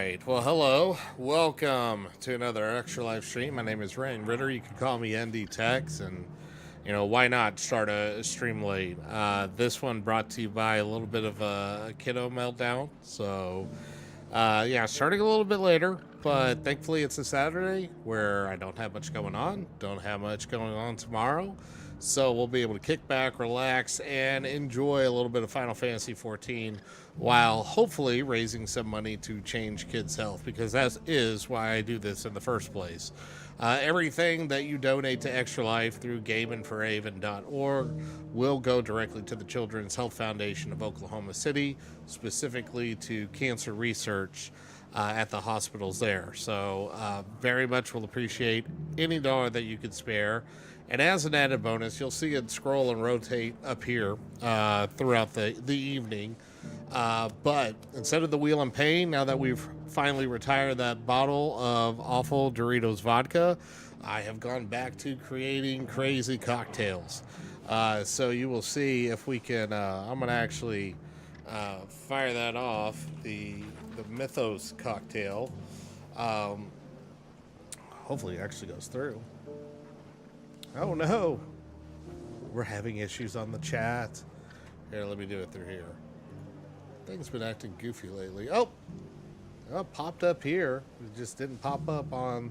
right. Well, hello. Welcome to another Extra Life stream. My name is Rain Ritter. You can call me ND Tex, and why not start a stream late? This one brought to you by a little bit of a kiddo meltdown. So, yeah, starting a little bit later, but thankfully it's a Saturday where I don't have much going on. Don't have much going on tomorrow. So we'll be able to kick back, relax, and enjoy a little bit of Final Fantasy XIV while hopefully raising some money to change kids' health, because that is why I do this in the first place. Everything that you donate to Extra Life through GamingForAven.org will go directly to the Children's Health Foundation of Oklahoma City, specifically to cancer research at the hospitals there. So very much will appreciate any dollar that you could spare. And as an added bonus, you'll see it scroll and rotate up here throughout the evening. But instead of the Wheel and Pain, now that we've finally retired that bottle of awful Doritos vodka, I have gone back to creating crazy cocktails. So you will see if we can, I'm going to actually fire that off, the Mythos cocktail. Hopefully it actually goes through. Oh no, we're having issues on the chat. Here, let me do it through here. Things been acting goofy lately. Oh, it popped up here. It just didn't pop up on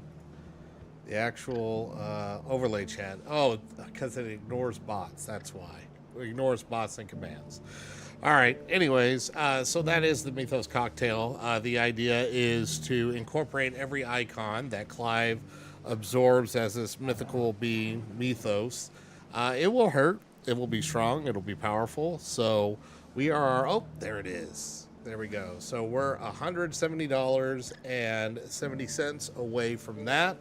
the actual overlay chat. Oh, because it ignores bots. That's why. It ignores bots and commands. All right. Anyways, so that is the Mythos cocktail. The idea is to incorporate every icon that Clive absorbs as this mythical being, Mythos. It will hurt. It will be strong. It'll be powerful. So we are, oh, there it is. There we go. So we're $170.70 away from that.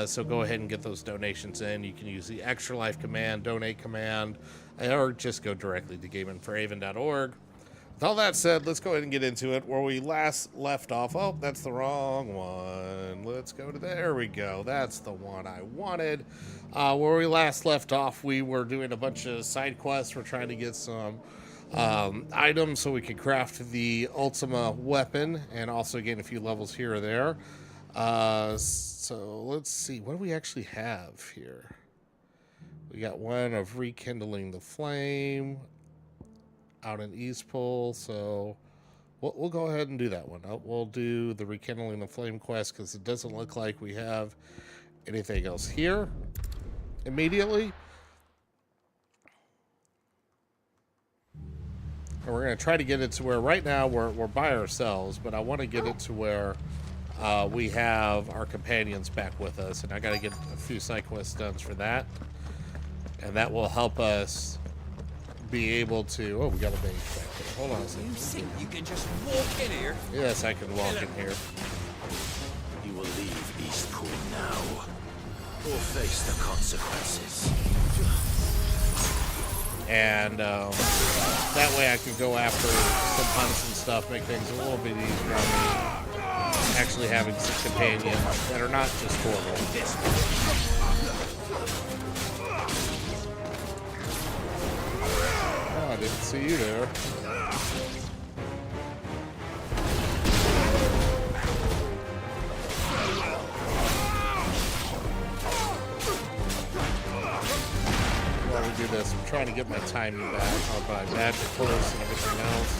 So go ahead and get those donations in. You can use the Extra Life command, donate command, or just go directly to GamingForAven.org. With all that said, let's go ahead and get into it. Where we last left off, oh, that's the wrong one. Let's go to, there we go. That's the one I wanted. Where we last left off, we were doing a bunch of side quests. We're trying to get some items so we could craft the Ultima weapon and also gain a few levels here or there. So let's see, what do we actually have here? We got one of rekindling the flame out in East Pole, so we'll go ahead and do that one. We'll do the rekindling the flame quest because it doesn't look like we have anything else here immediately. And we're going to try to get it to where right now we're by ourselves, but I want to get it to where we have our companions back with us, and I got to get a few side quests done for that, and that will help us be able to, oh, we got a mage back there. Hold on a second. You think you can just walk in here? Yes, I can walk in here. You will leave Eastpool now, or face the consequences. And that way I can go after some hunts and stuff, make things a little bit easier on me. Actually having some companions that are not just horrible. Oh, I didn't see you there. While we do this, I'm trying to get my timing back on my magicals and everything else.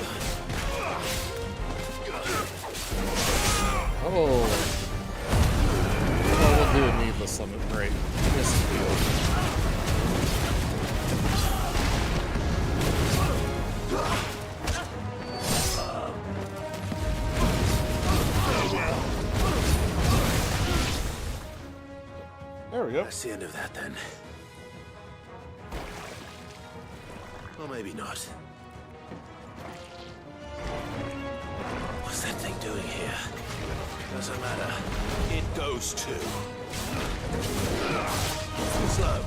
Oh, we'll do a needless limit break. This is good. There we go. That's the end of that then. Or maybe not. What's that thing doing here? Doesn't matter. It goes too. Slow.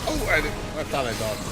Oh, I thought I dodged.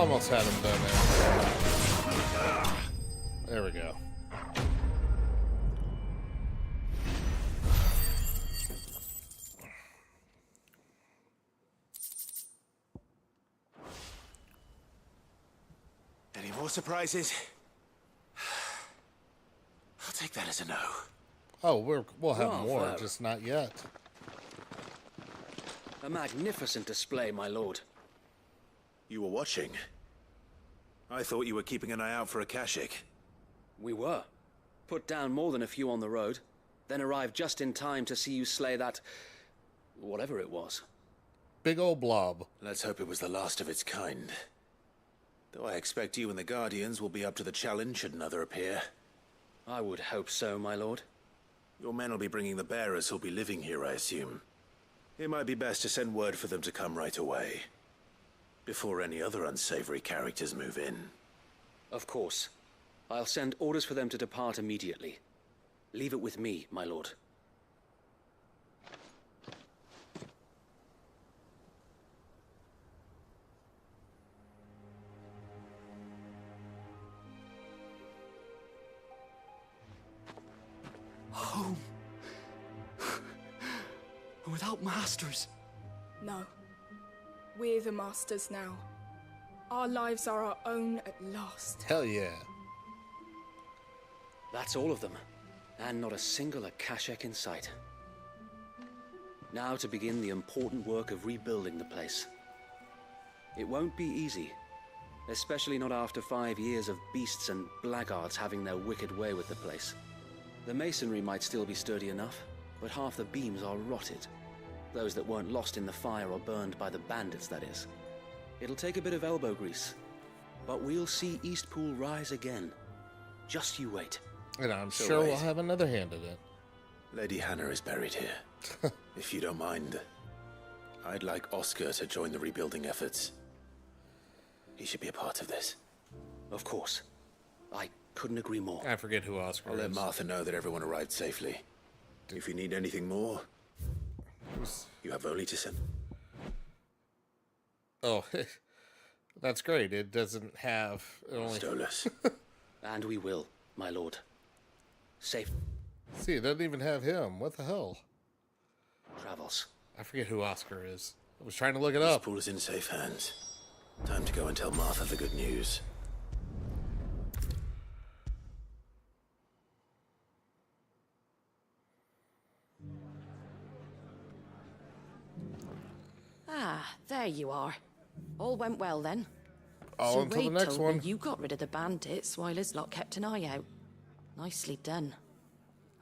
Almost had him done there. There we go. Any more surprises? I'll take that as a no. Oh, we'll have Bravo. more, just not yet. A magnificent display, my lord. You were watching. I thought you were keeping an eye out for a Kashik. We were. Put down more than a few on the road, then arrived just in time to see you slay that... whatever it was. Big old blob. Let's hope it was the last of its kind. Though I expect you and the Guardians will be up to the challenge should another appear. I would hope so, my lord. Your men will be bringing the bearers who'll be living here, I assume. It might be best to send word for them to come right away, before any other unsavory characters move in. Of course. I'll send orders for them to depart immediately. Leave it with me, my lord. Home. Without masters. No. We're the masters now. Our lives are our own at last. Hell yeah. That's all of them. And not a single Akashek in sight. Now to begin the important work of rebuilding the place. It won't be easy. Especially not after 5 years of beasts and blackguards having their wicked way with the place. The masonry might still be sturdy enough, but half the beams are rotted. Those that weren't lost in the fire or burned by the bandits, that is. It'll take a bit of elbow grease, but we'll see Eastpool rise again. Just you wait. And I'm So sure wait. we'll have another hand in it. Lady Hannah is buried here. If you don't mind, I'd like Oscar to join the rebuilding efforts. He should be a part of this. Of course. I couldn't agree more. I forget who Oscar I'll let is. Martha know that everyone arrived safely. If you need anything more, you have only to send. Oh, that's great. It doesn't have... It only... Stolas. And we will, my lord. Safe See, it doesn't even have him. What the hell? travels. I forget who Oscar is. I was trying to look it up. Pool is in safe hands. Time to go and tell Martha the good news. Ah, there you are. All went well then. All Sir until the Wade next told one. me you got rid of the bandits while his lot kept an eye out. Nicely done.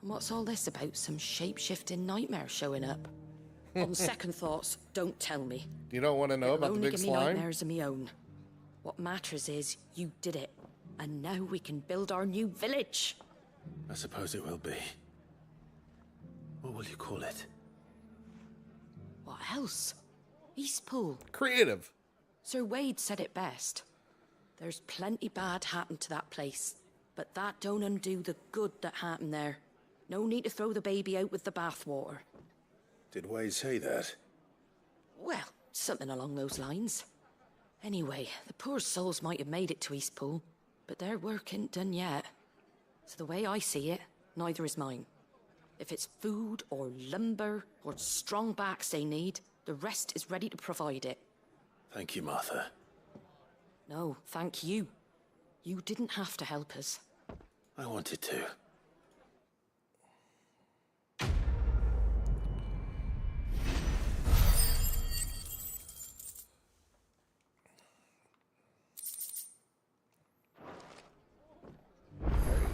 And what's all this about some shape-shifting nightmare showing up? On second thoughts, don't tell me. You don't want to know It'll about the only big give me slime? nightmares of my own. What matters is you did it. And now we can build our new village. I suppose it will be. What will you call it? What else? Eastpool. Creative. Sir Wade said it best. There's plenty bad happened to that place, but that don't undo the good that happened there. No need to throw the baby out with the bathwater. Did Wade say that? Well, something along those lines. Anyway, the poor souls might have made it to Eastpool, but their work ain't done yet. So the way I see it, neither is mine. If it's food or lumber or strong backs they need, the rest is ready to provide it. Thank you, Martha. No, thank you. You didn't have to help us. I wanted to.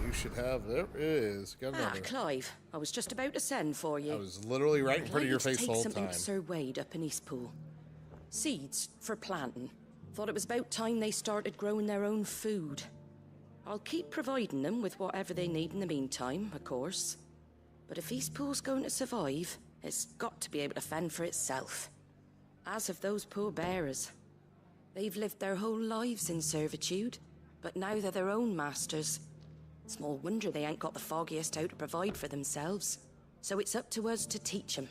You should have... There is. Got Ah, another. Clive, I was just about to send for you. I was literally right in I'd front of like your you to face the take whole something time. to Sir Wade up in Eastpool. Seeds for planting. Thought it was about time they started growing their own food. I'll keep providing them with whatever they need in the meantime, of course. But if Eastpool's going to survive, it's got to be able to fend for itself. As of those poor bearers. They've lived their whole lives in servitude, but now they're their own masters. Small wonder they ain't got the foggiest how to provide for themselves. So it's up to us to teach them.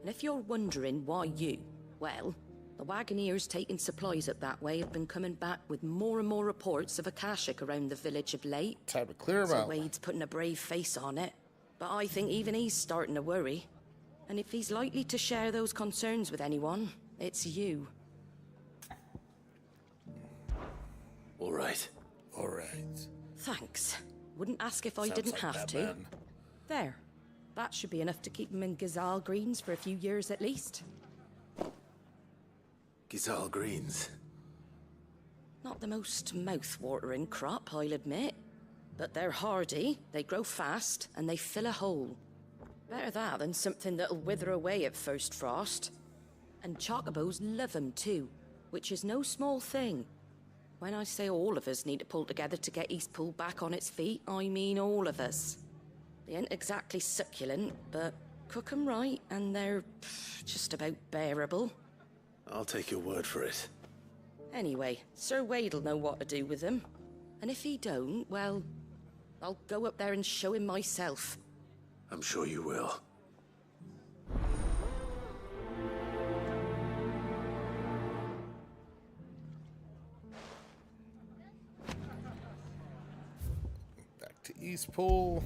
And if you're wondering why you, well, The wagoneers taking supplies up that way have been coming back with more and more reports of Akashic around the village of late. Time to clear him So out. Wade's putting a brave face on it, but I think even he's starting to worry. And if he's likely to share those concerns with anyone, it's you. All right. All right. Thanks. Wouldn't ask if I Sounds didn't like have to. Batman. There. That should be enough to keep him in Gazal Greens for a few years at least. Gizal Greens. Not the most mouth-watering crop, I'll admit. But they're hardy, they grow fast, and they fill a hole. Better that than something that'll wither away at first frost. And chocobos love 'em too, which is no small thing. When I say all of us need to pull together to get Eastpool back on its feet, I mean all of us. They ain't exactly succulent, but cook 'em right, and they're just about bearable. I'll take your word for it. Anyway, Sir Wade'll know what to do with them. And if he don't, well, I'll go up there and show him myself. I'm sure you will. Back to Eastpool.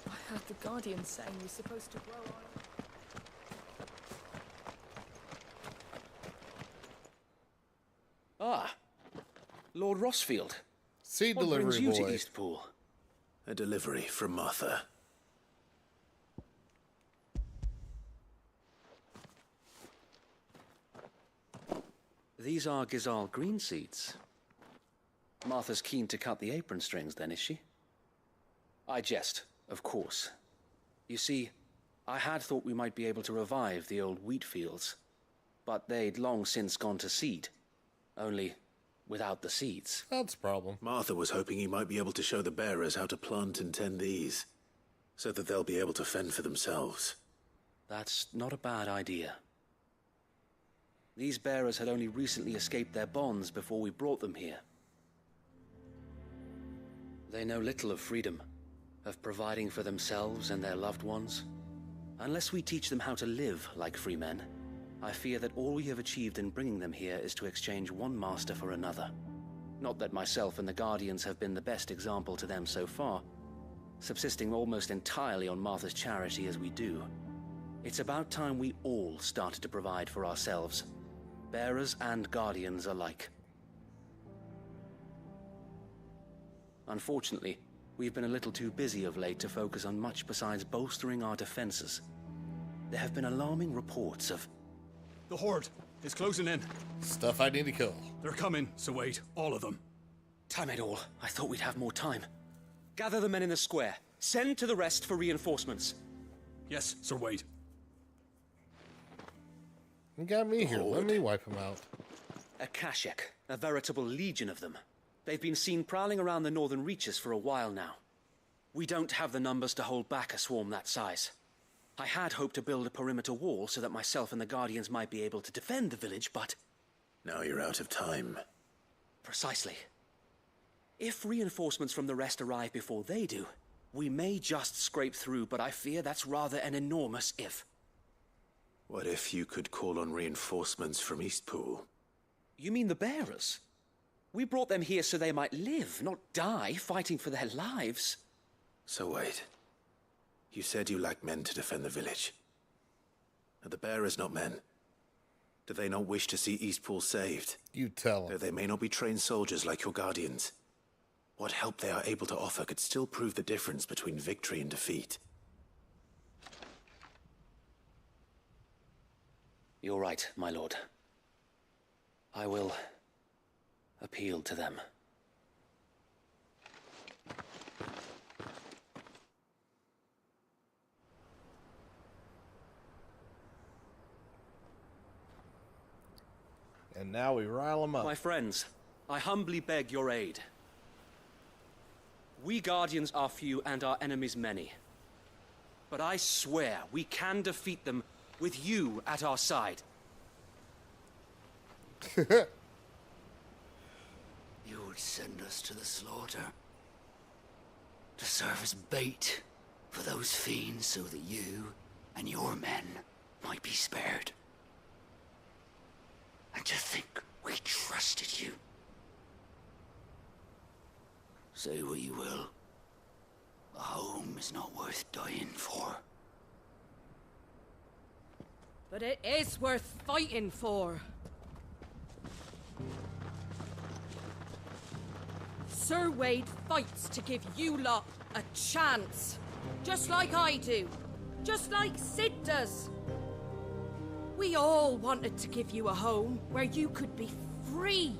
I heard the Guardian saying you're supposed to grow on. Ah, Lord Rossfield. Seed What brings delivery you boy. to Eastpool? A delivery from Martha. These are Gazal green seeds. Martha's keen to cut the apron strings, then, is she? I jest, of course. You see, I had thought we might be able to revive the old wheat fields, but they'd long since gone to seed. Only without the seeds. That's a problem. Martha was hoping he might be able to show the bearers how to plant and tend these, so that they'll be able to fend for themselves. That's not a bad idea. These bearers had only recently escaped their bonds before we brought them here. They know little of freedom, of providing for themselves and their loved ones. Unless we teach them how to live like free men, I fear that all we have achieved in bringing them here is to exchange one master for another. Not that myself and the Guardians have been the best example to them so far, subsisting almost entirely on Martha's charity as we do. It's about time we all started to provide for ourselves, bearers and Guardians alike. Unfortunately, we've been a little too busy of late to focus on much besides bolstering our defenses. There have been alarming reports of... The Horde is closing in. Stuff I need to kill. They're coming, so wait, all of them. Damn it all, I thought we'd have more time. Gather the men in the square. Send to the rest for reinforcements. Yes, Sir Wade. You got me here. Let me wipe him out. Akashic, a veritable legion of them. They've been seen prowling around the northern reaches for a while now. We don't have the numbers to hold back a swarm that size. I had hoped to build a perimeter wall so that myself and the Guardians might be able to defend the village, but... Now you're out of time. Precisely. If reinforcements from the rest arrive before they do, we may just scrape through, but I fear that's rather an enormous if. What if you could call on reinforcements from Eastpool? You mean the bearers? We brought them here so they might live, not die, fighting for their lives. So wait. You said you lack men to defend the village. Are the bearers not men? Do they not wish to see Eastpool saved? You tell Though him. they may not be trained soldiers like your Guardians, what help they are able to offer could still prove the difference between victory and defeat. You're right, my lord. I will appeal to them. And now we rile him up. My friends, I humbly beg your aid. We Guardians are few and our enemies many. But I swear we can defeat them with you at our side. You would send us to the slaughter. To serve as bait for those fiends so that you and your men might be spared. And to think we trusted you. Say what you will. A home is not worth dying for. But it is worth fighting for. Sir Wade fights to give you lot a chance. Just like I do. Just like Sid does. We all wanted to give you a home where you could be free.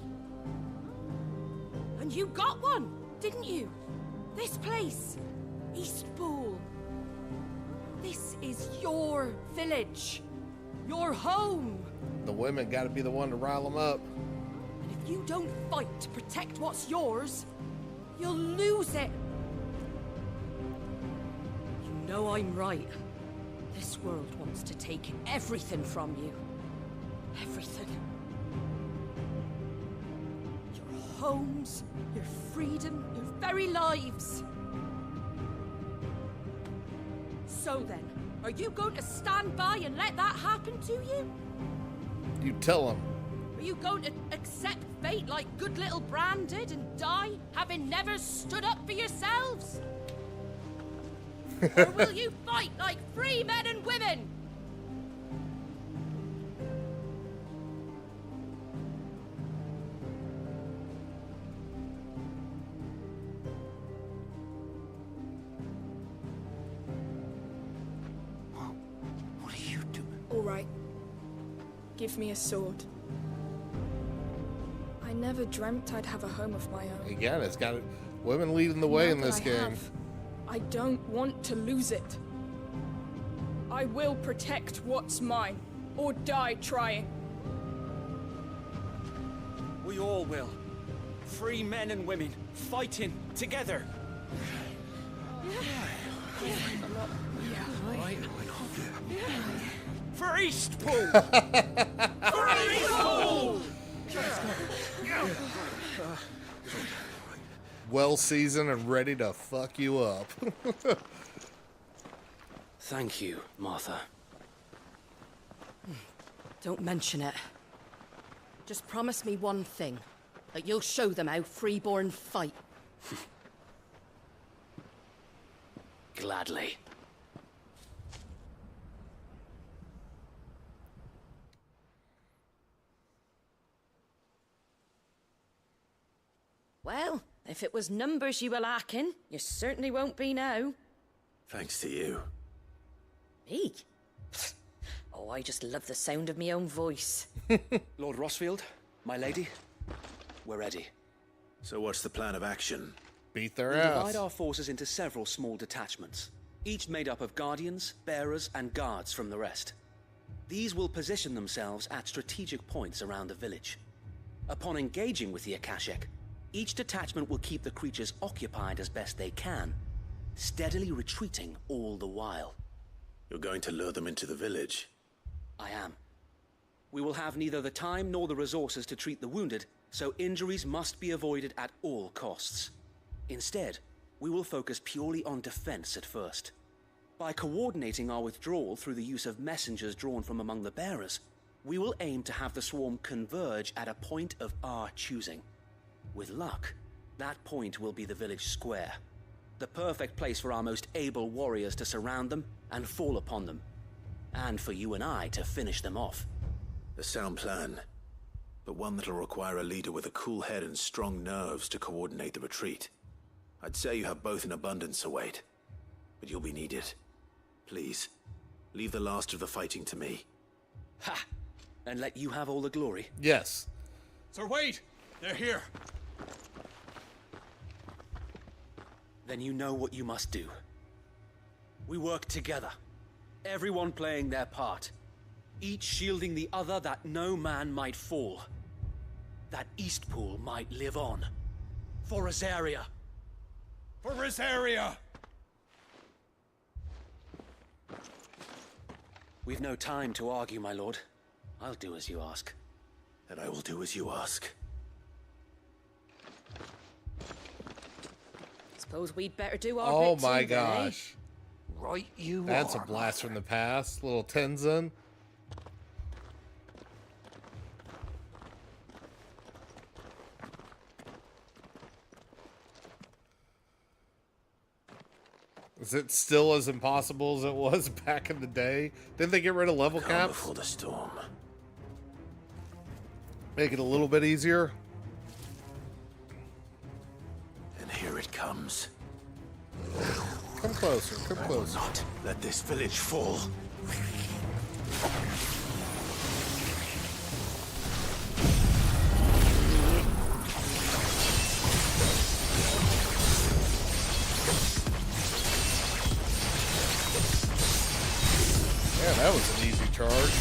And you got one, didn't you? This place, Eastpool. This is your village. Your home. The women gotta be the one to rile them up. And if you don't fight to protect what's yours, you'll lose it. You know I'm right. This world wants to take everything from you. Everything. Your homes, your freedom, your very lives. So then, are you going to stand by and let that happen to you? You tell them. Are you going to accept fate like good little Bran did and die, having never stood up for yourselves? Or will you fight like free men and women? What are you doing? All right. Give me a sword. I never dreamt I'd have a home of my own. Again, it's got women leading the way Now in that this I game. have, I don't want to lose it. I will protect what's mine, or die trying. We all will. Free men and women, fighting together. For Eastpool! For Eastpool! Well seasoned and ready to fuck you up. Thank you, Martha. Don't mention it. Just promise me one thing. That you'll show them how freeborn fight. Gladly. Well, if it was numbers you were lacking, you certainly won't be now. Thanks to you. Me? Oh, I just love the sound of my own voice. Lord Rossfield, my lady, we're ready. So what's the plan of action? Beat their We'll ass. divide our forces into several small detachments, each made up of guardians, bearers, and guards from the rest. These will position themselves at strategic points around the village. Upon engaging with the Akashic, each detachment will keep the creatures occupied as best they can, steadily retreating all the while. You're going to lure them into the village? I am. We will have neither the time nor the resources to treat the wounded, so injuries must be avoided at all costs. Instead, we will focus purely on defense at first. By coordinating our withdrawal through the use of messengers drawn from among the bearers, we will aim to have the swarm converge at a point of our choosing. With luck, that point will be the village square, the perfect place for our most able warriors to surround them and fall upon them, and for you and I to finish them off. A sound plan, but one that'll require a leader with a cool head and strong nerves to coordinate the retreat. I'd say you have both in abundance, Await, but you'll be needed. Please, leave the last of the fighting to me. Ha! And let you have all the glory. Yes. Sir Wade! They're here! Then you know what you must do. We work together, everyone playing their part, each shielding the other that no man might fall, that Eastpool might live on. For Rosaria! For Rosaria! We've no time to argue, my lord. I'll do as you ask. And I will do as you ask. Suppose we'd better do our Oh bit my too, then, eh? gosh. Right you That's a are, blast Mother. from the past. Little Tenzin. Is it still as impossible as it was back in the day? Didn't they get rid of level Calm caps? before the storm. Make it a little bit easier? And here it comes. Come closer, come I will closer. not let this village fall. Yeah, that was an easy charge.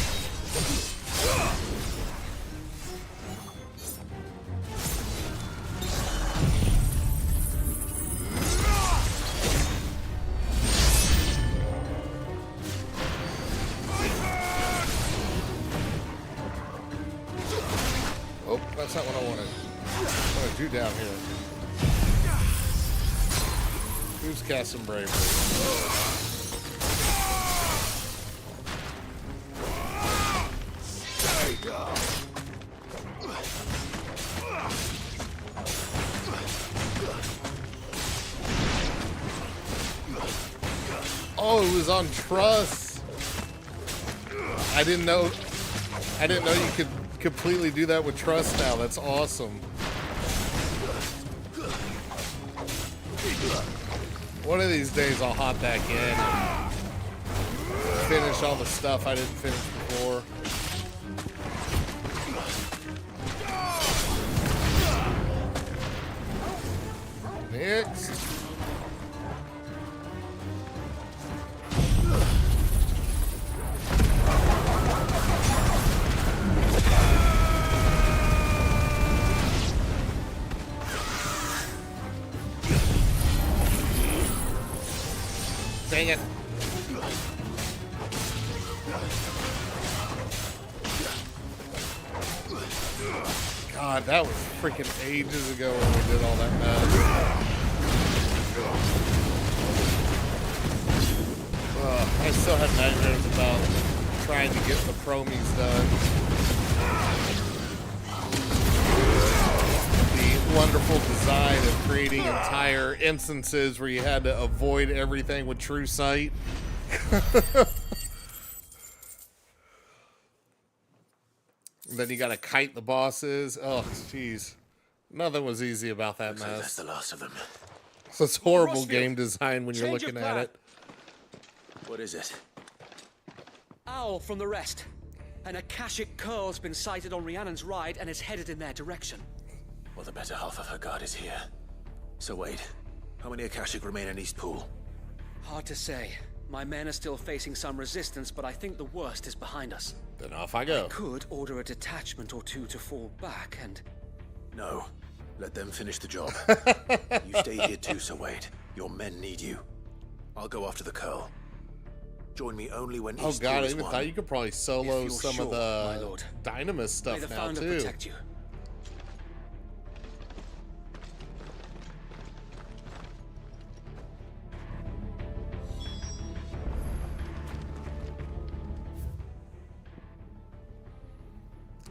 Oh, that's not what I wanted. I wanted you down here. Who's casting bravery? Oh, it was on truss. I didn't know you could completely do that with truss now. That's awesome. One of these days I'll hop back in and finish all the stuff I didn't finish before. Next. Dang it. God, that was freaking ages ago when we did all that mess. I still have nightmares about trying to get the promies done. The wonderful design of creating entire instances where you had to avoid everything with true sight. Then you gotta kite the bosses. Oh, jeez. Nothing was easy about that Looks like that's mess. the last of them. So it's horrible Rossfield, game design when you're change looking of at plan. it. What is it? Owl from the rest. An Akashic curl's been sighted on Rhiannon's ride and is headed in their direction. Well, the better half of her guard is here. So wait, how many Akashic remain in East Pool? Hard to say. My men are still facing some resistance, but I think the worst is behind us. Then off I go. Could order a detachment or two to fall back and... No. Let them finish the job. You stay here too, Sir Wade. Your men need you. I'll go after the Curl. Join me only when Oh East god, Pool I is even won. thought you could probably solo If you're some sure, of my the lord. Dynamis May stuff the now Founder too. protect you.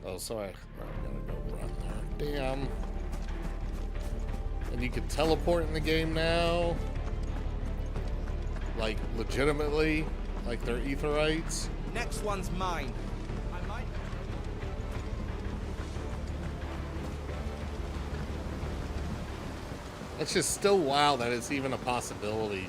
Oh, sorry. I gotta go run there. Damn. And you can teleport in the game now. Like, legitimately. Like they're Aetherites. Next one's mine. I might. It's just still wild that it's even a possibility.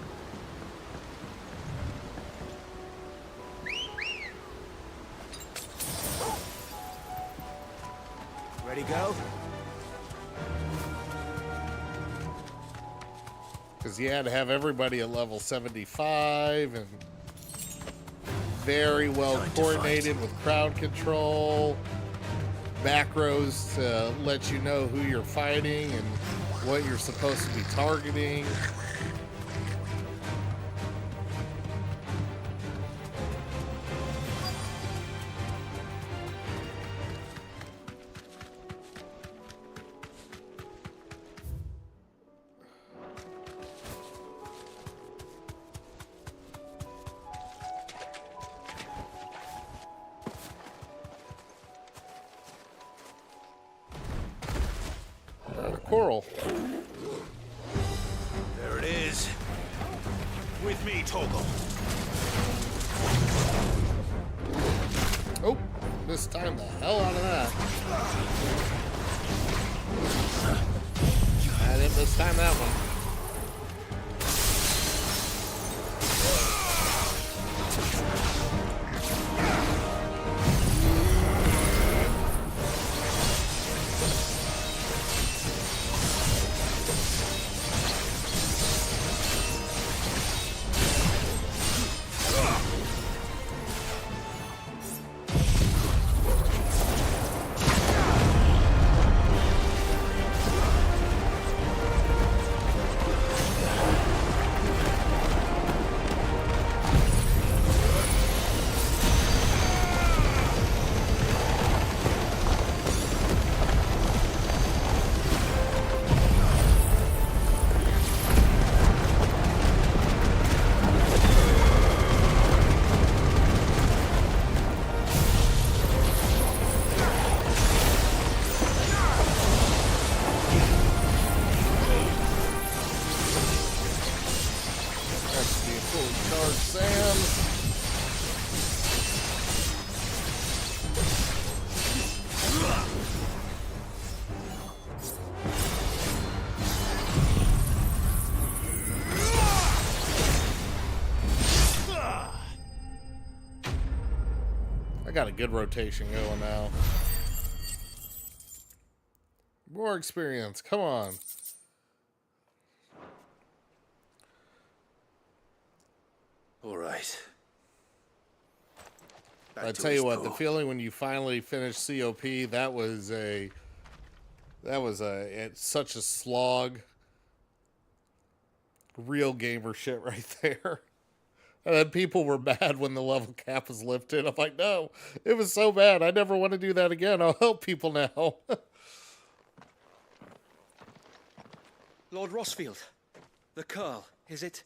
Ready, go? Because you had to have everybody at level 75 and very well Time to coordinated with crowd control, macros to let you know who you're fighting and what you're supposed to be targeting. coral. There it is. With me, Torgal. Oh, missed time the hell out of that. I didn't miss time that one. Got a good rotation going now. More experience, come on. All right. I tell you what, the feeling when you finally finish COP, it's such a slog. Real gamer shit right there. And then people were mad when the level cap was lifted. I'm like, no, it was so bad. I never want to do that again. I'll help people now. Lord Rossfield, the Curl, is it?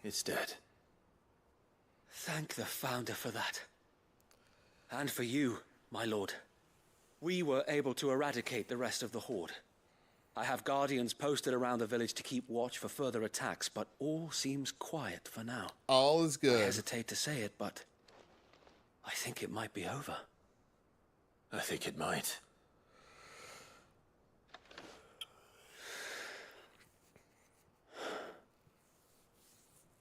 It's dead. Thank the Founder for that. And for you, my lord. We were able to eradicate the rest of the Horde. I have guardians posted around the village to keep watch for further attacks, but all seems quiet for now. All is good. I hesitate to say it, but I think it might be over. I think it might.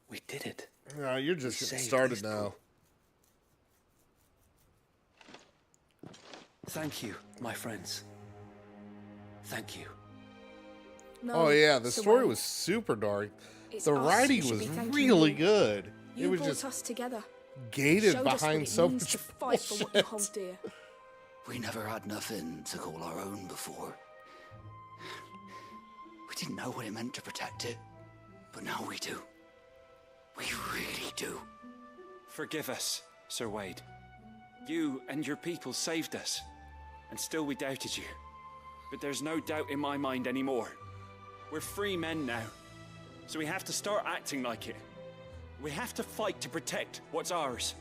We did it. No, you're just getting started now. Thank you, my friends. Thank you. No, Oh yeah, the Sir story Wayne. was super dark. It's The us writing you should was be thanking really you. good. You It was brought just us together. gated Showed us what behind it so means much to fight for what you hold bullshit. dear. We never had nothing to call our own before. We didn't know what it meant to protect it, but now we do. We really do. Forgive us, Sir Wade. You and your people saved us, and still we doubted you. But there's no doubt in my mind anymore. We're free men now, so we have to start acting like it. We have to fight to protect what's ours,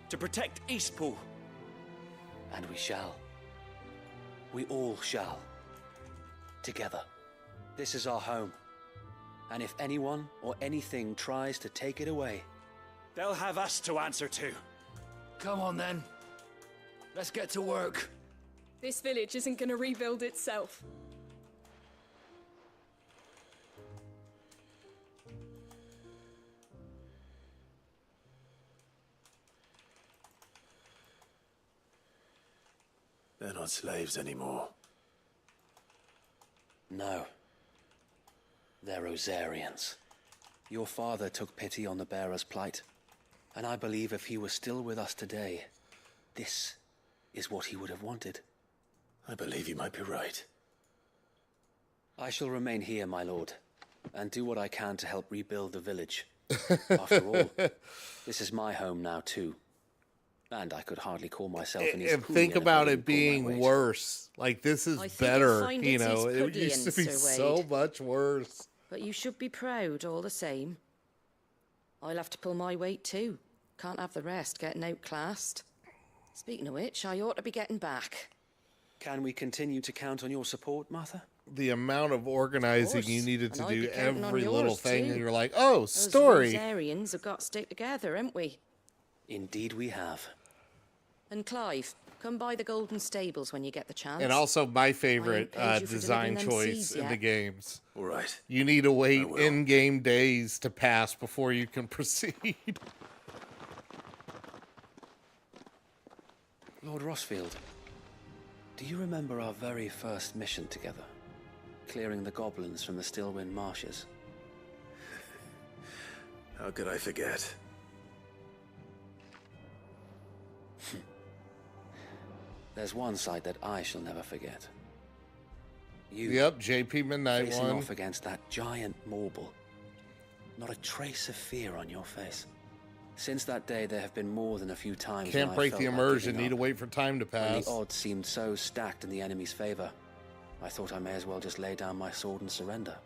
to protect Eastpool. And we shall. We all shall. Together. This is our home. And if anyone or anything tries to take it away, They'll have us to answer to. Come on then. Let's get to work. This village isn't going to rebuild itself. They're not slaves anymore. no. They're Rosarians. Your father took pity on the bearer's plight, and I believe if he were still with us today, this is what he would have wanted. I believe you might be right. I shall remain here, my lord, and do what I can to help rebuild the village. After all, this is my home now too. And I could hardly call myself an And think about it being worse. Like, this is I think you'll better, find you it's know. his It used to be pudlian, Sir so Wade. much worse. But you should be proud all the same. I'll have to pull my weight too. Can't have the rest getting outclassed. Speaking of which, I ought to be getting back. Can we continue to count on your support, Martha? The amount of organizing you course. needed to And I'd do be counting on every little yours, thing, too. and you're like, oh, Those story. Rosarians have got to stick together, haven't we? Indeed we have. And Clive, come by the Golden Stables when you get the chance. And also my favorite paid you for design delivering them choice seeds in the yet. games. All right. You need to wait I will. in-game days to pass before you can proceed. Lord Rossfield, do you remember our very first mission together? Clearing the goblins from the Stillwind marshes? How could I forget? There's one sight that I shall never forget. You Yep, JP Midnight facing one. off against that giant Morble. Not a trace of fear on your face. Since that day, there have been more than a few times when Can't I break felt the like immersion. giving Need to up. wait for time to When pass. the odds seemed so stacked in the enemy's favor, I thought I may as well just lay down my sword and surrender.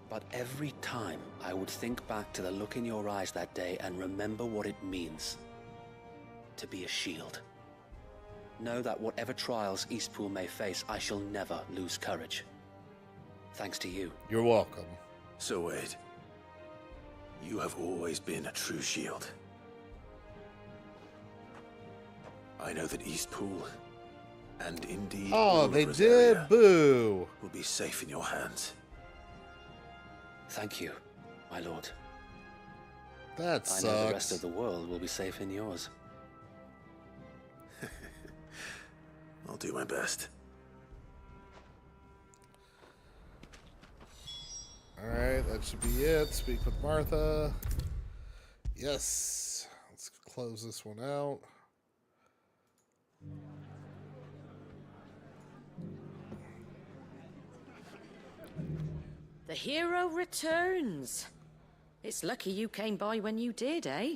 But every time I would think back to the look in your eyes that day and remember what it means to be a shield. Know that whatever trials Eastpool may face, I shall never lose courage. Thanks to you. You're welcome. So Wade, you have always been a true shield. I know that Eastpool, and indeed all Oh, of they Rosaria, did. Boo. will be safe in your hands. Thank you, my lord. That I know the rest sucks. of the world will be safe in yours. I'll do my best. All right, that should be it. Speak with Martha. Yes. Let's close this one out. The hero returns. It's lucky you came by when you did, eh?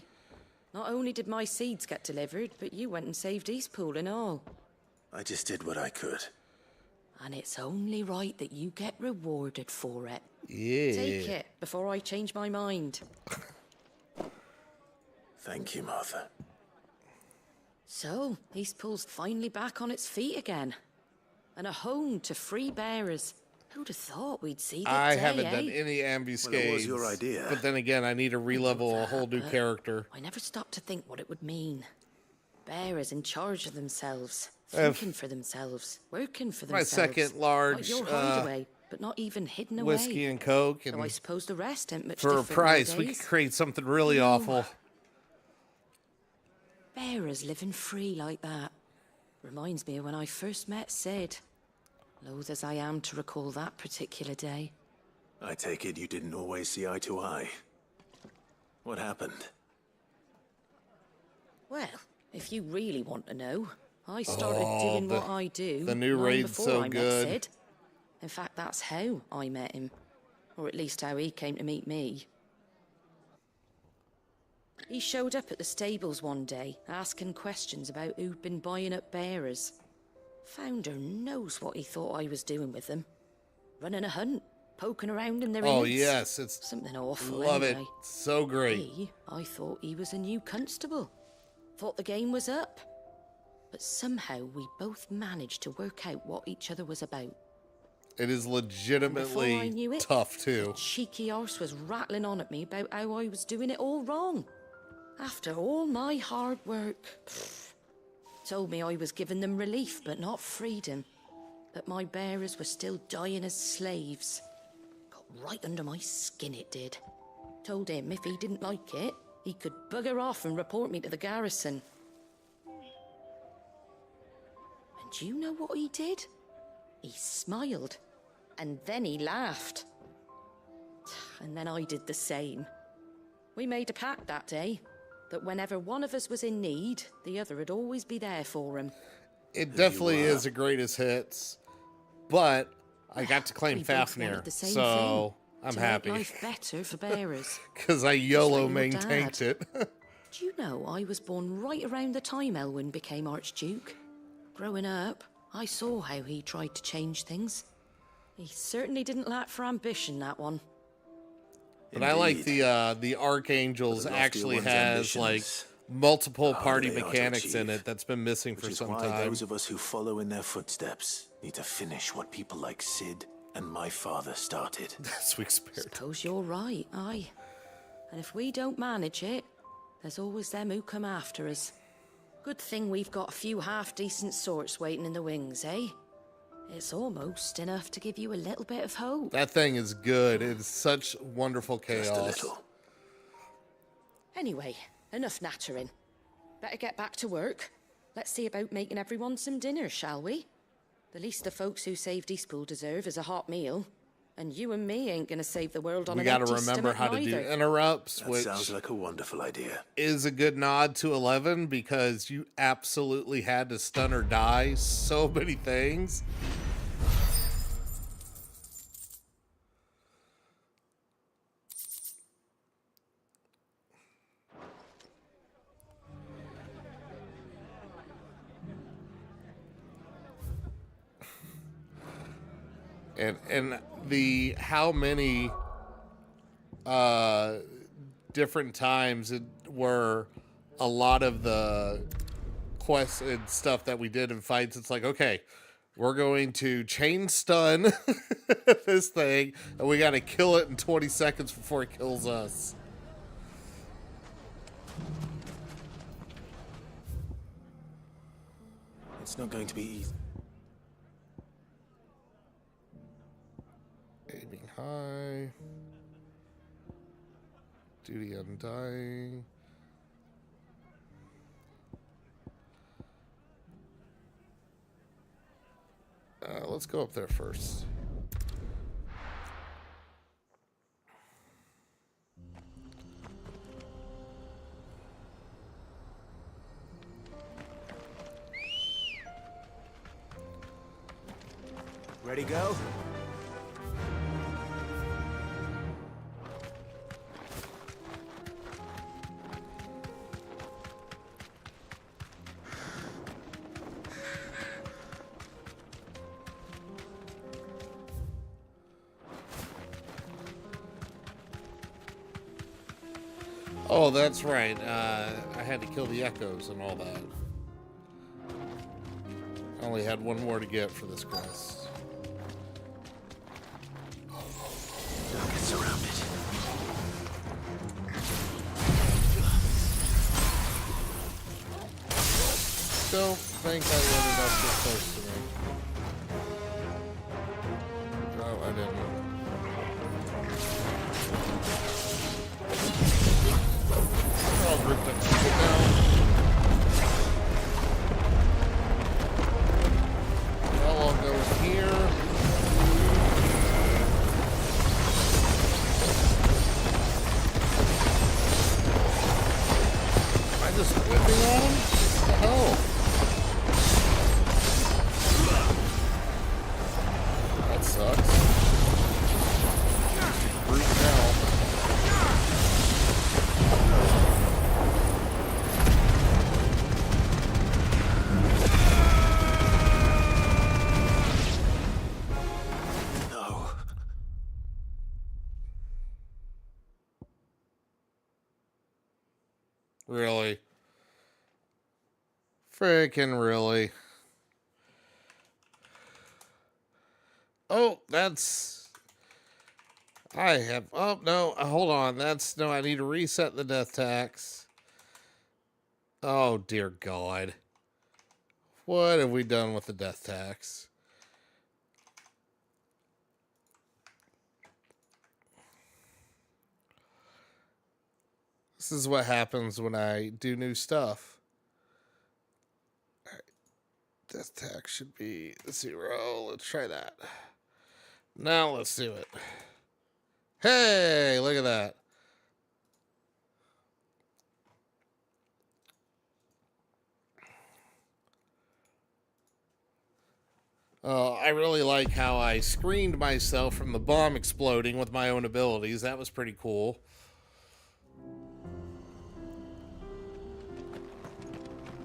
Not only did my seeds get delivered, but you went and saved Eastpool and all. I just did what I could. And it's only right that you get rewarded for it. Yeah. Take it before I change my mind. Thank you, Martha. So, Eastpool's finally back on its feet again. And a home to free bearers. Who'd have thought we'd see the I day, haven't eh? done any ambuscades. Well, it was your idea. But then again, I need to relevel a whole new But character. I never stopped to think what it would mean. Bearers in charge of themselves, If- thinking for themselves, working for My themselves. second large, like your hideaway, but not even hidden Whiskey away. and Coke, Though I and suppose the rest ain't much for a different price, we nowadays. could create something really awful. Bearers living free like that. Reminds me of when I first met Sid. Loath as I am to recall that particular day. I take it you didn't always see eye to eye. What happened? Well, if you really want to know, I started Oh, doing the- what I do the new long raid's before so I good. met Sid. In fact, that's how I met him. Or at least how he came to meet me. He showed up at the stables one day, asking questions about who'd been buying up bearers. Founder knows what he thought I was doing with them. Running a hunt, poking around in their Oh, innards. yes, it's Something awful, love anyway. it. So great. I thought he was a new constable. Thought the game was up. But somehow we both managed to work out what each other was about. It is Before I legitimately knew it, tough too. cheeky arse was rattling on at me about how I was doing it all wrong. After all my hard work. Told me I was giving them relief, but not freedom. That my bearers were still dying as slaves. Got right under my skin, it did. Told him if he didn't like it, he could bugger off and report me to the garrison. And do you know what he did? He smiled. And then he laughed. And then I did the same. We made a pact that day, that whenever one of us was in need, the other would always be there for him. It definitely is a greatest hits, but I got to claim We both Fafnir, wanted the same so thing, I'm to happy make life better for bearers. because I YOLO your maintained dad. it. Do you know I was born right around the time Elwyn became Archduke? Growing up, I saw how he tried to change things. He certainly didn't lack for ambition, that one. But I like Indeed. the Archangels But the loftier actually one's has like ambitions multiple harder party they are to as in achieve, it that's been missing which for is some why time. those of us who follow in their footsteps need to finish what people like Sid and my father started. Sweet spirit. Suppose you're right, aye. And if we don't manage it, there's always them who come after us. Good thing we've got a few half-decent sorts waiting in the wings, eh? It's almost enough to give you a little bit of hope. That thing is good. It's such wonderful chaos. Just a little. Anyway, enough nattering. Better get back to work. Let's see about making everyone some dinner, shall we? The least the folks who saved Eastpool deserve is a hot meal. And you and me ain't gonna save the world on We an got to empty remember stomach how to neither. do interrupts, That which sounds like a wonderful idea. is a good nod to 11 because you absolutely had to stun or die so many things. And the how many different times it were a lot of the quests and stuff that we did in fights, it's like, okay, we're going to chain stun this thing and we got to kill it in 20 seconds before it kills us. It's not going to be easy. Aiming high. Duty undying. Let's go up there first. Ready, go? Oh, that's right. I had to kill the echoes and all that. I only had one more to get for this quest. Don't get surrounded. Don't think I ended up this close to me. No, I didn't. They're all grouped up. Sit down. Well, I'll go in here. Am I just whipping on him? What the hell? That sucks. Brute hell. No. Really? Frickin' really? Oh, that's... I have... Oh, no, hold on. That's... No, I need to reset the death tax. Oh, dear God. What have we done with the death tax? This is what happens when I do new stuff. All right. Death tax should be 0. Let's try that. Now let's do it. Hey, look at that. I really like how I screened myself from the bomb exploding with my own abilities. That was pretty cool.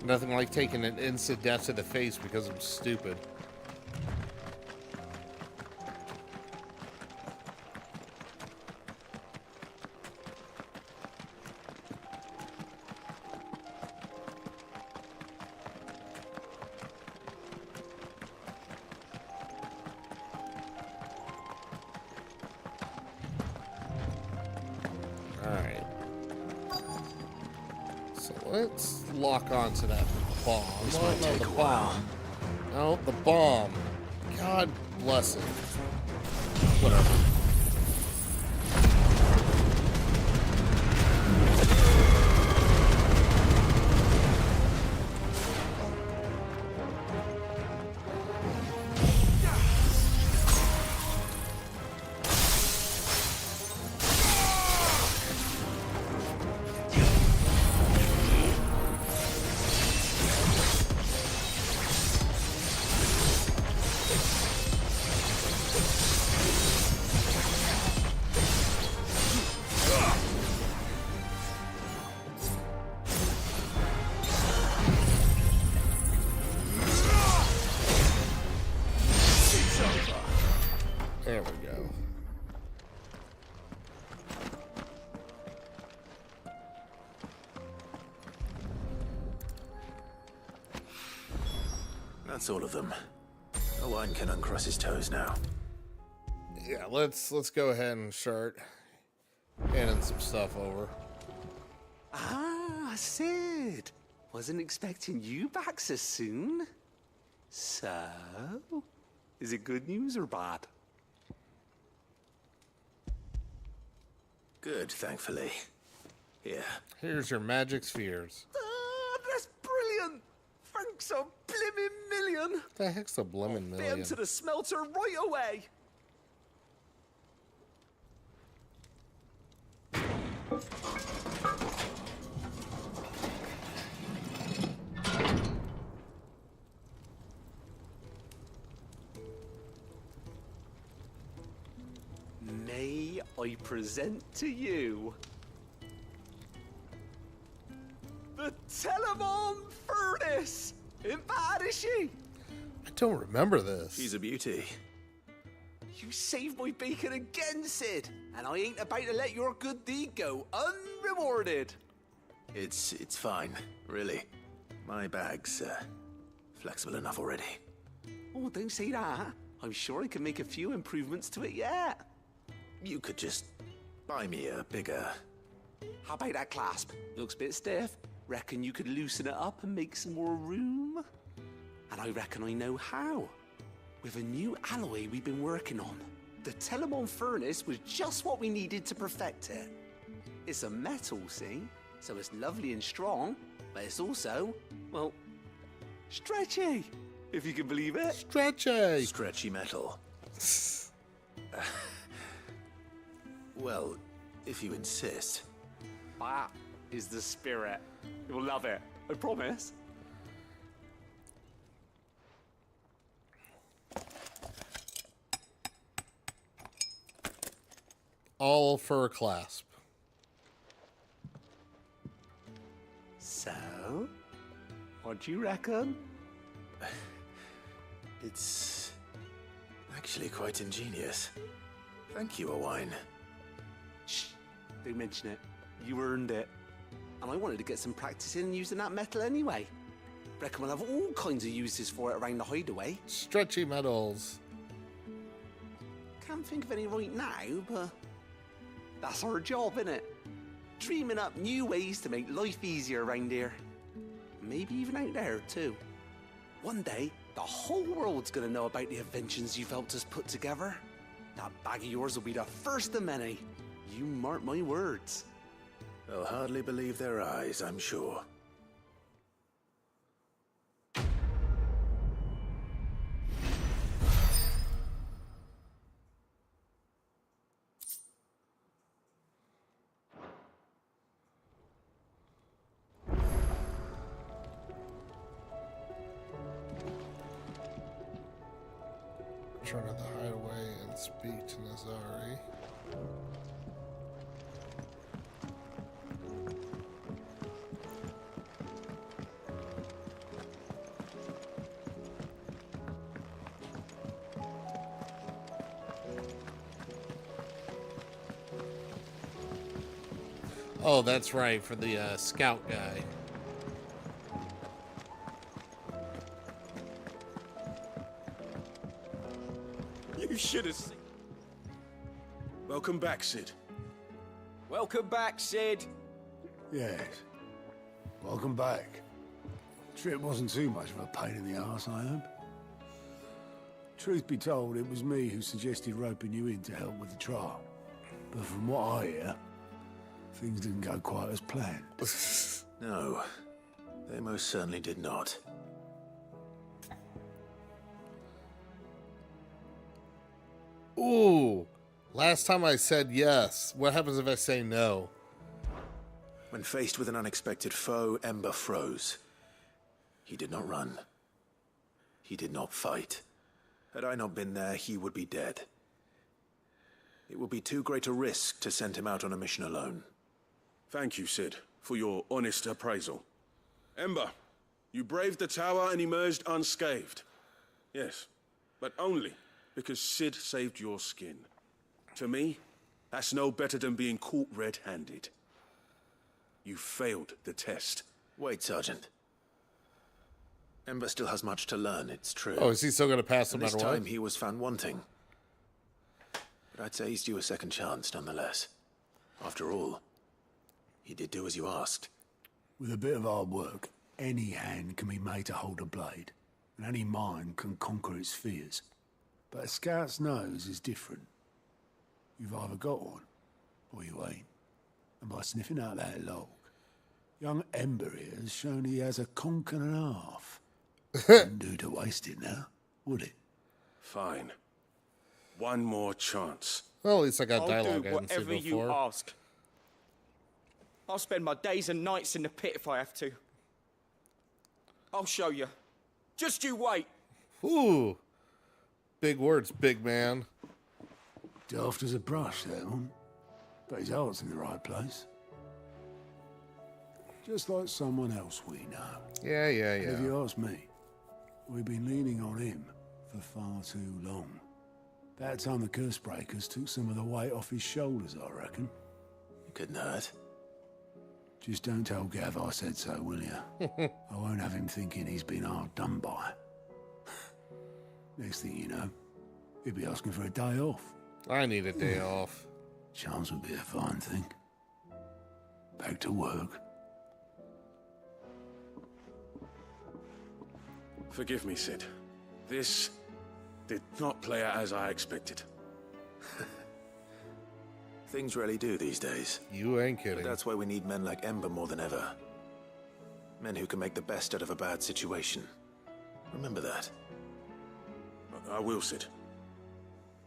Nothing like taking an instant death to the face because I'm stupid. Let's lock onto that bomb. This Well, might no, take the a while. bomb. No, the bomb. God bless it. Whatever. There we go. That's all of them. Owen can uncross his toes now. Yeah, let's go ahead and start handing some stuff over. Ah, Sid. Wasn't expecting you back so soon. So, is it good news or bad? Good, thankfully. Here. Here's your magic spheres. Ah, that's brilliant. Thanks a blimmin' million. What the heck's a blimmin' Get million? 'em to the smelter right away. May I present to you the Telemon Furnace? Ain't bad, is she? I don't remember this. She's a beauty. You saved my bacon again, Sid, and I ain't about to let your good deed go unrewarded. It's fine, really. My bag's flexible enough already. Oh, don't say that. I'm sure I can make a few improvements to it yet. You could just buy me a bigger... How about that clasp? Looks a bit stiff. Reckon you could loosen it up and make some more room? And I reckon I know how. With a new alloy we've been working on. The Telemon Furnace was just what we needed to perfect it. It's a metal, see? So it's lovely and strong, but it's also, well, stretchy, if you can believe it. Stretchy. Stretchy metal. Well, if you insist. That is the spirit. You'll love it, I promise. All for a clasp. So, what do you reckon? It's actually quite ingenious. Thank you, Owen. Shh, don't mention it. You earned it. And I wanted to get some practice in using that metal anyway. Reckon we'll have all kinds of uses for it around the hideaway. Stretchy metals. Can't think of any right now, but that's our job, innit? Dreaming up new ways to make life easier around here. Maybe even out there, too. One day, the whole world's gonna know about the inventions you've helped us put together. That bag of yours will be the first of many. You mark my words. They'll hardly believe their eyes, I'm sure. Turn to the hideaway and speak to Nazari. Oh, that's right, for the scout guy. You should have seen. Welcome back, Sid. Welcome back, Sid. Yes. Welcome back. Trip wasn't too much of a pain in the arse, I hope. Truth be told, it was me who suggested roping you in to help with the trial. But from what I hear, things didn't go quite as planned. No, they most certainly did not. Ooh, last time I said yes. What happens if I say no? When faced with an unexpected foe, Ember froze. He did not run. He did not fight. Had I not been there, he would be dead. It would be too great a risk to send him out on a mission alone. Thank you, Sid, for your honest appraisal. Ember, you braved the tower and emerged unscathed. Yes, but only because Sid saved your skin. To me, that's no better than being caught red-handed. You failed the test. Wait, Sergeant. Ember still has much to learn, it's true. Oh, is he still going to pass no And matter this what? time he was found wanting. But I'd say he's due a second chance, nonetheless. After all, he did do as you asked. With a bit of hard work, any hand can be made to hold a blade, and any mind can conquer its fears. But a scout's nose is different. You've either got one, or you ain't. And by sniffing out that log, young Ember here has shown he has a conch and a half. Wouldn't do to waste it now, would it? Fine. One more chance. Well, at least I got I'll dialogue do I hadn't seen whatever you before. ask. I'll spend my days and nights in the pit if I have to. I'll show you. Just you wait. Ooh, big words, big man. Daft as a brush, that one. But his heart's in the right place. Just like someone else we know. Yeah. And if you ask me, we've been leaning on him for far too long. About time the curse breakers took some of the weight off his shoulders, I reckon. It couldn't hurt. Just don't tell Gav I said so, will you? I won't have him thinking he's been hard done by. Next thing you know, he'll be asking for a day off. I need a day off. Chance would be a fine thing. Back to work. Forgive me, Sid. This did not play out as I expected. Things really do these days. You ain't kidding. But that's why we need men like Ember more than ever. Men who can make the best out of a bad situation. Remember that. I will, Sid.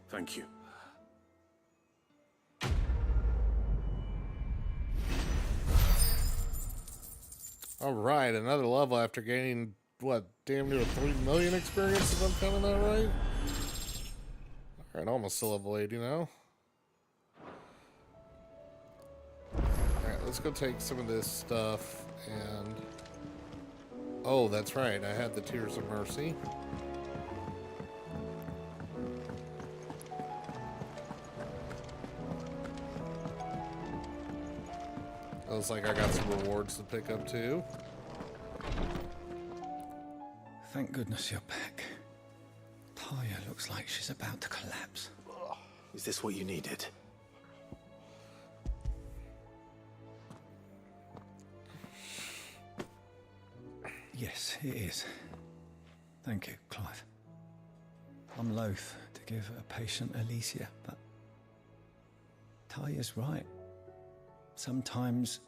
Thank you. All right, another level after gaining, what, damn near 3 million experience, if I'm counting that right? All right, almost to level 80 now. All right, let's go take some of this stuff and... Oh, that's right, I had the Tears of Mercy. Looks like I got some rewards to pick up too. Thank goodness you're back. Talia looks like she's about to collapse. Is this what you needed? Yes, it is. Thank you, Clive. I'm loath to give a patient Alicia, but Talia's right. Sometimes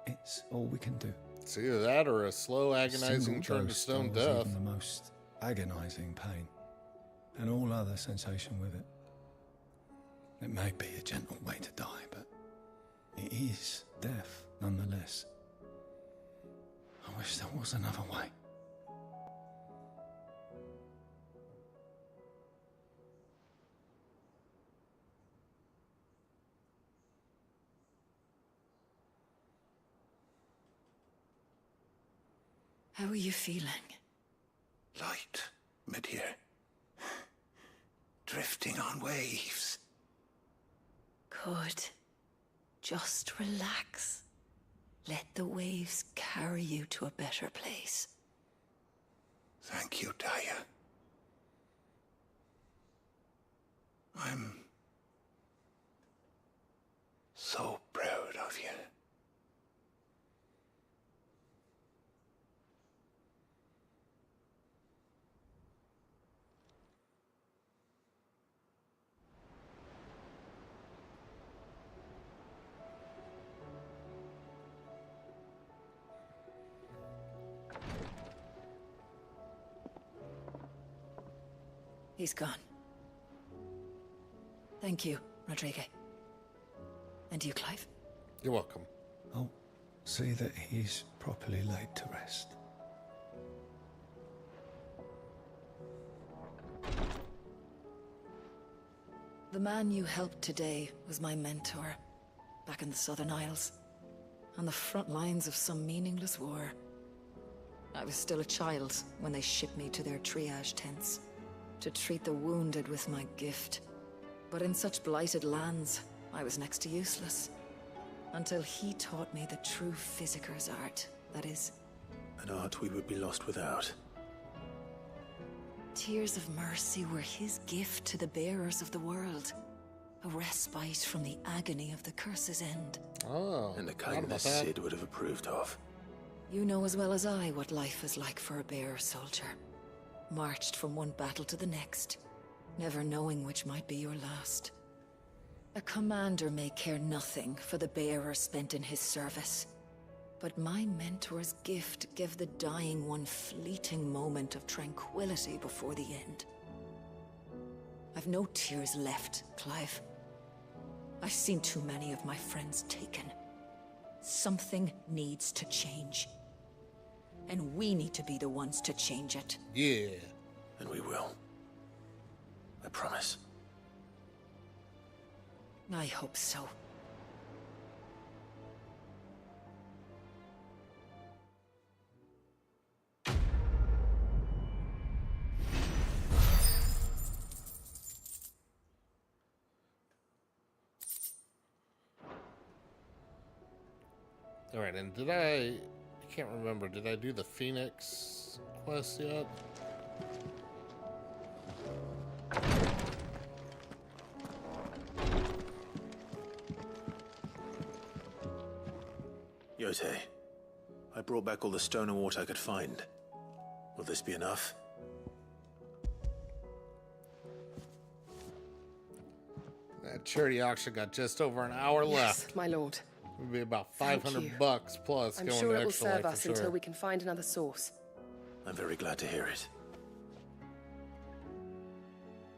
it's all we can do. It's either that or a slow, agonizing Single turn to dose stone dulls death. even the most agonizing pain, and all other sensation with it. It may be a gentle way to die, but it is death nonetheless. I wish there was another way. How are you feeling? Light, mid-here. Drifting on waves. Good. Just relax. Let the waves carry you to a better place. Thank you, Taya. I'm so proud of you. He's gone. Thank you, Rodrigo. And you, Clive? You're welcome. I'll see that he's properly laid to rest. The man you helped today was my mentor, back in the Southern Isles, on the front lines of some meaningless war. I was still a child when they shipped me to their triage tents, to treat the wounded with my gift. But in such blighted lands, I was next to useless. Until he taught me the true physicker's art, that is. An art we would be lost without. Tears of mercy were his gift to the bearers of the world. A respite from the agony of the curse's end. Oh, and a kindness Sid would have approved of. You know as well as I what life is like for a bearer soldier. Marched from one battle to the next, never knowing which might be your last. A commander may care nothing for the bearer spent in his service. But my mentor's gift gave the dying one fleeting moment of tranquility before the end. I've no tears left, Clive. I've seen too many of my friends taken. Something needs to change. And we need to be the ones to change it. Yeah. And we will. I promise. I hope so. All right, and I can't remember, did I do the Phoenix quest yet? Yote, I brought back all the stone and water I could find. Will this be enough? That charity auction got just over an hour left. Yes, my lord. It'll be about Thank you. $500 plus I'm going sure to it will Extralife serve for us sure. until we can find another source. I'm very glad to hear it.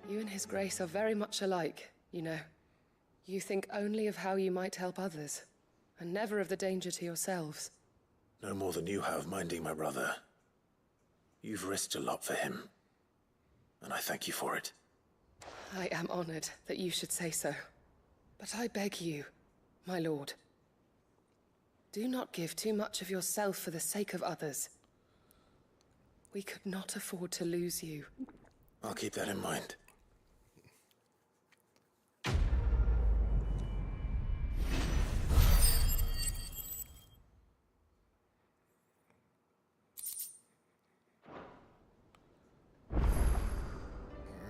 You and His Grace are very much alike, you know. You think only of how you might help others, and never of the danger to yourselves. No more than you have minding my brother. You've risked a lot for him, and I thank you for it. I am honored that you should say so. But I beg you, my lord, do not give too much of yourself for the sake of others. We could not afford to lose you. I'll keep that in mind.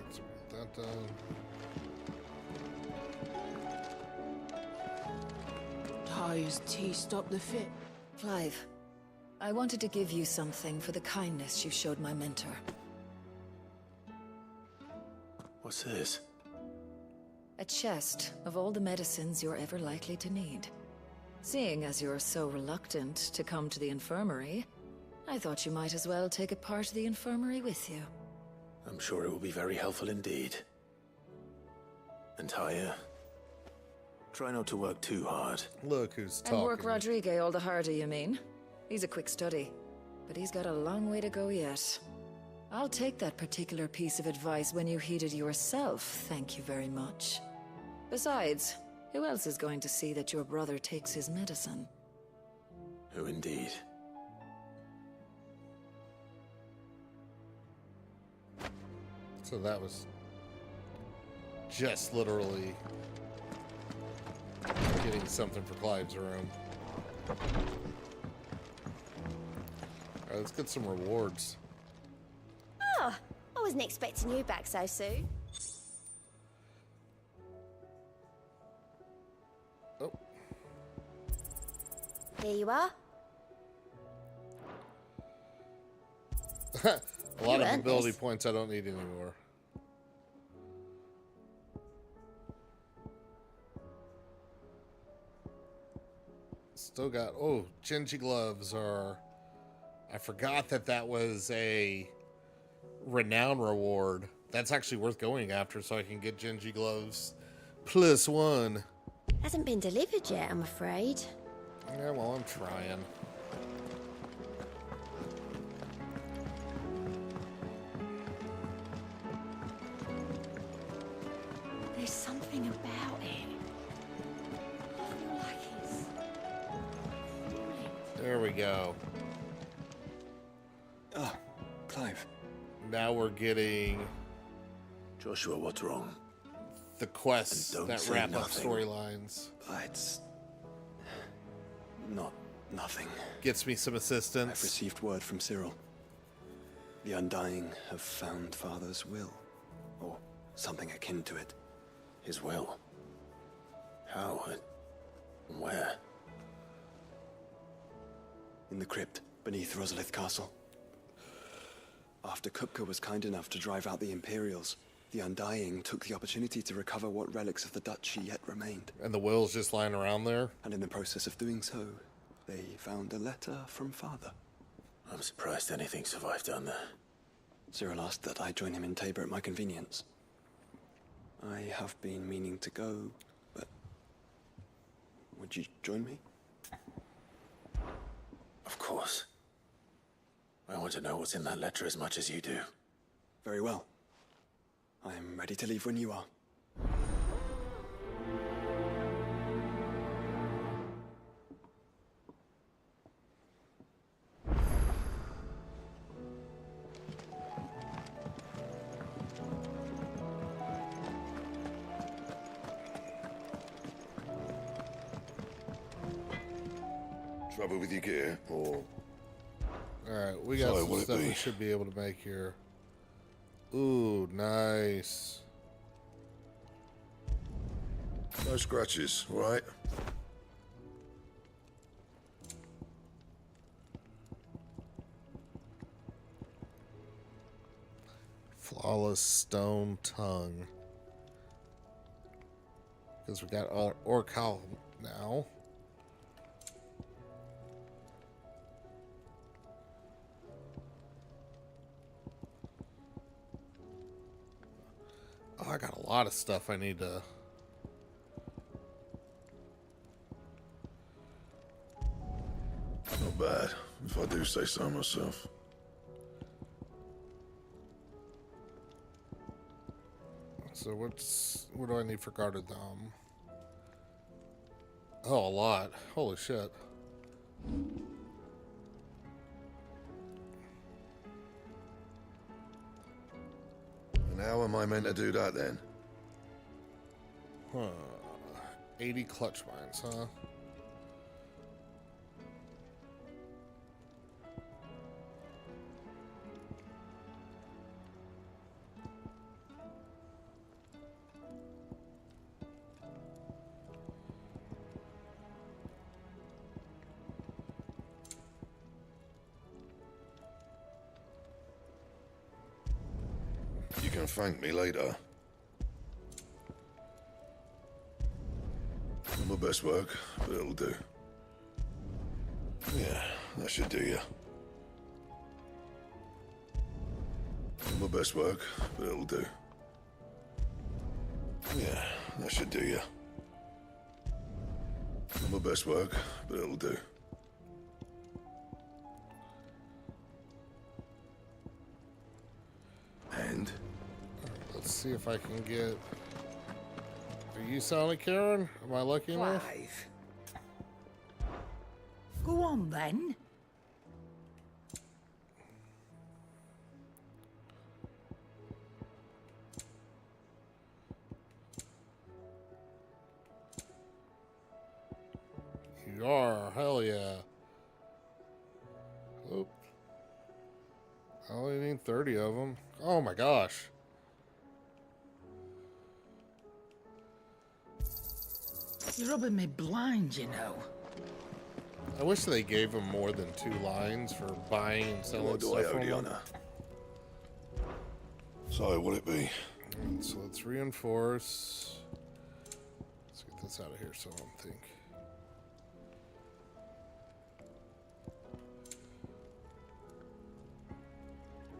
Let's put that down. Ty's tea stop the fit. Clive, I wanted to give you something for the kindness you showed my mentor. What's this? A chest of all the medicines you're ever likely to need. Seeing as you're so reluctant to come to the infirmary, I thought you might as well take a part of the infirmary with you. I'm sure it will be very helpful indeed. And Taya, try not to work too hard. Look who's talking. And work Rodrigo all the harder, you mean? He's a quick study, but he's got a long way to go yet. I'll take that particular piece of advice when you heed it yourself, thank you very much. Besides, who else is going to see that your brother takes his medicine? Who indeed? So that was just literally getting something for Clive's room. Alright, let's get some rewards. Oh, I wasn't expecting you back so soon. Oh. Here you are. A lot You of earned ability this. points I don't need anymore. Still got, oh, Genji gloves are, I forgot that that was a renown reward That's actually worth going after so I can get Genji gloves +1. Hasn't been delivered yet, I'm afraid. Yeah, well, I'm trying. There's something about it. I feel like it's... There we go. Ah, Clive. Now we're getting Joshua, what's wrong? the quests Don't that say wrap up nothing. storylines. It's not nothing. Gets me some assistance. I've received word from Cyril. The Undying have found Father's will, or something akin to it. His will? How? And where? In the crypt beneath Rosalith Castle. After Kupka was kind enough to drive out the Imperials, the Undying took the opportunity to recover what relics of the Duchy yet remained. And the will's just lying around there? And in the process of doing so, they found a letter from Father. I'm surprised anything survived down there. Cyril asked that I join him in Tabor at my convenience. I have been meaning to go, but... would you join me? Of course. I want to know what's in that letter as much as you do. Very well. I am ready to leave when you are. Trouble with your gear, or... Alright, we got Sorry, some would it stuff be? we should be able to make here. Ooh, nice. No scratches, right? Flawless stone tongue. Because we got our Orcal now. Oh, I got a lot of stuff I need to... Not bad, if I do say so myself. So what do I need for guarded thumb? Oh, a lot. Holy shit. And how am I meant to do that then? Huh. 80 clutch mines, huh? You can thank me later. Not my best work, but it'll do. Yeah, that should do you. Not my best work, but it'll do. Yeah, that should do you. Not my best work, but it'll do. And? Let's see if I can get... Are you Sonic Karen? Am I lucky enough? Clive. Go on then. You are. Hell yeah. Oop. I only need 30 of them. Oh my gosh. You're rubbing me blind, you know. I wish they gave them more than 2 lines for buying and selling What do I stuff owe on the them. honor? So, will it be? Alright, so let's reinforce. Let's get this out of here so I don't think.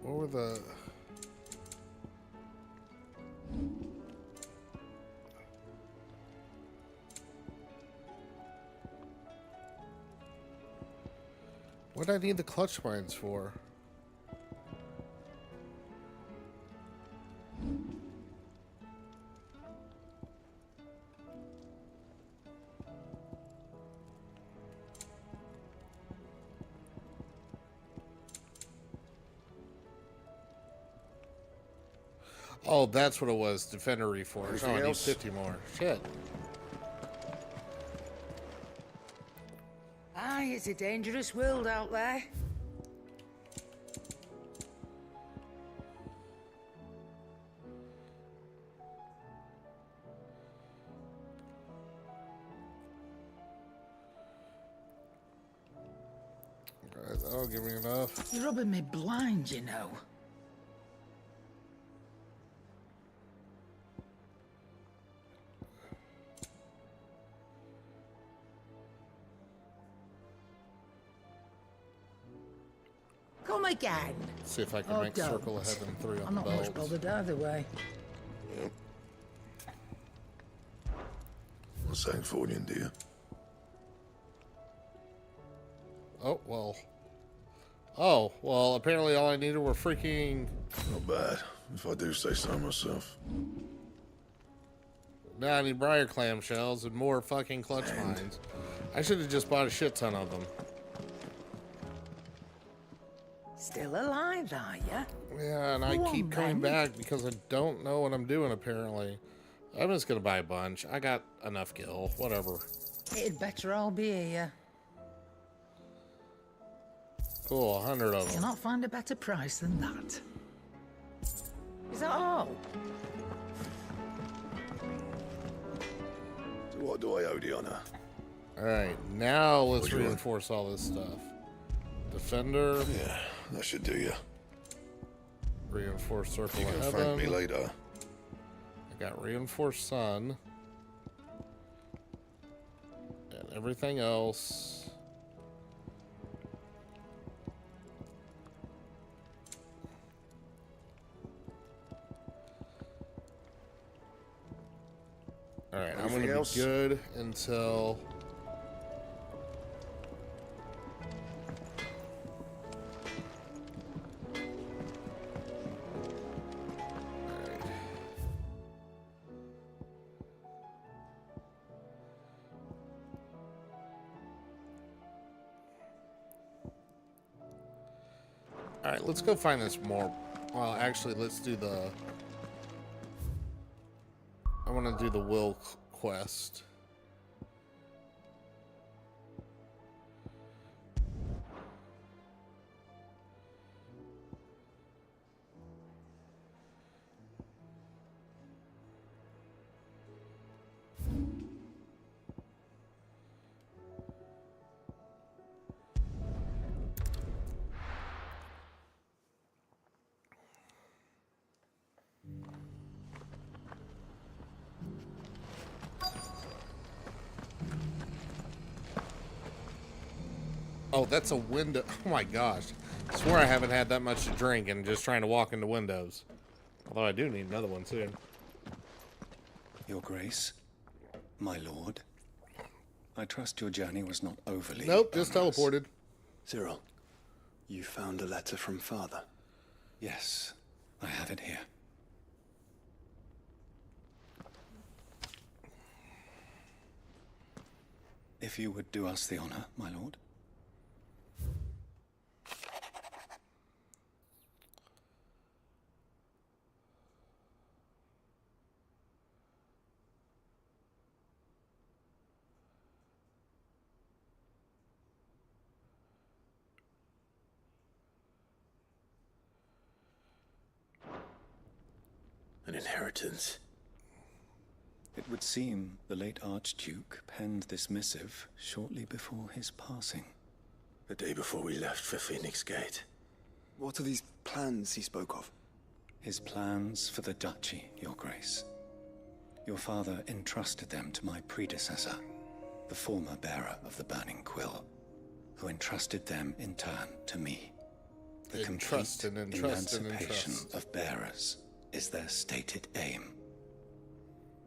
What were the... What do I need the clutch mines for? Oh, that's what it was. Defender reforged. Oh, I need 50 more. Shit. Aye, it's a dangerous world out there. That'll give me enough. You're rubbing me blind, you know. Come again. See if I can make circle ahead and 3 on I'm the not much belts. bothered either way. Yep. What's that for you, dear? Oh, well. Oh, well, apparently all I needed were freaking... Not bad, if I do say so myself. Now I need briar clam shells and more fucking clutch mines. I should have just bought a shit ton of them. Still alive, are ya? Yeah, and I keep coming back because I don't know what I'm doing, apparently. I'm just gonna buy a bunch. I got enough gil, whatever. It'd better all be here. Cool, 100 of them. Cannot find a better price than that. Is that all? So what do I owe the honor? Alright, now let's What do you want? reinforce all this stuff. Defender. Yeah, that should do you. Reinforced circle You of can heaven. thank me later. I got reinforced sun. And everything else. Alright, I'm Anything gonna else? be good until... Alright, let's go find this more. Well, actually, let's do the... I want to do the will quest. Oh, that's a window. Oh my gosh. I swear I haven't had that much to drink and just trying to walk into windows. Although I do need another one soon. Your Grace, my lord, I trust your journey was not overly... Nope, just onerous. teleported. Cyril, you found a letter from Father? Yes, I have it here. If you would do us the honor, my lord. An inheritance. It would seem the late Archduke penned this missive shortly before his passing. The day before we left for Phoenix Gate. What are these plans he spoke of? His plans for the duchy, your grace. Your father entrusted them to my predecessor, the former bearer of the Burning Quill, who entrusted them in turn to me. The Entrust complete and entrust and emancipation entrust. of bearers is their stated aim.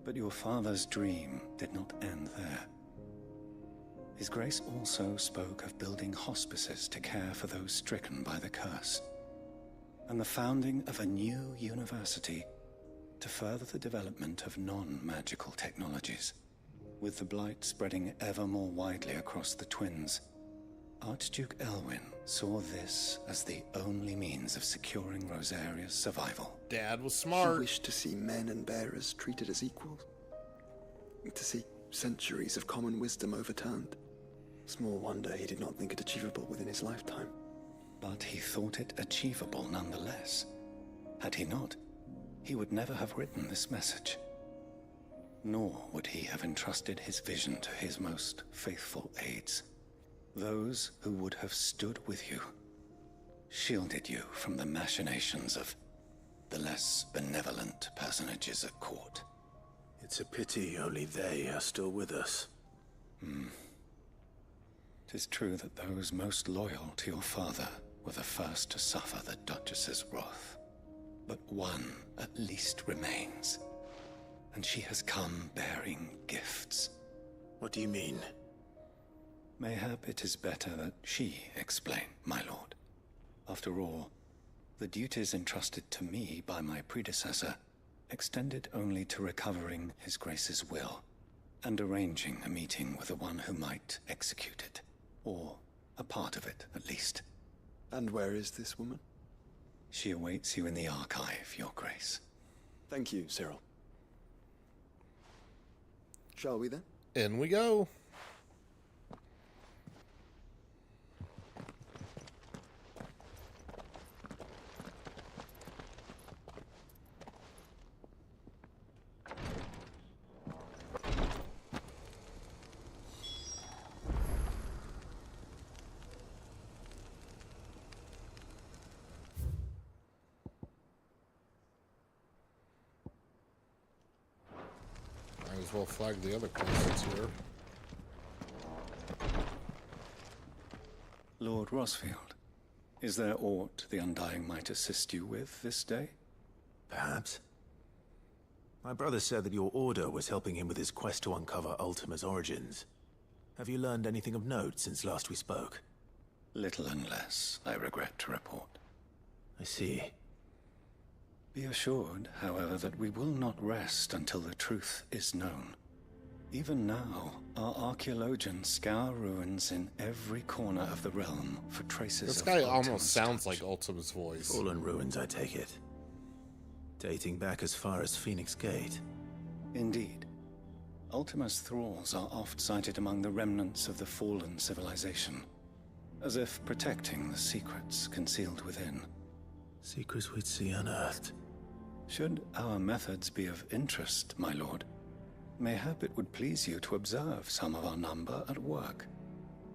But your father's dream did not end there. His Grace also spoke of building hospices to care for those stricken by the curse, and the founding of a new university to further the development of non-magical technologies. With the blight spreading ever more widely across the Twins, Archduke Elwyn saw this as the only means of securing Rosaria's survival. Dad was smart. He wished to see men and bearers treated as equals. To see centuries of common wisdom overturned. Small wonder he did not think it achievable within his lifetime. But he thought it achievable nonetheless. Had he not, he would never have written this message. Nor would he have entrusted his vision to his most faithful aides. Those who would have stood with you, shielded you from the machinations of the less benevolent personages at court. It's a pity only they are still with us. 'Tis true that those most loyal to your father were the first to suffer the Duchess's wrath. But one at least remains, and she has come bearing gifts. What do you mean? Mayhap it is better that she explain, my lord. After all, the duties entrusted to me by my predecessor extended only to recovering His Grace's will and arranging a meeting with the one who might execute it, or a part of it at least. And where is this woman? She awaits you in the archive, Your Grace. Thank you, Cyril. Shall we then? In we go. Might as well flag the other questions here. Lord Rosfield, is there aught the Undying might assist you with this day? Perhaps. My brother said that your order was helping him with his quest to uncover Ultima's origins. Have you learned anything of note since last we spoke? Little and less, I regret to report. I see. Be assured, however, that we will not rest until the truth is known. Even now, our archaeologians scour ruins in every corner of the realm for traces This of guy Ultima's almost sounds touch. like Ultima's voice. Fallen ruins, I take it. Dating back as far as Phoenix Gate. Indeed. Ultima's thralls are oft sighted among the remnants of the fallen civilization, as if protecting the secrets concealed within. Secrets we'd see unearthed. Should our methods be of interest, my lord, mayhap it would please you to observe some of our number at work.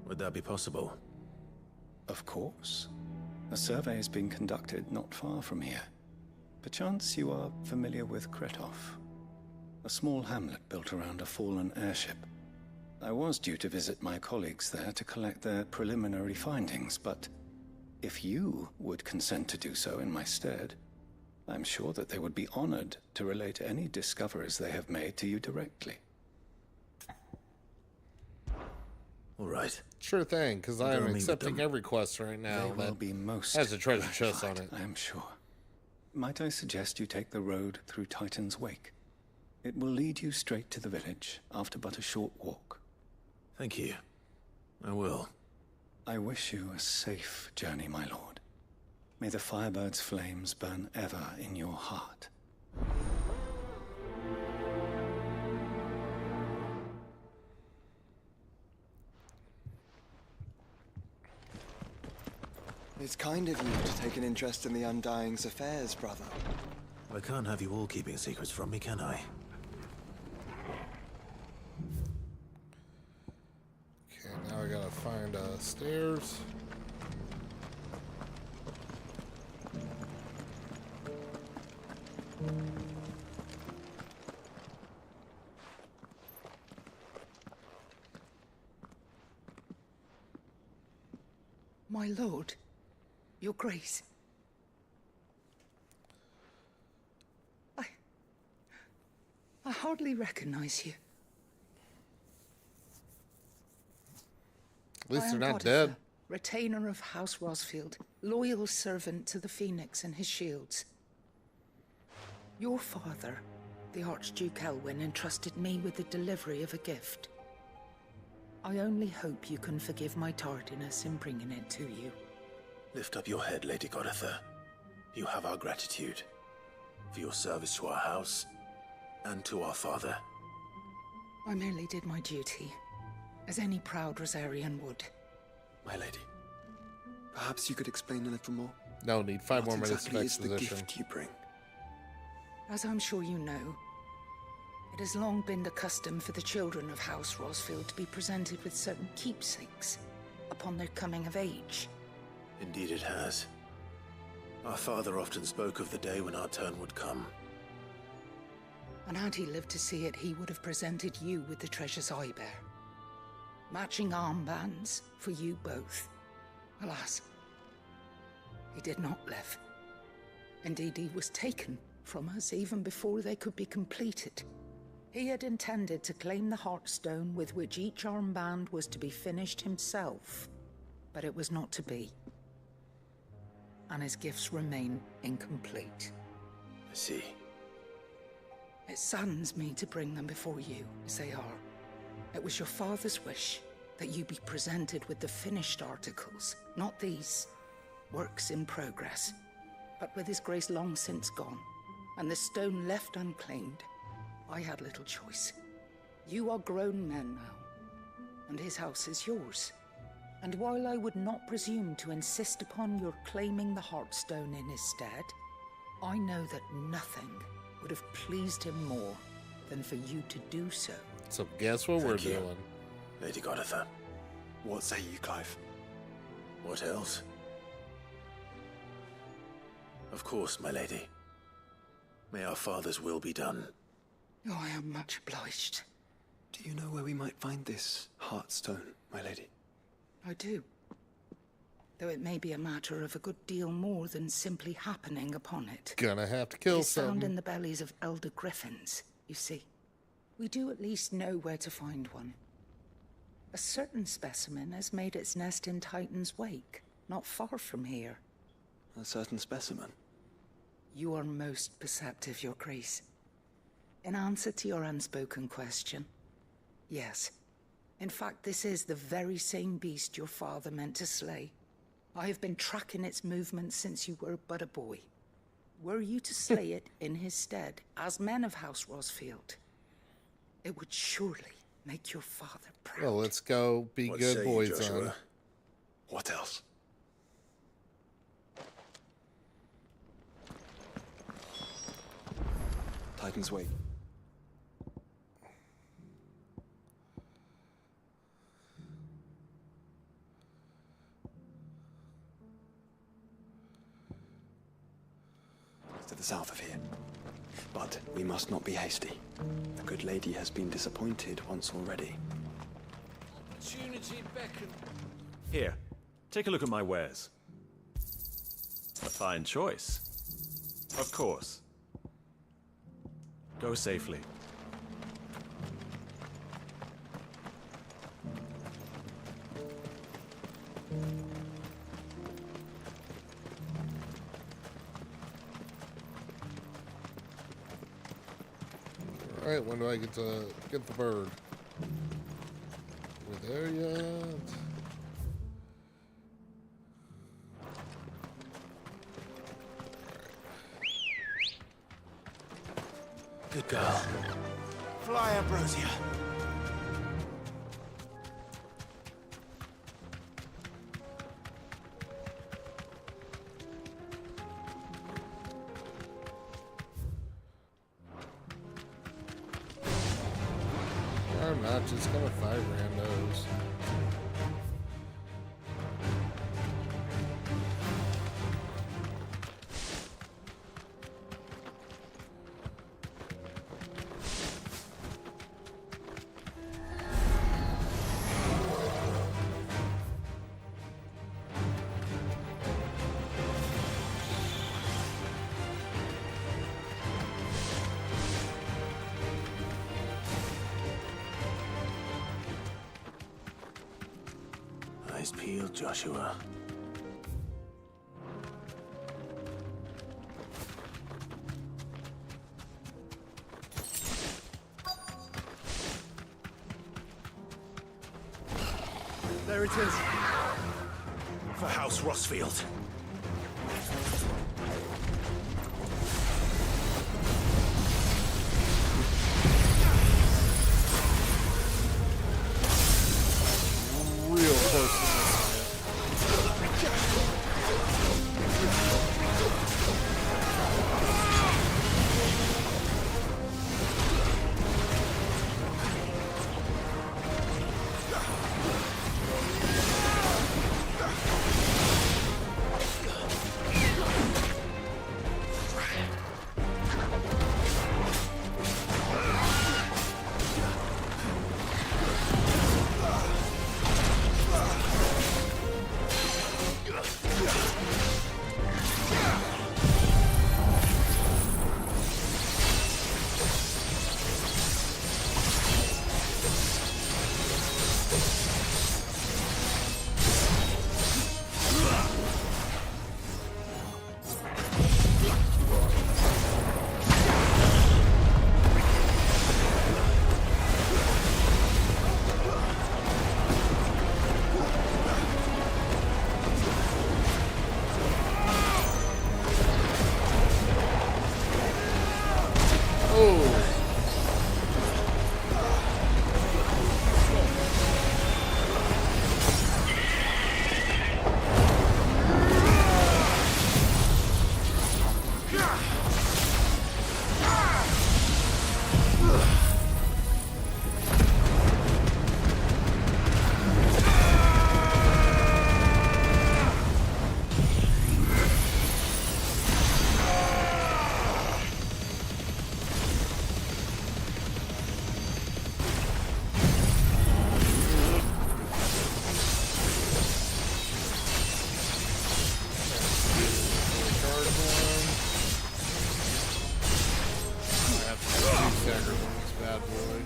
Would that be possible? Of course. A survey is being conducted not far from here. Perchance you are familiar with Kretov, a small hamlet built around a fallen airship. I was due to visit my colleagues there to collect their preliminary findings, but if you would consent to do so in my stead, I'm sure that they would be honored to relate any discoveries they have made to you directly. All right. Sure thing, because I am accepting every quest right now They will that be most has a treasure chest on it. I am sure. Might I suggest you take the road through Titan's Wake? It will lead you straight to the village after but a short walk. Thank you. I will. I wish you a safe journey, my lord. May the Firebird's flames burn ever in your heart. It's kind of you to take an interest in the Undying's affairs, brother. I can't have you all keeping secrets from me, can I? Okay, now I gotta find stairs. My lord, your grace. I hardly recognize you. At least I they're am not Goditha, dead. retainer of House Rosfield, loyal servant to the Phoenix and his shields. Your father, the Archduke Elwyn, entrusted me with the delivery of a gift. I only hope you can forgive my tardiness in bringing it to you. Lift up your head, Lady Goditha. You have our gratitude for your service to our house and to our father. I merely did my duty, as any proud Rosarian would. My lady, perhaps you could explain a little more? No, need 5 more minutes of exactly is the exposition. gift you bring? As I'm sure you know, it has long been the custom for the children of House Rosfield to be presented with certain keepsakes upon their coming of age. Indeed it has. Our father often spoke of the day when our turn would come. And had he lived to see it, he would have presented you with the treasures I bear. Matching armbands for you both. Alas, he did not live. Indeed, he was taken from us even before they could be completed. He had intended to claim the Heartstone with which each armband was to be finished himself, but it was not to be. And his gifts remain incomplete. I see. It saddens me to bring them before you, as they are. It was your father's wish that you be presented with the finished articles, not these works in progress. But with his grace long since gone, and the stone left unclaimed, I had little choice. You are grown men now, and his house is yours. And while I would not presume to insist upon your claiming the Heartstone in his stead, I know that nothing would have pleased him more than for you to do so. So guess what we're doing? Lady Goditha. What say you, Clive? What else? Of course, my lady. May our father's will be done. Oh, I am much obliged. Do you know where we might find this Heartstone, my lady? I do. Though it may be a matter of a good deal more than simply happening upon it. Gonna have to kill It is found something. in the bellies of elder griffins, you see. We do at least know where to find one. A certain specimen has made its nest in Titan's Wake, not far from here. A certain specimen? You are most perceptive, Your Grace. In answer to your unspoken question, yes. In fact, this is the very same beast your father meant to slay. I have been tracking its movements since you were but a boy. Were you to slay it in his stead, as men of House Rosfield, it would surely make your father proud. Well, let's go be What good say you, boys Joshua? on. What else? Titan's Wake. To the south of here. But we must not be hasty. The good lady has been disappointed once already. Opportunity beckons. Here, take a look at my wares. A fine choice. Of course. Go safely. Alright, when do I get to get the bird? We're there yet? Good girl. Fly, Ambrosia. I'm not just gonna fight randos. eyes peeled, Joshua. There it is. For House Rossfield. Real close to this. Bad boy.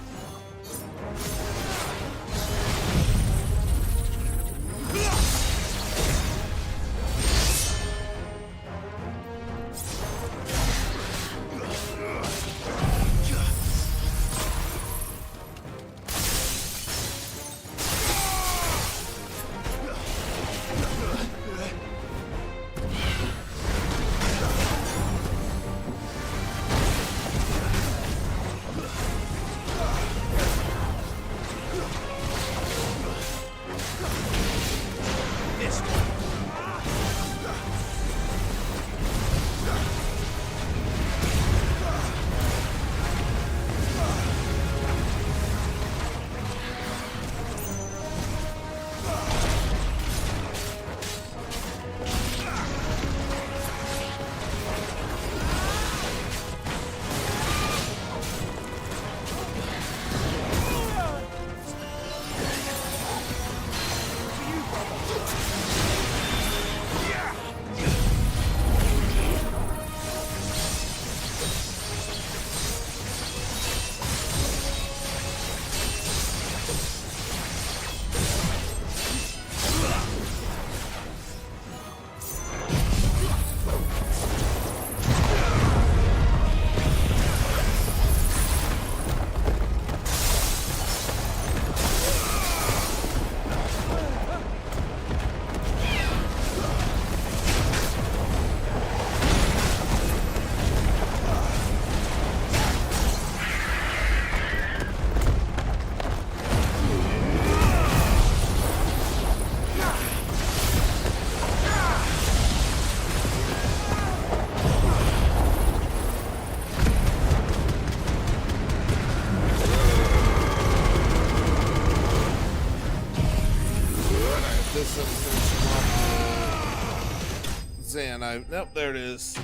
Xanite. Nope, there it is.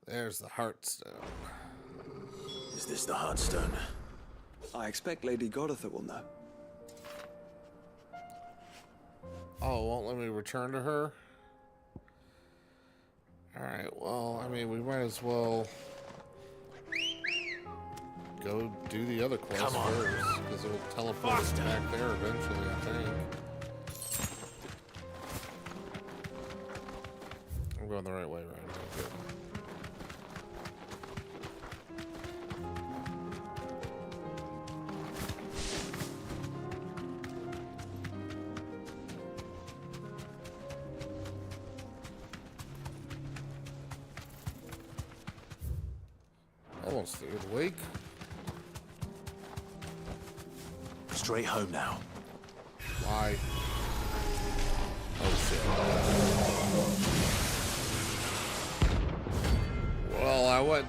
There's the Heartstone. Is this the Heartstone? I expect Lady Goritha will know. Oh, won't let me return to her? Alright, well, I mean, we might as well go do the other quest first, because it'll teleport us back there eventually, I think. I'm going the right way right now. Good. Almost there. Wake. Straight home now. Why? Oh shit. Well, I wasn't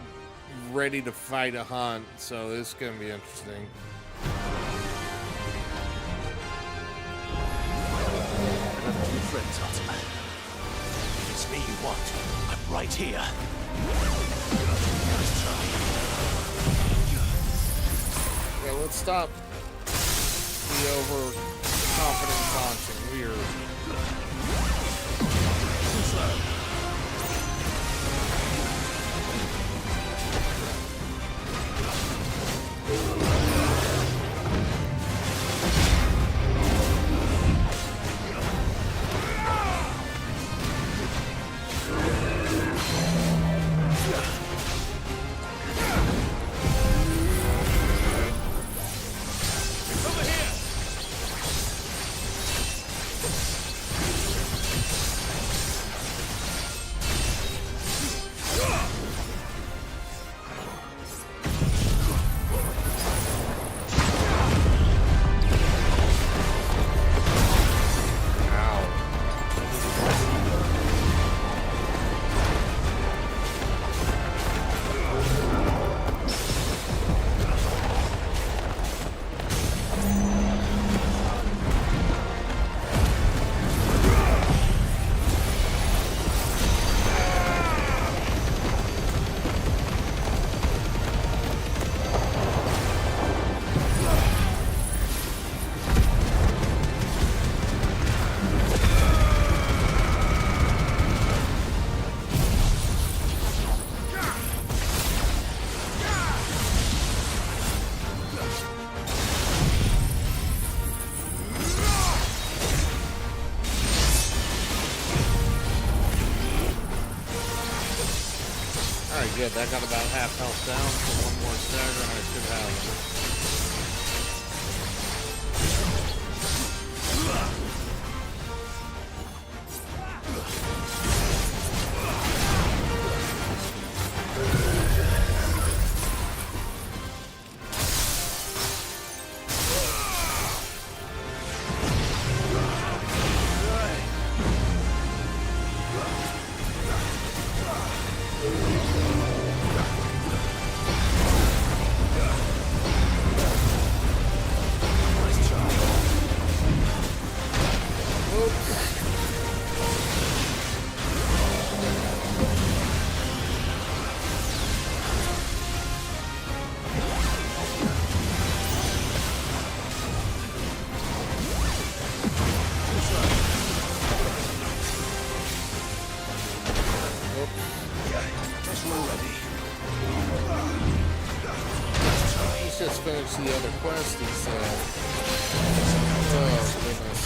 ready to fight a hunt, so this is gonna be interesting. Friends, Arthur. If it's me you want, I'm right here. Nice try. Yeah, let's stop the overconfident taunting. Weird. Too slow. Good, that got about half health down, so one more stagger and I should have finish the other quest, he said. Oh, goodness.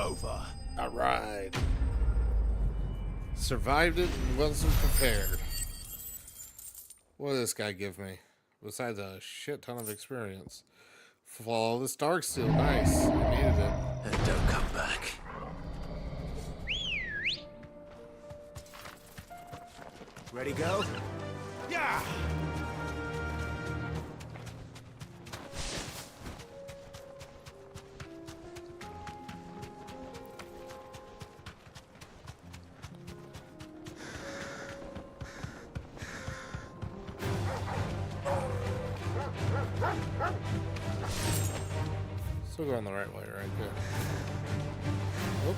over. All right. Survived it and wasn't prepared. What did this guy give me? Besides a shit ton of experience. Flawless dark steel. Nice. I needed it. And don't come back. Ready, go? Yeah! Still going the right way, right? Good. Oop.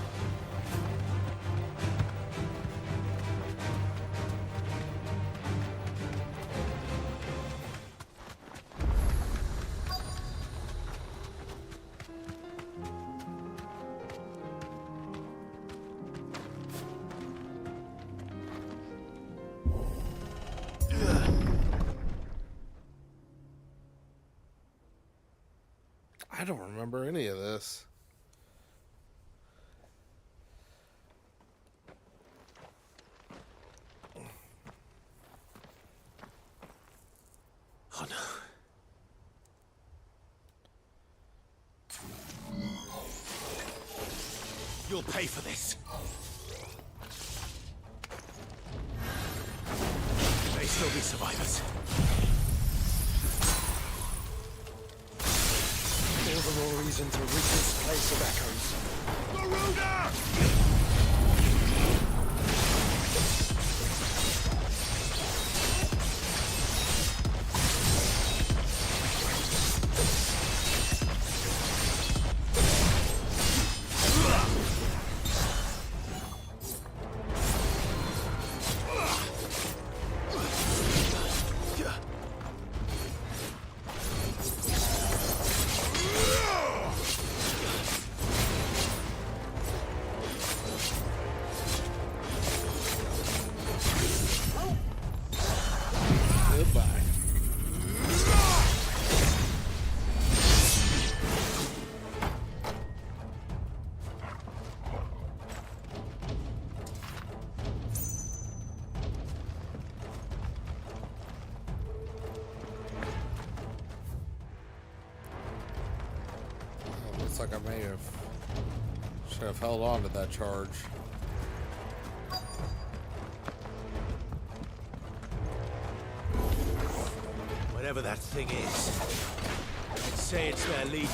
I don't remember any of this. Oh no. You'll pay for this. There may still be survivors. All the more reason to rid this place of echoes. Garuda! Goodbye. Looks like I should have held on to that charge. Whatever that thing is, I'd say it's their leader.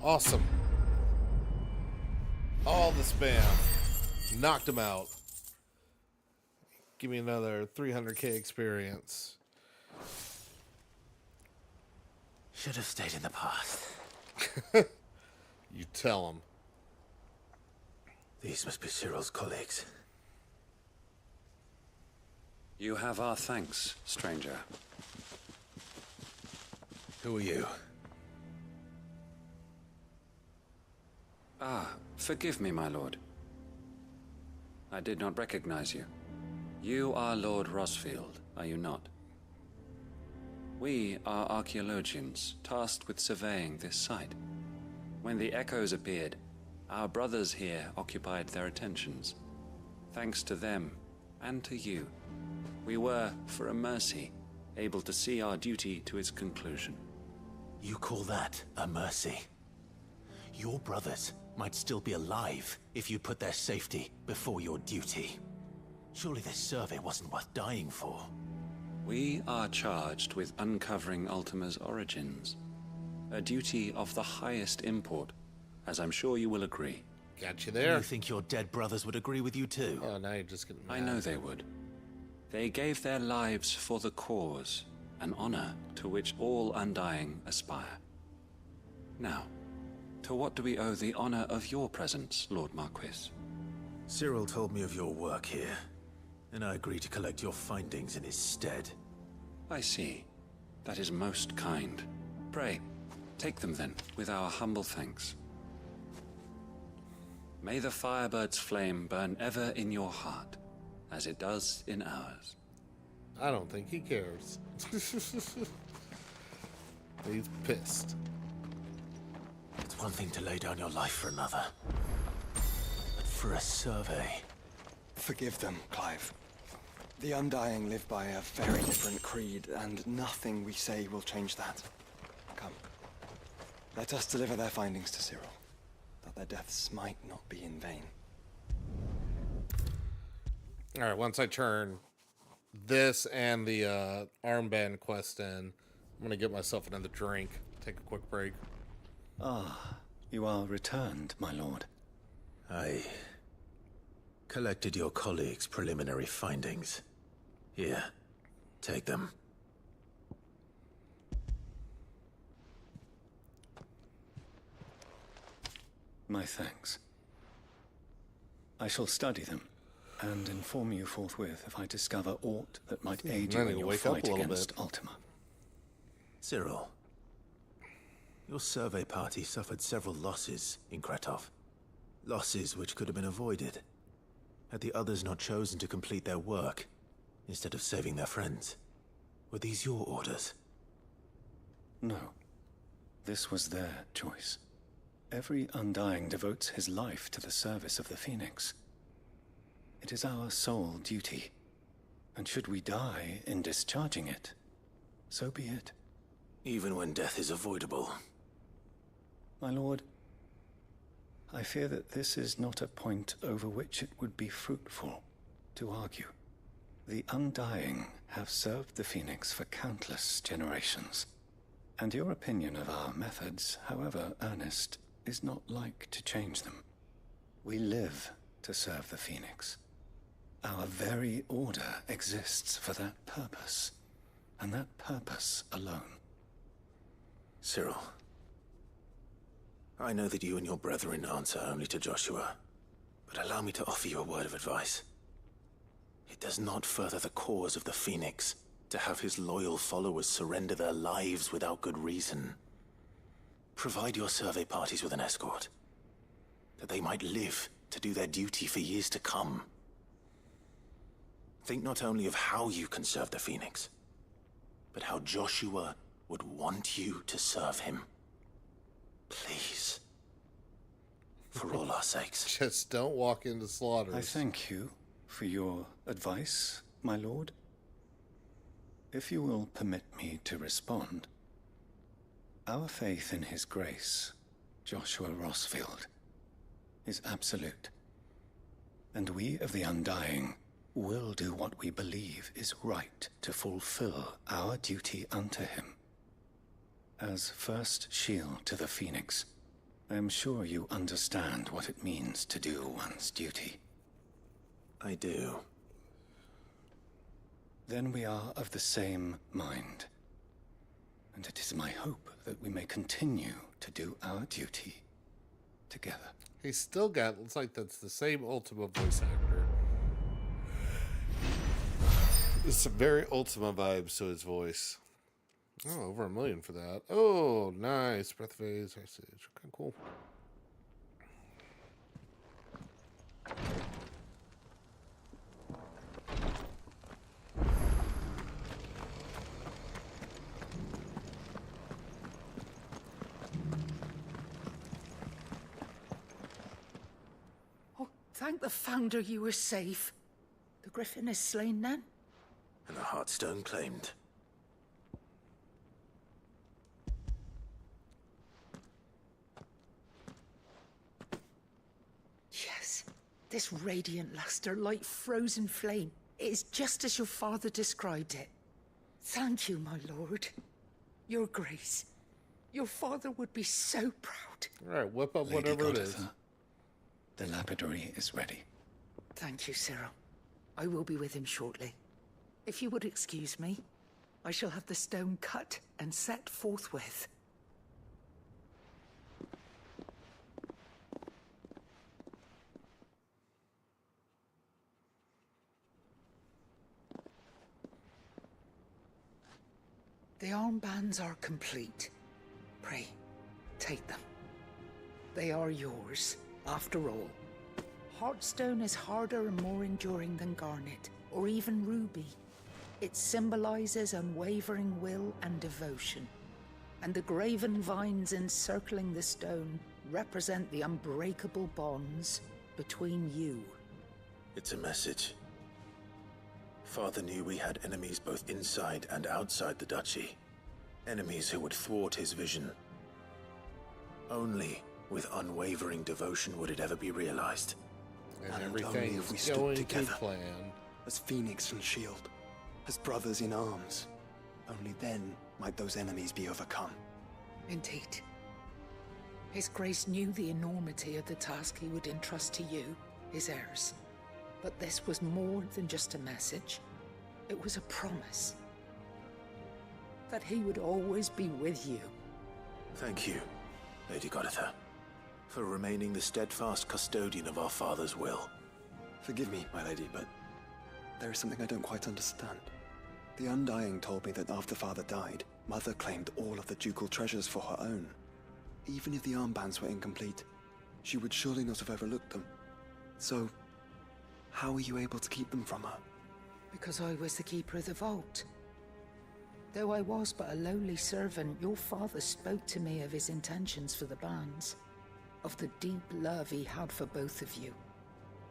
Awesome. All the spam. Knocked him out. Give me another 300k experience. Should have stayed in the past. You tell him. These must be Cyril's colleagues. You have our thanks, stranger. Who are you? Ah, forgive me, my lord. I did not recognize you. You are Lord Rosfield, are you not? We are archaeologians tasked with surveying this site. When the echoes appeared, our brothers here occupied their attentions. Thanks to them, and to you, we were, for a mercy, able to see our duty to its conclusion. You call that a mercy? Your brothers might still be alive if you put their safety before your duty. Surely this survey wasn't worth dying for. We are charged with uncovering Ultima's origins. A duty of the highest import, as I'm sure you will agree. Got you there. You think your dead brothers would agree with you too? Oh, now you're just getting mad. I know they would. They gave their lives for the cause, an honor to which all Undying aspire. Now, to what do we owe the honor of your presence, Lord Marquis? Cyril told me of your work here, and I agreed to collect your findings in his stead. I see. That is most kind. Pray, take them then, with our humble thanks. May the Firebird's flame burn ever in your heart, as it does in ours. I don't think he cares. He's pissed. It's one thing to lay down your life for another, but for a survey... Forgive them, Clive. The Undying live by a very different creed, and nothing we say will change that. Come. Let us deliver their findings to Cyril, that their deaths might not be in vain. Alright, once I turn this and the armband quest in, I'm gonna get myself another drink. Take a quick break. Ah, you are returned, my lord. I collected your colleagues' preliminary findings. Here, take them. My thanks. I shall study them and inform you forthwith if I discover aught that might aid you in your fight against Ultima. Cyril, your survey party suffered several losses in Kretov. Losses which could have been avoided, had the others not chosen to complete their work instead of saving their friends. Were these your orders? No. This was their choice. Every Undying devotes his life to the service of the Phoenix. It is our sole duty, and should we die in discharging it, so be it. Even when death is avoidable. My lord, I fear that this is not a point over which it would be fruitful to argue. The Undying have served the Phoenix for countless generations, and your opinion of our methods, however earnest, is not like to change them. We live to serve the Phoenix. Our very order exists for that purpose, and that purpose alone. Cyril, I know that you and your brethren answer only to Joshua, but allow me to offer you a word of advice. It does not further the cause of the Phoenix to have his loyal followers surrender their lives without good reason. Provide your survey parties with an escort, that they might live to do their duty for years to come. Think not only of how you can serve the Phoenix, but how Joshua would want you to serve him. Please. For all our sakes. Just don't walk into slaughters. I thank you for your advice, my lord. If you will permit me to respond, our faith in his grace, Joshua Rosfield, is absolute. And we of the Undying will do what we believe is right to fulfill our duty unto him. As first shield to the Phoenix, I am sure you understand what it means to do one's duty. I do. Then we are of the same mind. And it is my hope that we may continue to do our duty together. He's still got, looks like that's the same Ultima voice actor. It's some very Ultima vibes to his voice. Oh, over 1 million for that. Oh, nice. Breath of Haze, Ice Age. Okay, cool. Oh, thank the Founder you were safe. The Griffin is slain then? And the Heartstone claimed. Yes. This radiant luster, like frozen flame, it is just as your father described it. Thank you, my lord. Your grace. Your father would be so proud. All right, whip up Lady whatever it is. Goditha, the lapidary is ready. Thank you, Cyril. I will be with him shortly. If you would excuse me, I shall have the stone cut and set forthwith. The armbands are complete. Pray, take them. They are yours, after all. Heartstone is harder and more enduring than garnet, or even ruby. It symbolizes unwavering will and devotion. And the graven vines encircling the stone represent the unbreakable bonds between you. It's a message. Father knew we had enemies both inside and outside the duchy. Enemies who would thwart his vision. Only with unwavering devotion would it ever be realized. And only everything's if we stood going to together. plan. As Phoenix and Shield, as brothers in arms. Only then might those enemies be overcome. Indeed. His Grace knew the enormity of the task he would entrust to you, his heirs. But this was more than just a message. It was a promise. That he would always be with you. Thank you, Lady Goditha, for remaining the steadfast custodian of our father's will. Forgive me, my lady, but there is something I don't quite understand. The Undying told me that after Father died, Mother claimed all of the ducal treasures for her own. Even if the armbands were incomplete, she would surely not have overlooked them. So, how were you able to keep them from her? Because I was the keeper of the vault. Though I was but a lowly servant, your father spoke to me of his intentions for the bands, of the deep love he had for both of you,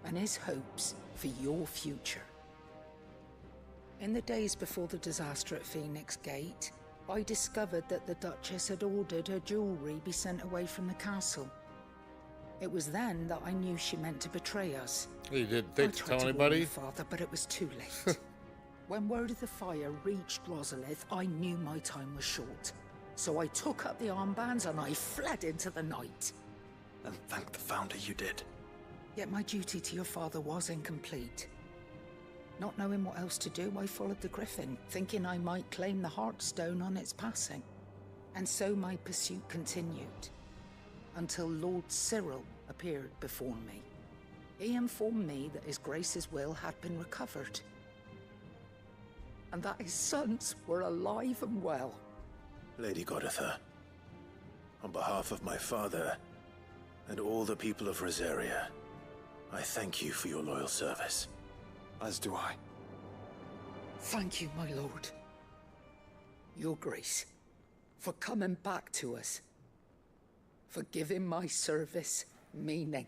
and his hopes for your future. In the days before the disaster at Phoenix Gate, I discovered that the Duchess had ordered her jewelry be sent away from the castle. It was then that I knew she meant to betray us. You didn't I think to tried tell to warn anybody? your father, but it was too late. When word of the fire reached Rosalith, I knew my time was short. So I took up the armbands and I fled into the night. And thank the Founder you did. Yet my duty to your father was incomplete. Not knowing what else to do, I followed the Griffin, thinking I might claim the Heartstone on its passing. And so my pursuit continued, until Lord Cyril appeared before me. He informed me that His Grace's will had been recovered, and that his sons were alive and well. Lady Goditha, on behalf of my father and all the people of Rosaria, I thank you for your loyal service. As do I. Thank you, my lord. Your Grace, for coming back to us. For giving my service meaning.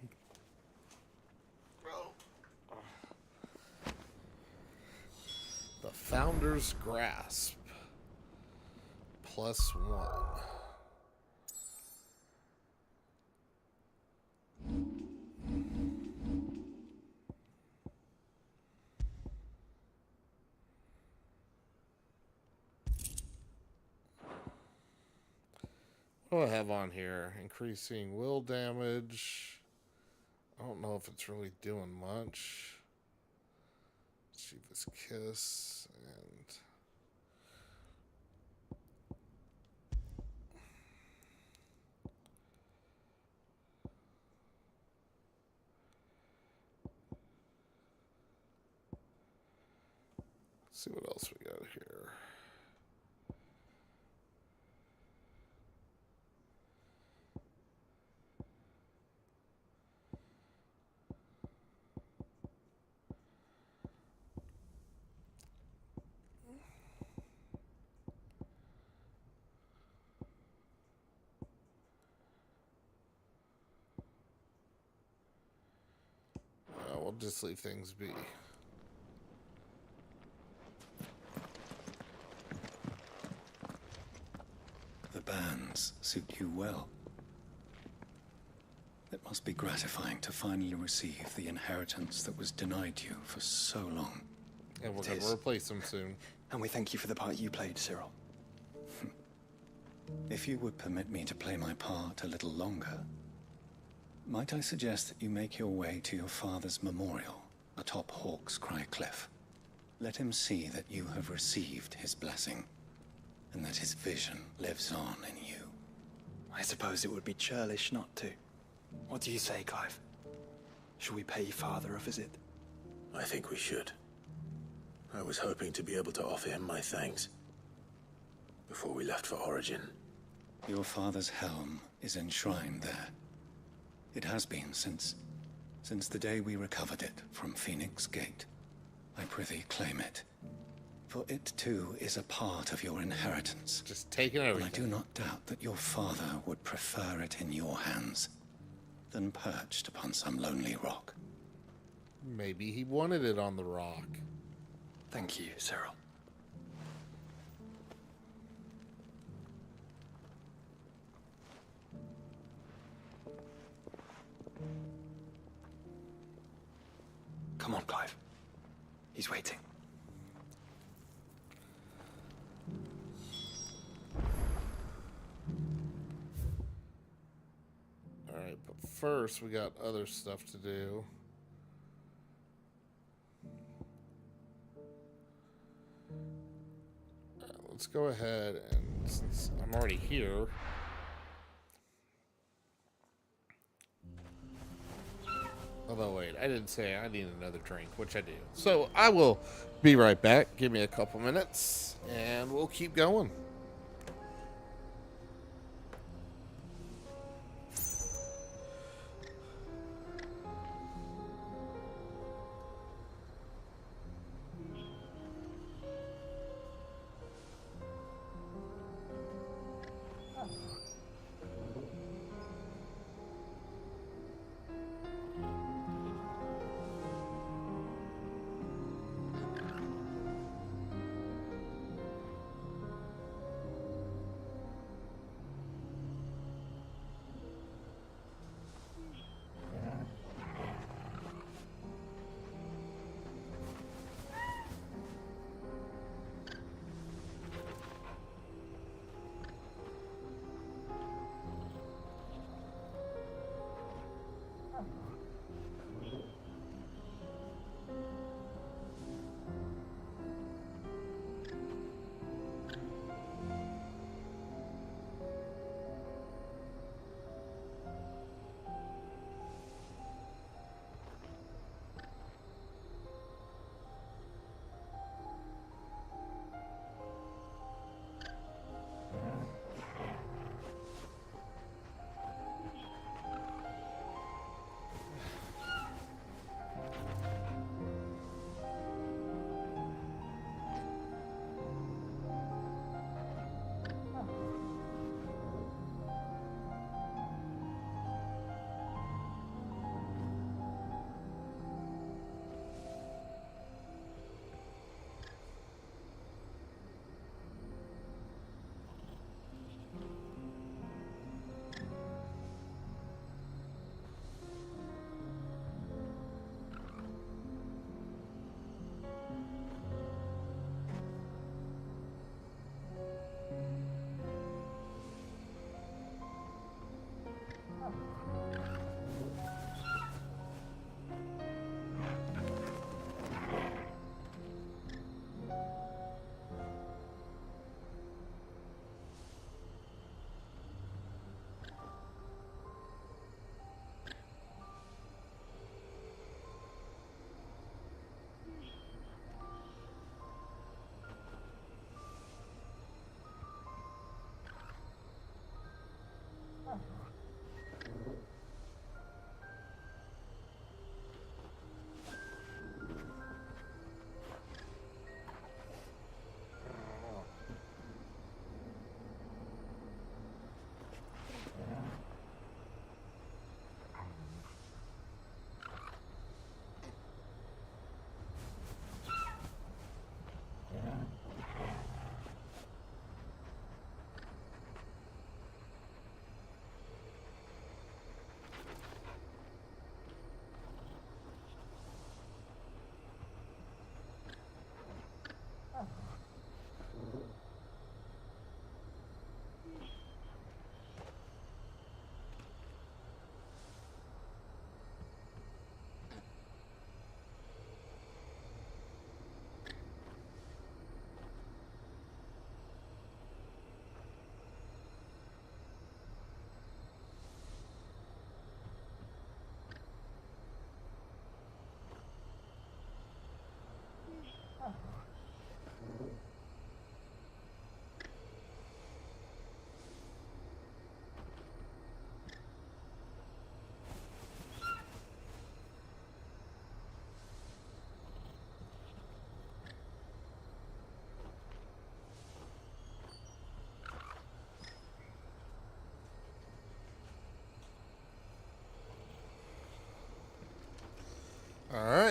The Founder's Grasp. +1. What do I have on here? Increasing will damage. I don't know if it's really doing much. Shiva's Kiss and let's see what else we got here. just leave things be. The bands suit you well. It must be gratifying to finally receive the inheritance that was denied you for so long. And we're It going is. to replace them soon. And we thank you for the part you played, Cyril. If you would permit me to play my part a little longer, might I suggest that you make your way to your father's memorial atop Hawk's Cry Cliff? Let him see that you have received his blessing, and that his vision lives on in you. I suppose it would be churlish not to. What do you say, Clive? Should we pay Father a visit? I think we should. I was hoping to be able to offer him my thanks before we left for Origin. Your father's helm is enshrined there. It has been since the day we recovered it from Phoenix Gate. I prithee claim it, for it too is a part of your inheritance. Just take it everything. And I do not doubt that your father would prefer it in your hands than perched upon some lonely rock. Maybe he wanted it on the rock. Thank you, Cyril. Come on, Clive. He's waiting. Alright, but first we got other stuff to do. Let's go ahead and, since I'm already here, although wait, I didn't say I need another drink, which I do. So I will be right back. Give me a couple minutes and we'll keep going.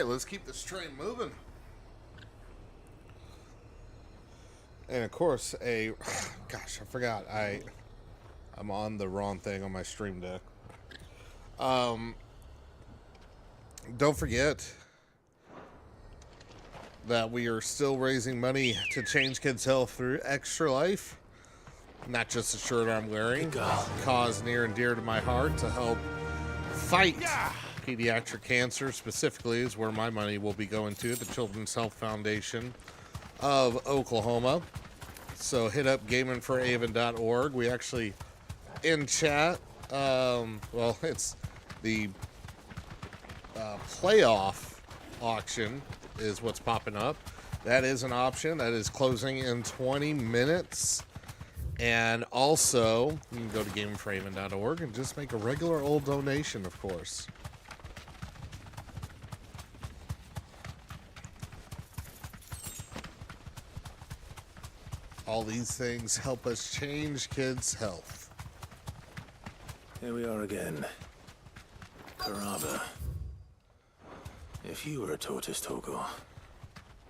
right, let's keep this train moving. And of course, gosh, I forgot. I'm on the wrong thing on my stream deck. Don't forget that we are still raising money to change kids' health through Extra Life. Not just the shirt I'm wearing, cause near and dear to my heart to help fight pediatric cancer specifically is where my money will be going to, the Children's Health Foundation of Oklahoma. So hit up gamingforaven.org. We actually, in chat, well, it's the playoff auction is what's popping up. That is an option. That is closing in 20 minutes. And also, you can go to gamingforaven.org and just make a regular old donation, of course. All these things help us change kids' health. Here we are again. Carava. If you were a tortoise, Torgor,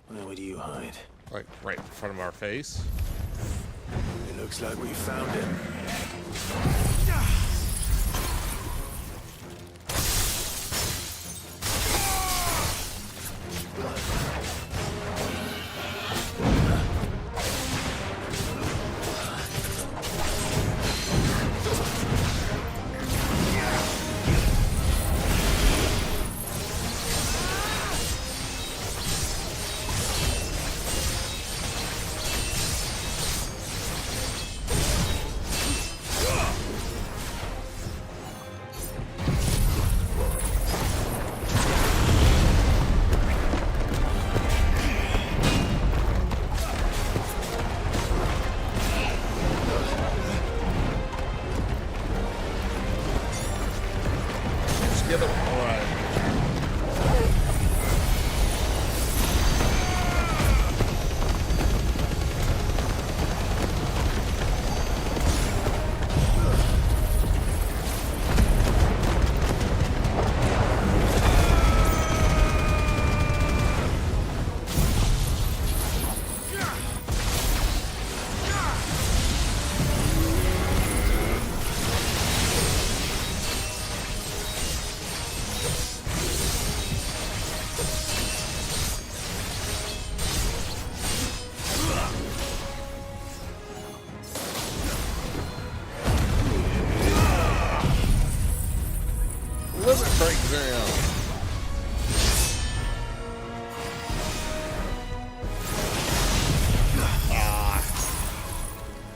where would you hide? Like, right in front of our face? It looks like we found him.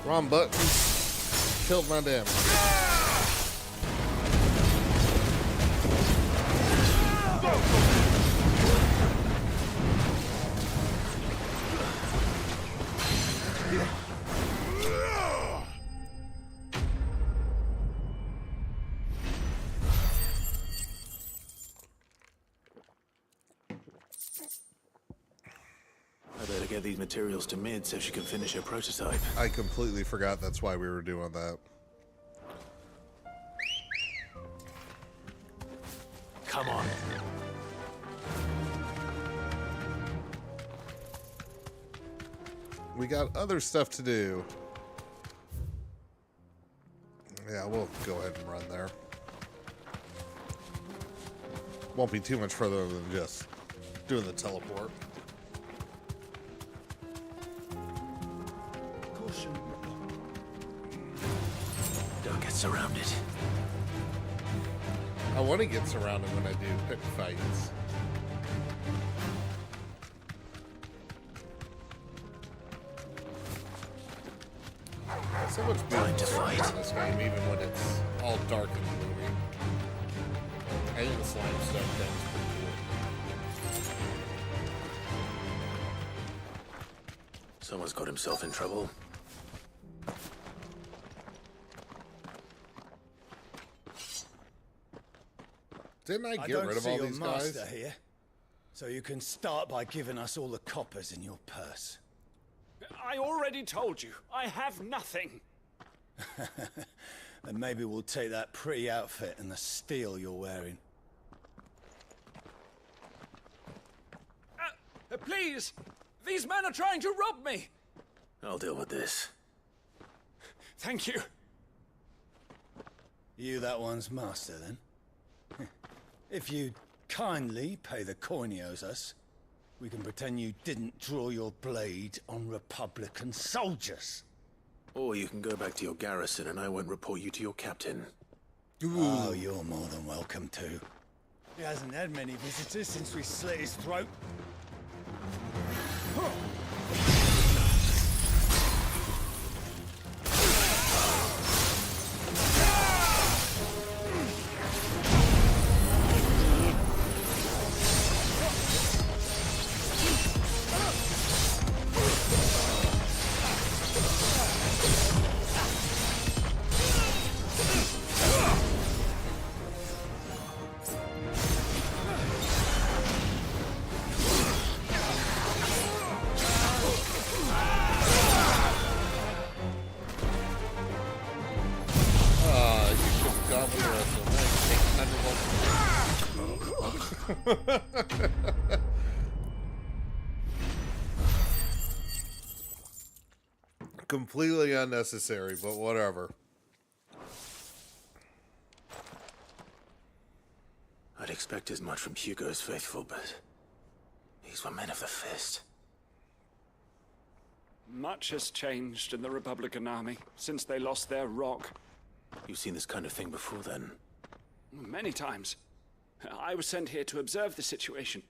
Wrong button. Killed my damage. I better get these materials to Mid so she can finish her prototype. I completely forgot that's why we were doing that. Come on. We got other stuff to do. Yeah, we'll go ahead and run there. Won't be too much further than just doing the teleport. Caution. Don't get surrounded. I want to get surrounded when I do pick fights. So much time to fight in this game, even when it's all dark and gloomy. I think the slime stuff thing's pretty cool. Someone's got himself in trouble. Didn't I get rid of all these guys? Master here, so you can start by giving us all the coppers in your purse. I already told you, I have nothing. Then maybe we'll take that pretty outfit and the steel you're wearing. Please! These men are trying to rob me! I'll deal with this. Thank you. You that one's master, then? If you kindly pay the coin he owes us, we can pretend you didn't draw your blade on Republican soldiers. Or you can go back to your garrison and I won't report you to your captain. Oh, you're more than welcome to. He hasn't had many visitors since we slit his throat. Completely unnecessary, but whatever. I'd expect as much from Hugo's faithful, but these were men of the fist. Much has changed in the Republican army since they lost their rock. You've seen this kind of thing before, then? Many times. I was sent here to observe the situation.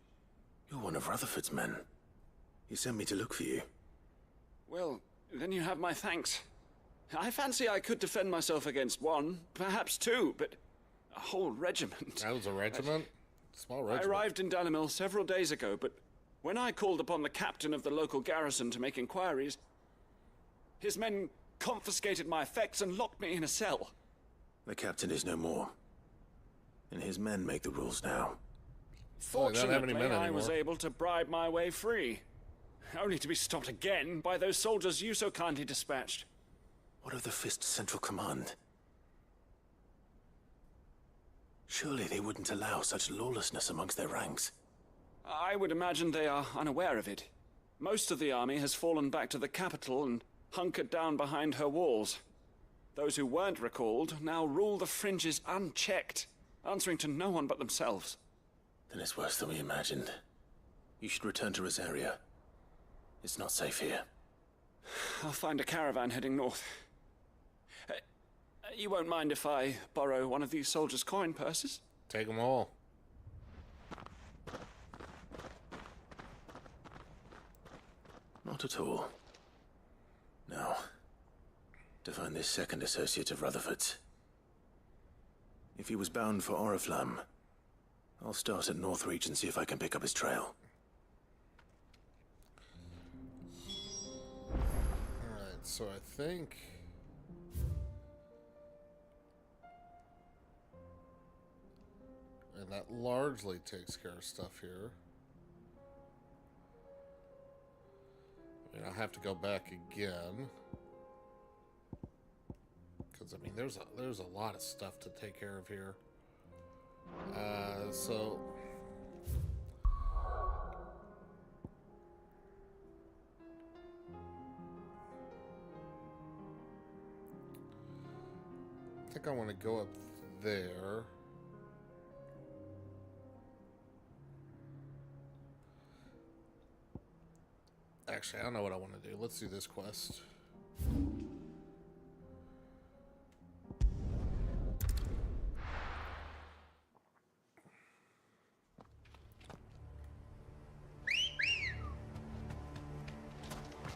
You're one of Rutherford's men. He sent me to look for you. Well, then you have my thanks. I fancy I could defend myself against one, perhaps two, but a whole regiment. That was a regiment? Small regiment. I arrived in Dalimil several days ago, but when I called upon the captain of the local garrison to make inquiries, his men confiscated my effects and locked me in a cell. The captain is no more, and his men make the rules now. Fortunately, I was able to bribe my way free, only to be stopped again by those soldiers you so kindly dispatched. What of the Fist's Central Command? Surely they wouldn't allow such lawlessness amongst their ranks. I would imagine they are unaware of it. Most of the army has fallen back to the capital and hunkered down behind her walls. Those who weren't recalled now rule the fringes unchecked, answering to no one but themselves. Then it's worse than we imagined. You should return to Rosaria. It's not safe here. I'll find a caravan heading north. You won't mind if I borrow one of these soldiers' coin purses? Take them all. Not at all. Now, to find this second associate of Rutherford's. If he was bound for Oriflamme, I'll start at Northreach and see if I can pick up his trail. Alright, so I think... and that largely takes care of stuff here. I mean, I'll have to go back again. Because, I mean, there's a lot of stuff to take care of here. So... I think I want to go up there. Actually, I don't know what I want to do. Let's do this quest.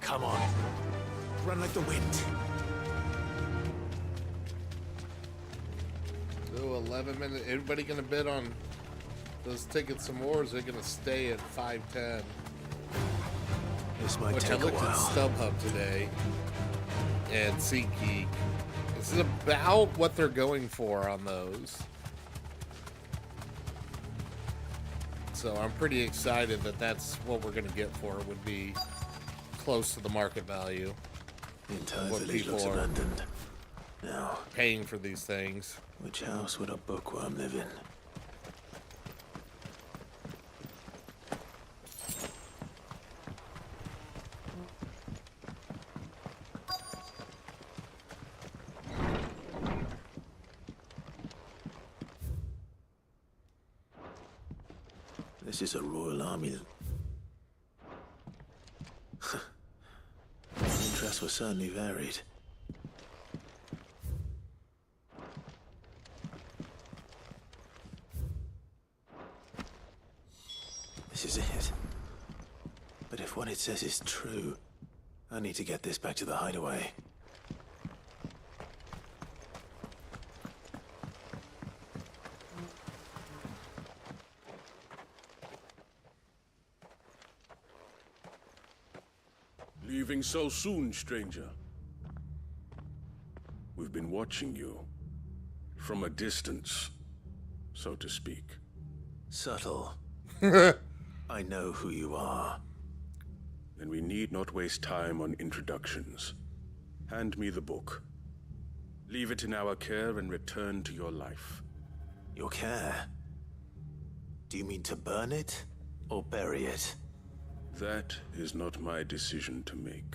Come on. Run like the wind. So 11 minutes. Everybody gonna bid on those tickets some more? Or is it gonna stay at 510? This might Which take I looked a at while. StubHub today and SeatGeek. This is about what they're going for on those. So I'm pretty excited that that's what we're gonna get for it. Would be close to the market value. The entire What village people looks are abandoned. Now, paying for these things. which house would a bookworm live in? This is a royal army. Interests were certainly varied. This is it. But if what it says is true, I need to get this back to the hideaway. Leaving so soon, stranger? We've been watching you. From a distance, so to speak. Subtle. I know who you are. Then we need not waste time on introductions. Hand me the book. Leave it in our care and return to your life. Your care? Do you mean to burn it or bury it? That is not my decision to make.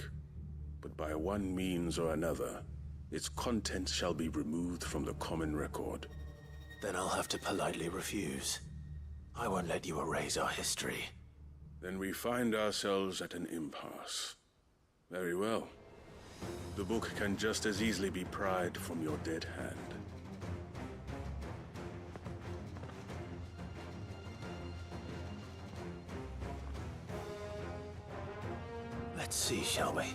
But by one means or another, its contents shall be removed from the common record. Then I'll have to politely refuse. I won't let you erase our history. Then we find ourselves at an impasse. Very well. The book can just as easily be pried from your dead hand. Let's see, shall we?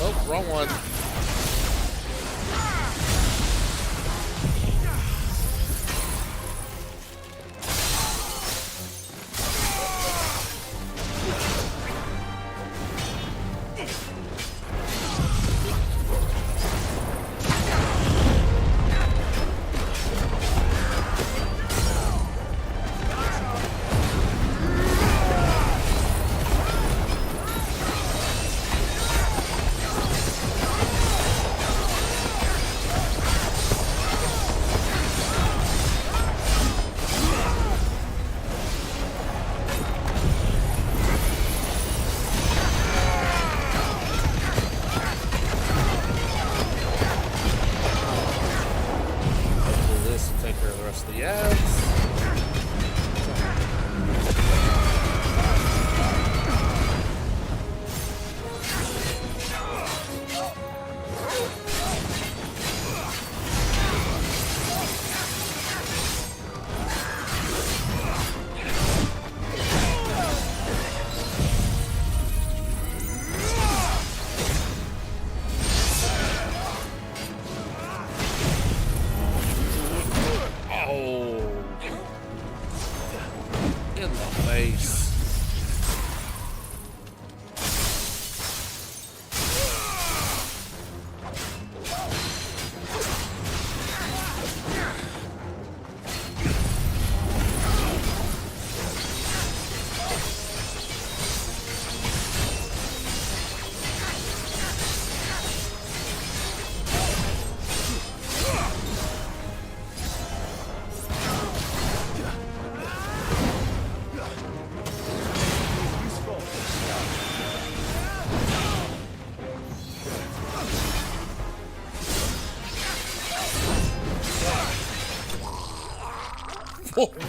Oh, wrong one.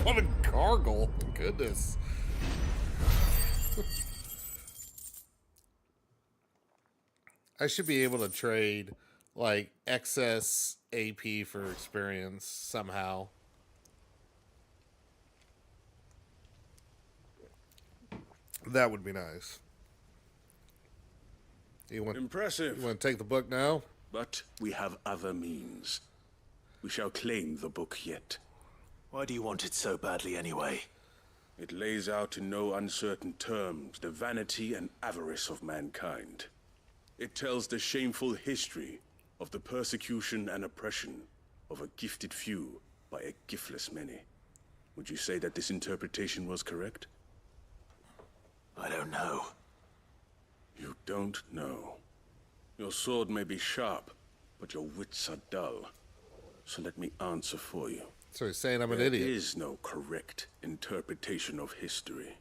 What a gargle. Goodness. I should be able to trade like excess AP for experience somehow. That would be nice. Impressive. You want to take the book now? But we have other means. We shall claim the book yet. Why do you want it so badly anyway? It lays out in no uncertain terms the vanity and avarice of mankind. It tells the shameful history of the persecution and oppression of a gifted few by a giftless many. Would you say that this interpretation was correct? I don't know. You don't know. Your sword may be sharp, but your wits are dull. So let me answer for you. So he's saying I'm an idiot. There is no correct interpretation of history.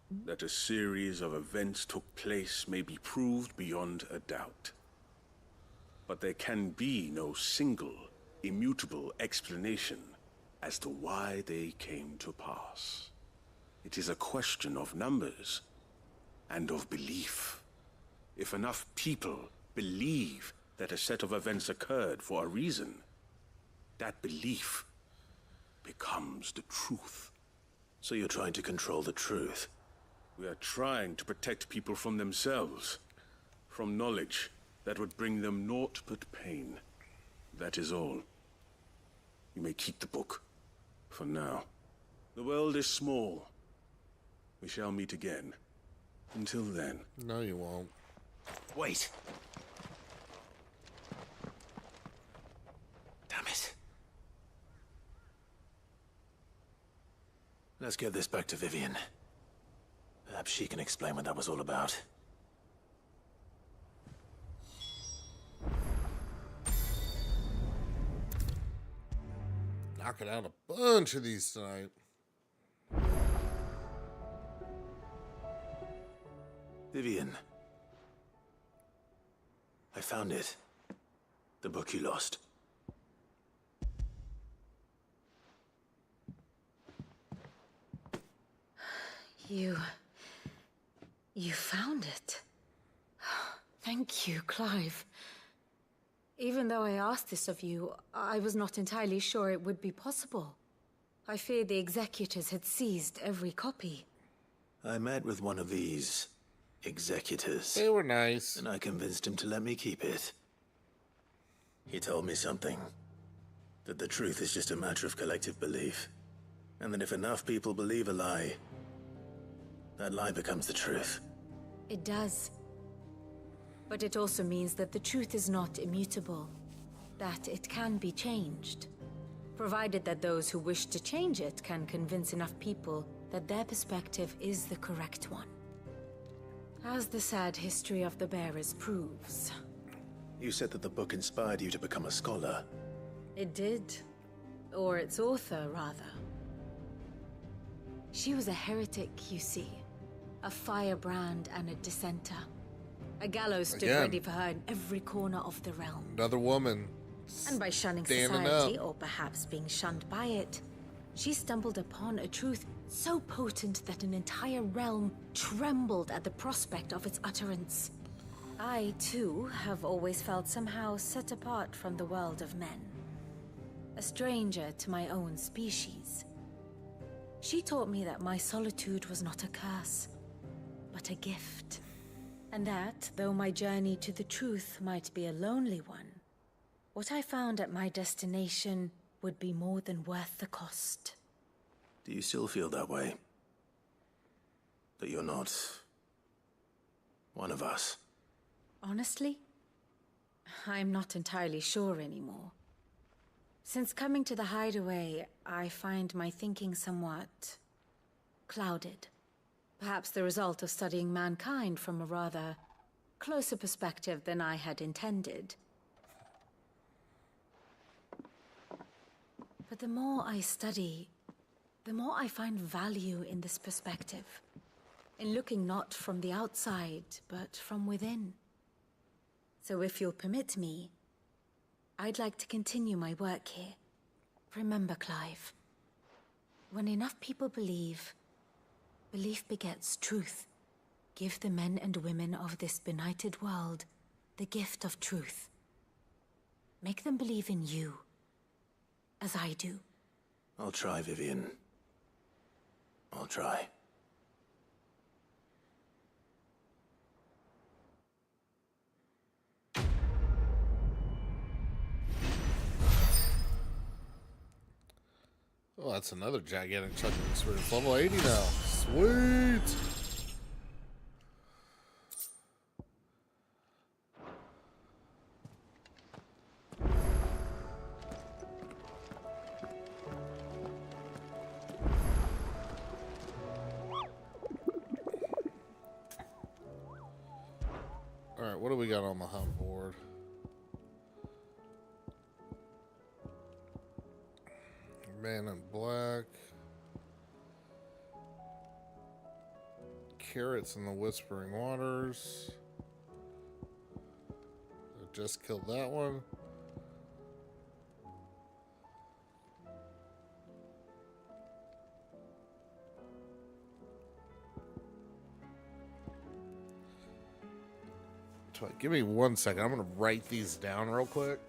that a series of events took place may be proved beyond a doubt. But there can be no single, immutable explanation as to why they came to pass. It is a question of numbers and of belief. If enough people believe that a set of events occurred for a reason, that belief becomes the truth. So you're trying to control the truth? We are trying to protect people from themselves, from knowledge that would bring them naught but pain. That is all. You may keep the book, for now. The world is small. We shall meet again. Until then. No, you won't. Wait. Damn it. Let's get this back to Vivian. Perhaps she can explain what that was all about. Knocking out a bunch of these tonight. Vivian. I found it. The book you lost. You found it. Thank you, Clive. Even though I asked this of you, I was not entirely sure it would be possible. I feared the executors had seized every copy. I met with one of these executors. They were nice. And I convinced him to let me keep it. He told me something. That the truth is just a matter of collective belief. And that if enough people believe a lie, that lie becomes the truth. It does. But it also means that the truth is not immutable. That it can be changed. Provided that those who wish to change it can convince enough people that their perspective is the correct one. As the sad history of the bearers proves. You said that the book inspired you to become a scholar. It did. Or its author, rather. She was a heretic, you see. A firebrand and a dissenter. A gallows stood Again. ready for her in every corner of the realm. Another woman. And by shunning standing society, up. or perhaps being shunned by it, she stumbled upon a truth so potent that an entire realm trembled at the prospect of its utterance. I, too, have always felt somehow set apart from the world of men. A stranger to my own species. She taught me that my solitude was not a curse, but a gift. And that, though my journey to the truth might be a lonely one, what I found at my destination would be more than worth the cost. Do you still feel that way? That you're not one of us? Honestly, I'm not entirely sure anymore. Since coming to the hideaway, I find my thinking somewhat clouded. Perhaps the result of studying mankind from a rather closer perspective than I had intended. But the more I study, the more I find value in this perspective. In looking not from the outside, but from within. So if you'll permit me, I'd like to continue my work here. Remember, Clive, when enough people believe, belief begets truth. Give the men and women of this benighted world the gift of truth. Make them believe in you, as I do. I'll try, Vivian. I'll try. Oh, that's another gigantic chunk of experience. Level 80 now. Sweet! Alright, what do we got on the hunt board? Man in Black. carrots in the Whispering Waters. I just killed that one. Give me 1 second. I'm going to write these down real quick.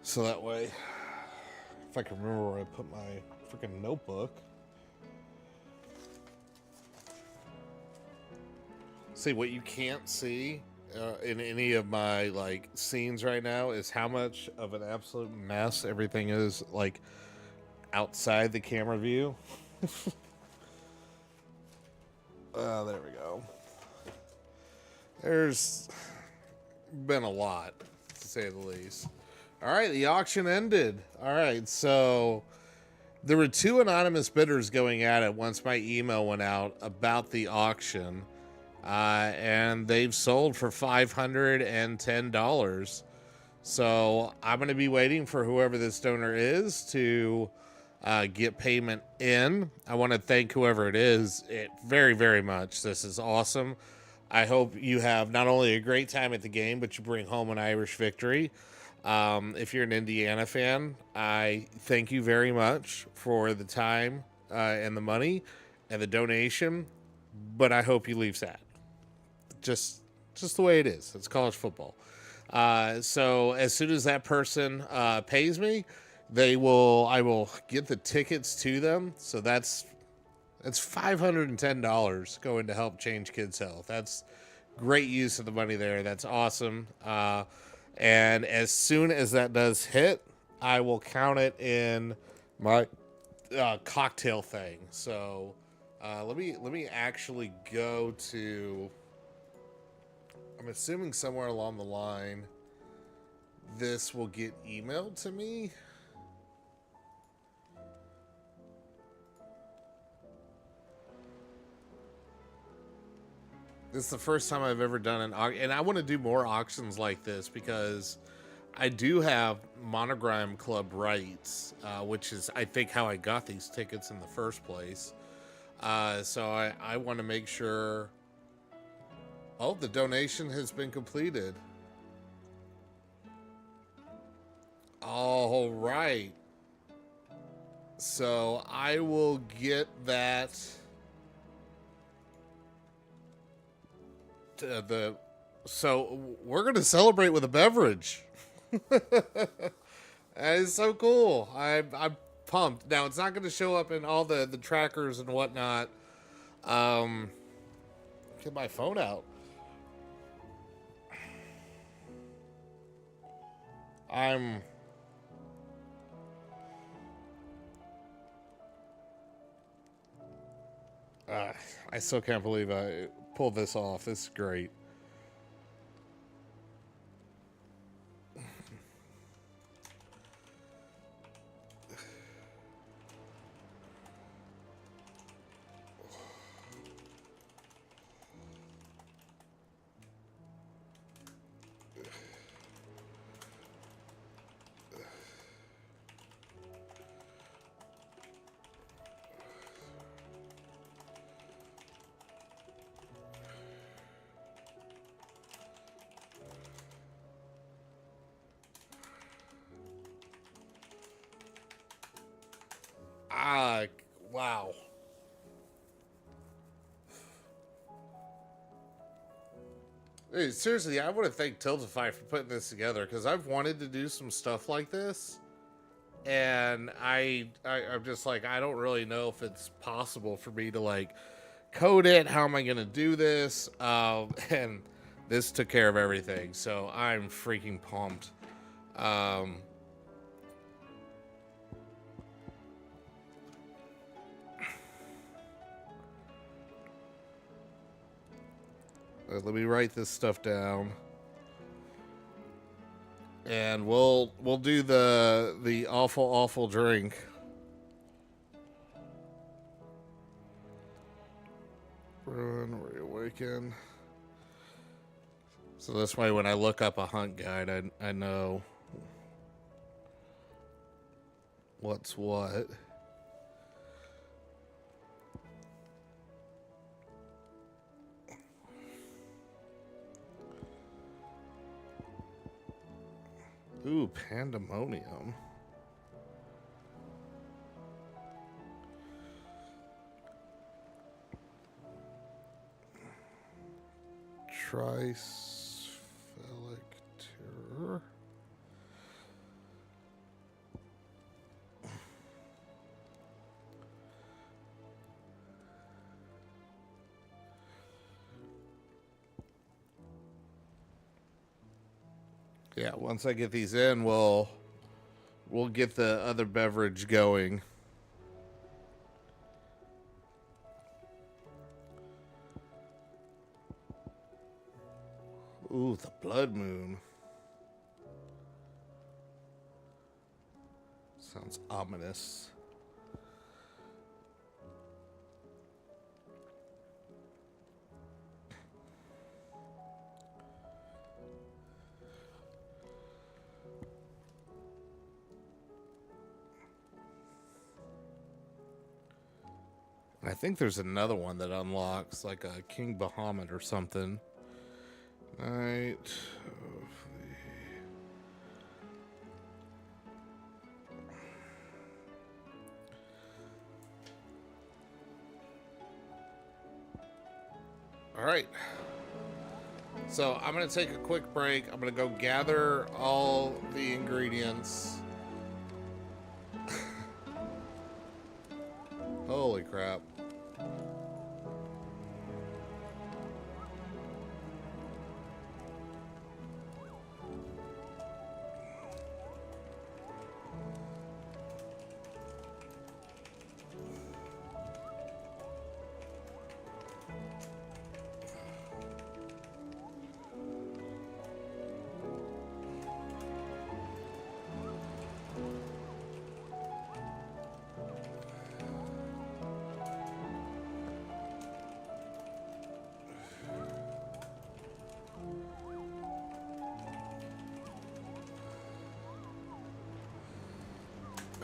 So that way, if I can remember where I put my freaking notebook. See, what you can't see in any of my like scenes right now is how much of an absolute mess everything is like outside the camera view. There we go. There's been a lot, to say the least. All right, the auction ended. All right, so there were 2 anonymous bidders going at it once my email went out about the auction, and they've sold for $510. So I'm going to be waiting for whoever this donor is to get payment in. I want to thank whoever it is very, very much. This is awesome. I hope you have not only a great time at the game, but you bring home an Irish victory. If you're an Indiana fan, I thank you very much for the time and the money and the donation, but I hope you leave sad. Just the way it is. It's college football. So as soon as that person pays me, I will get the tickets to them. So that's $510 going to help change kids' health. That's great use of the money there. That's awesome. And as soon as that does hit, I will count it in my cocktail thing. So let me actually go to. I'm assuming somewhere along the line, this will get emailed to me. This is the first time I've ever done an auction, and I want to do more auctions like this because I do have Monogram Club rights, which is, I think, how I got these tickets in the first place. So I want to make sure... Oh, the donation has been completed. All right. So I will get that... So we're gonna celebrate with a beverage. That is so cool. I'm pumped. Now it's not gonna show up in all the trackers and whatnot. Get my phone out. I still can't believe I pulled this off. This is great. Wow. Hey, seriously, I want to thank Tiltify for putting this together because I've wanted to do some stuff like this, and I'm just like, I don't really know if it's possible for me to like code it. How am I going to do this? And this took care of everything, so I'm freaking pumped. Let me write this stuff down, and we'll do the awful drink. Run, reawaken. So this way, when I look up a hunt guide, I know what's what. Ooh, pandemonium. Tricephalic terror. Yeah, once I get these in, we'll get the other beverage going. Ooh, the blood moon. Sounds ominous. And I think there's another one that unlocks, like a King Bahamut or something. Night of All right. So I'm going to take a quick break. I'm going to go gather all the ingredients. Holy crap.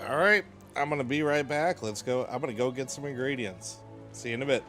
All right, I'm gonna be right back. Let's go. I'm gonna go get some ingredients. See you in a bit.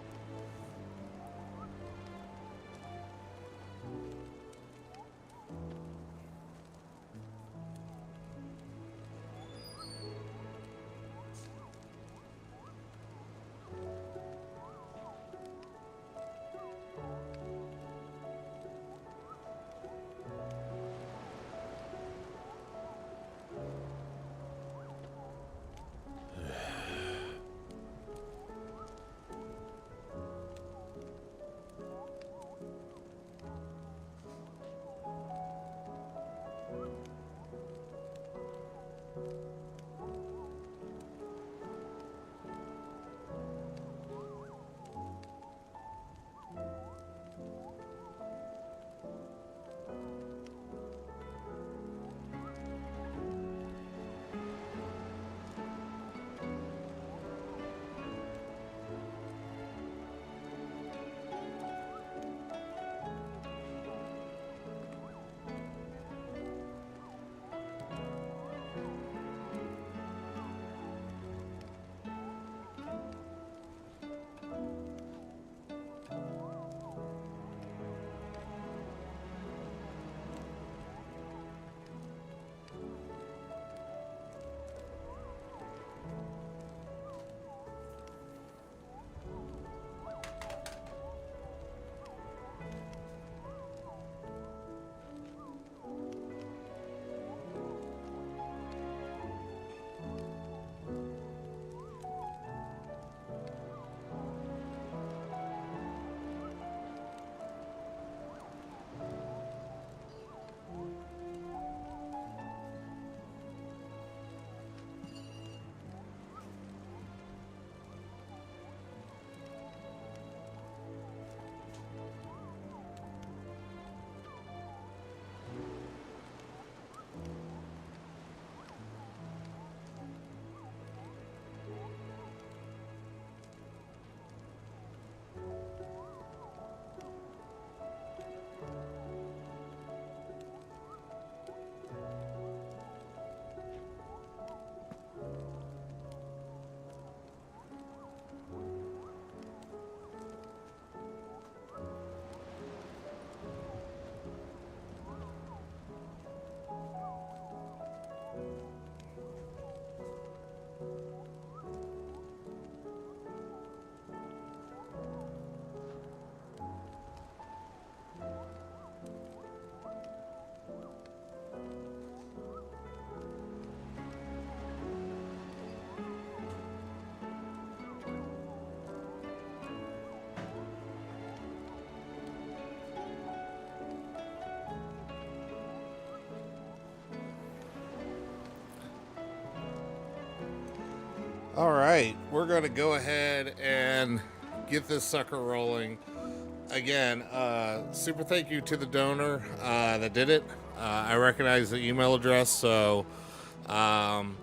All right, we're going to go ahead and get this sucker rolling. Again, super thank you to the donor that did it. I recognize the email address, so I'm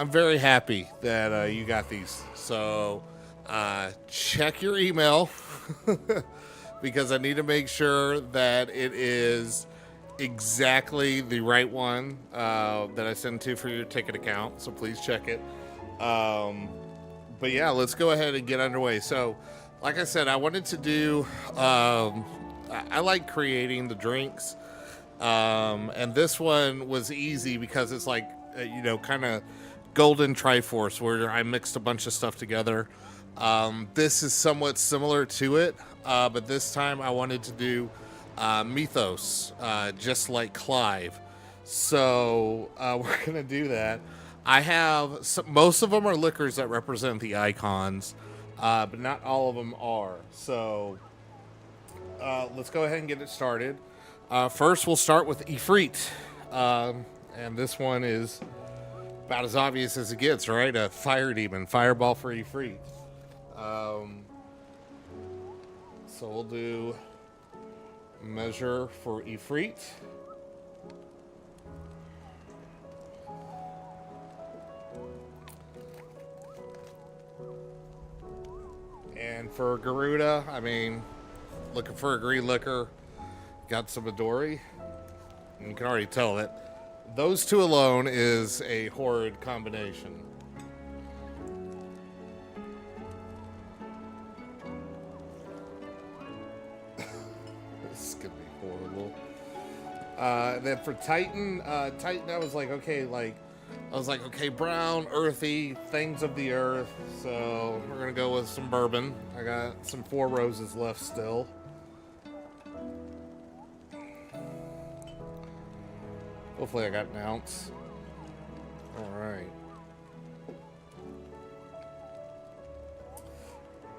very happy that you got these. So check your email because I need to make sure that it is exactly the right one that I sent to for your ticket account. So please check it. But yeah, let's go ahead and get underway. So, like I said, I wanted to do, I like creating the drinks. And this one was easy because it's like, kind of golden Triforce where I mixed a bunch of stuff together. This is somewhat similar to it, but this time I wanted to do mythos, just like Clive. So we're going to do that. I have most of them are liquors that represent the icons, but not all of them are. So let's go ahead and get it started. First, we'll start with Ifrit. And this one is about as obvious as it gets, right? A fire demon, fireball for Ifrit. So we'll do measure for Ifrit. And for Garuda, I mean, looking for a green liquor. Got some Midori. And you can already tell that those two alone is a horrid combination. This is gonna be horrible. Then for Titan, I was like, okay, brown, earthy, things of the earth. So we're gonna go with some bourbon. I got some Four Roses left still. Hopefully I got an ounce. All right.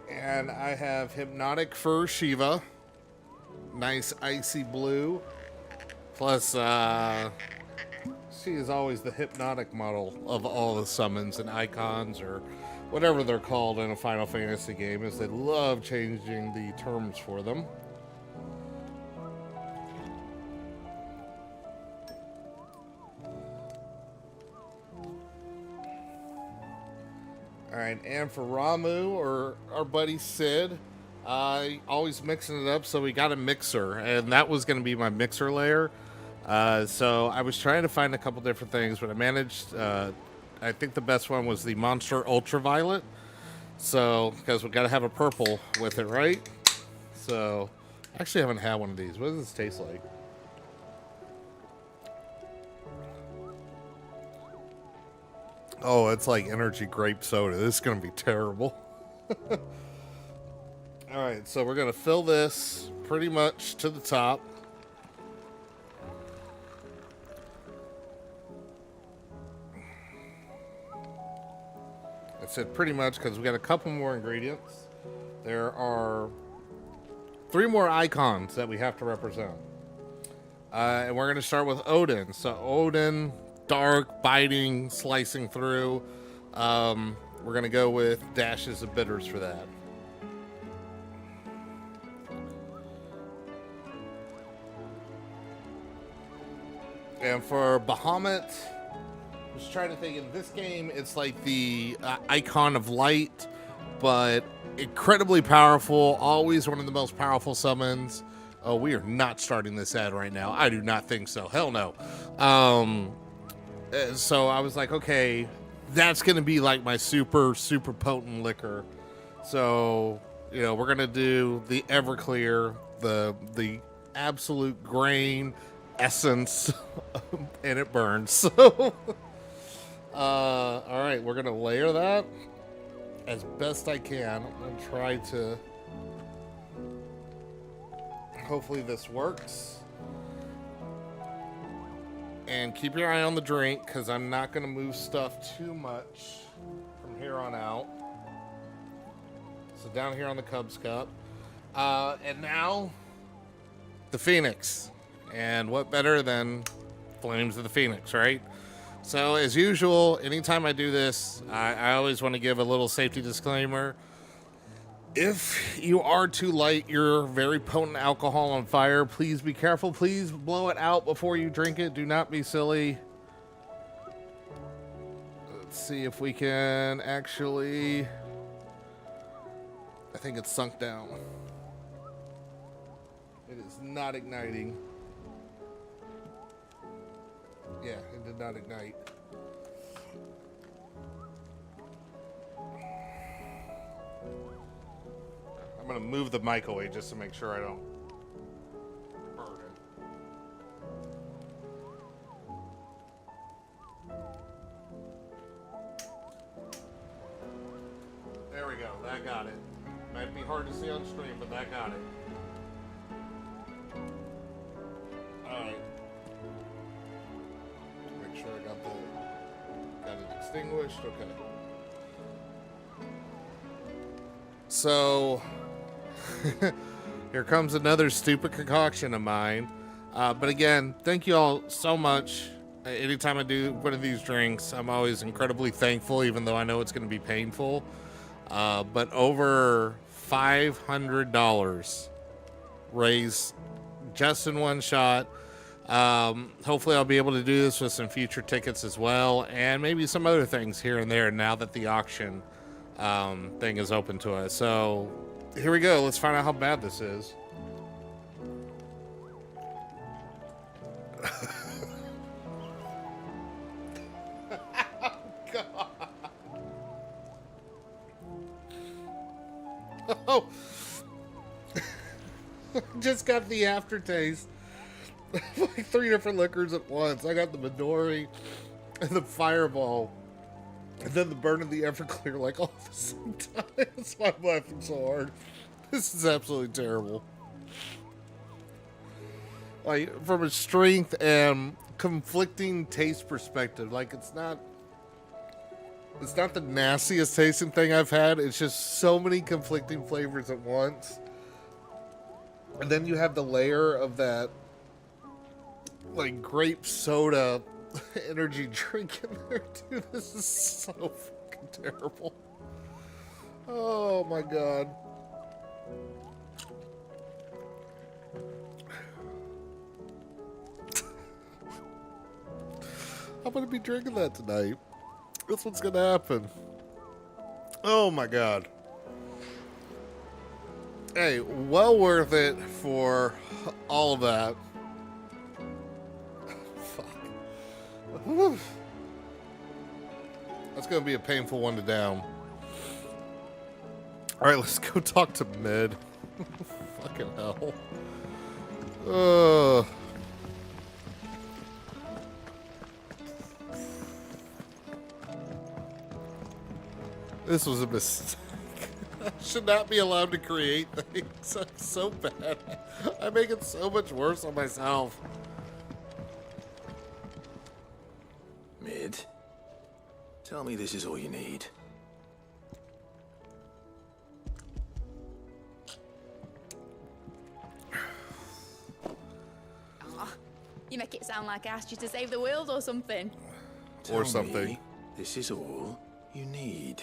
And I have Hypnotic for Shiva. Nice icy blue. Plus, she is always the hypnotic model of all the summons and icons, or whatever they're called in a Final Fantasy game, as they love changing the terms for them. All right, and for Ramu, or our buddy Sid, always mixing it up, so we got a mixer, and that was going to be my mixer layer. So I was trying to find a couple different things, but I managed, I think the best one was the Monster Ultraviolet. So, because we got to have a purple with it, right? So, I actually haven't had one of these. What does this taste like? Oh, it's like energy grape soda. This is going to be terrible. All right, so we're going to fill this pretty much to the top. I said pretty much because we got a couple more ingredients. There are 3 more icons that we have to represent. And we're going to start with Odin. So Odin, dark, biting, slicing through. We're going to go with dashes of bitters for that. And for Bahamut, I was trying to think, in this game, it's like the icon of light, but incredibly powerful, always one of the most powerful summons. Oh, we are not starting this ad right now. I do not think so. Hell no. So I was like, okay, that's going to be like my super, super potent liquor. So, we're going to do the Everclear, the absolute grain essence, and it burns. So, all right, we're going to layer that as best I can. I'm going to try to, hopefully this works. And keep your eye on the drink, because I'm not going to move stuff too much from here on out. So down here on the Cubs Cup. And now, the Phoenix. And what better than Flames of the Phoenix, right? So, as usual, anytime I do this, I always want to give a little safety disclaimer. If you are to light your very potent alcohol on fire, please be careful. Please blow it out before you drink it. Do not be silly. Let's see if we can actually... I think it's sunk down. It is not igniting. Yeah, it did not ignite. I'm gonna move the mic away just to make sure I don't burn it. There we go, that got it. Might be hard to see on stream, but that got it. Alright. Make sure I got it extinguished. Okay. So here comes another stupid concoction of mine. But again, thank you all so much. Anytime I do one of these drinks, I'm always incredibly thankful, even though I know it's going to be painful. But over $500 raised just in one shot. Hopefully I'll be able to do this with some future tickets as well, and maybe some other things here and there now that the auction thing is open to us. So here we go. Let's find out how bad this is. God. Oh, just got the aftertaste. Like 3 different liquors at once. I got the Midori and the Fireball, and then the burn of the Everclear, like all at the same time. That's why I'm laughing so hard. This is absolutely terrible. Like, from a strength and conflicting taste perspective, like it's not the nastiest tasting thing I've had. It's just so many conflicting flavors at once. And then you have the layer of that, like, grape soda energy drink in there, too. This is so fucking terrible. Oh, my God. I'm going to be drinking that tonight. That's what's going to happen. Oh, my God. Hey, well worth it for all of that. Fuck. That's going to be a painful one to down. All right, let's go talk to Mid. Fucking hell. This was a mistake. I should not be allowed to create things. I'm so bad. I make it so much worse on myself. Mid, tell me this is all you need. Oh, you make it sound like I asked you to save the world or something. Or something. This is all you need.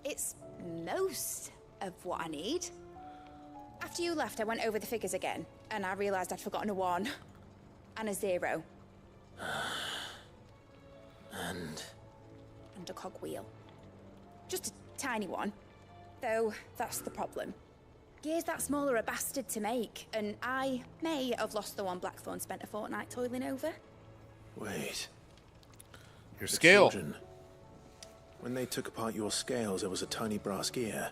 It's most of what I need. After you left, I went over the figures again, and I realized I'd forgotten a 1 and a 0. And a cogwheel. Just a tiny one. Though, that's the problem. Gears that small are a bastard to make, and I may have lost the one Blackthorn spent a fortnight toiling over. wait. Your The scale. children, when they took apart your scales, there was a tiny brass gear.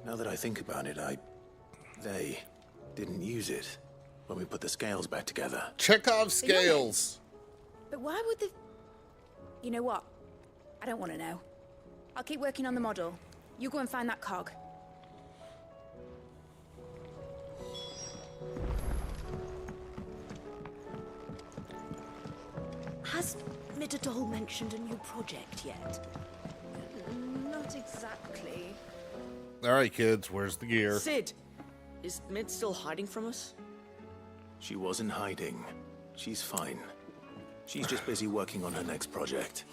Now that I think about it, they didn't use it when we put the scales back together. Chekhov's scales. But why would the... You know what? I don't want to know. I'll keep working on the model. You go and find that cog. Has Midadol mentioned a new project yet? Not exactly. All right, kids, where's the gear? Sid, is Mid still hiding from us? She wasn't hiding. She's fine. She's just busy working on her next project.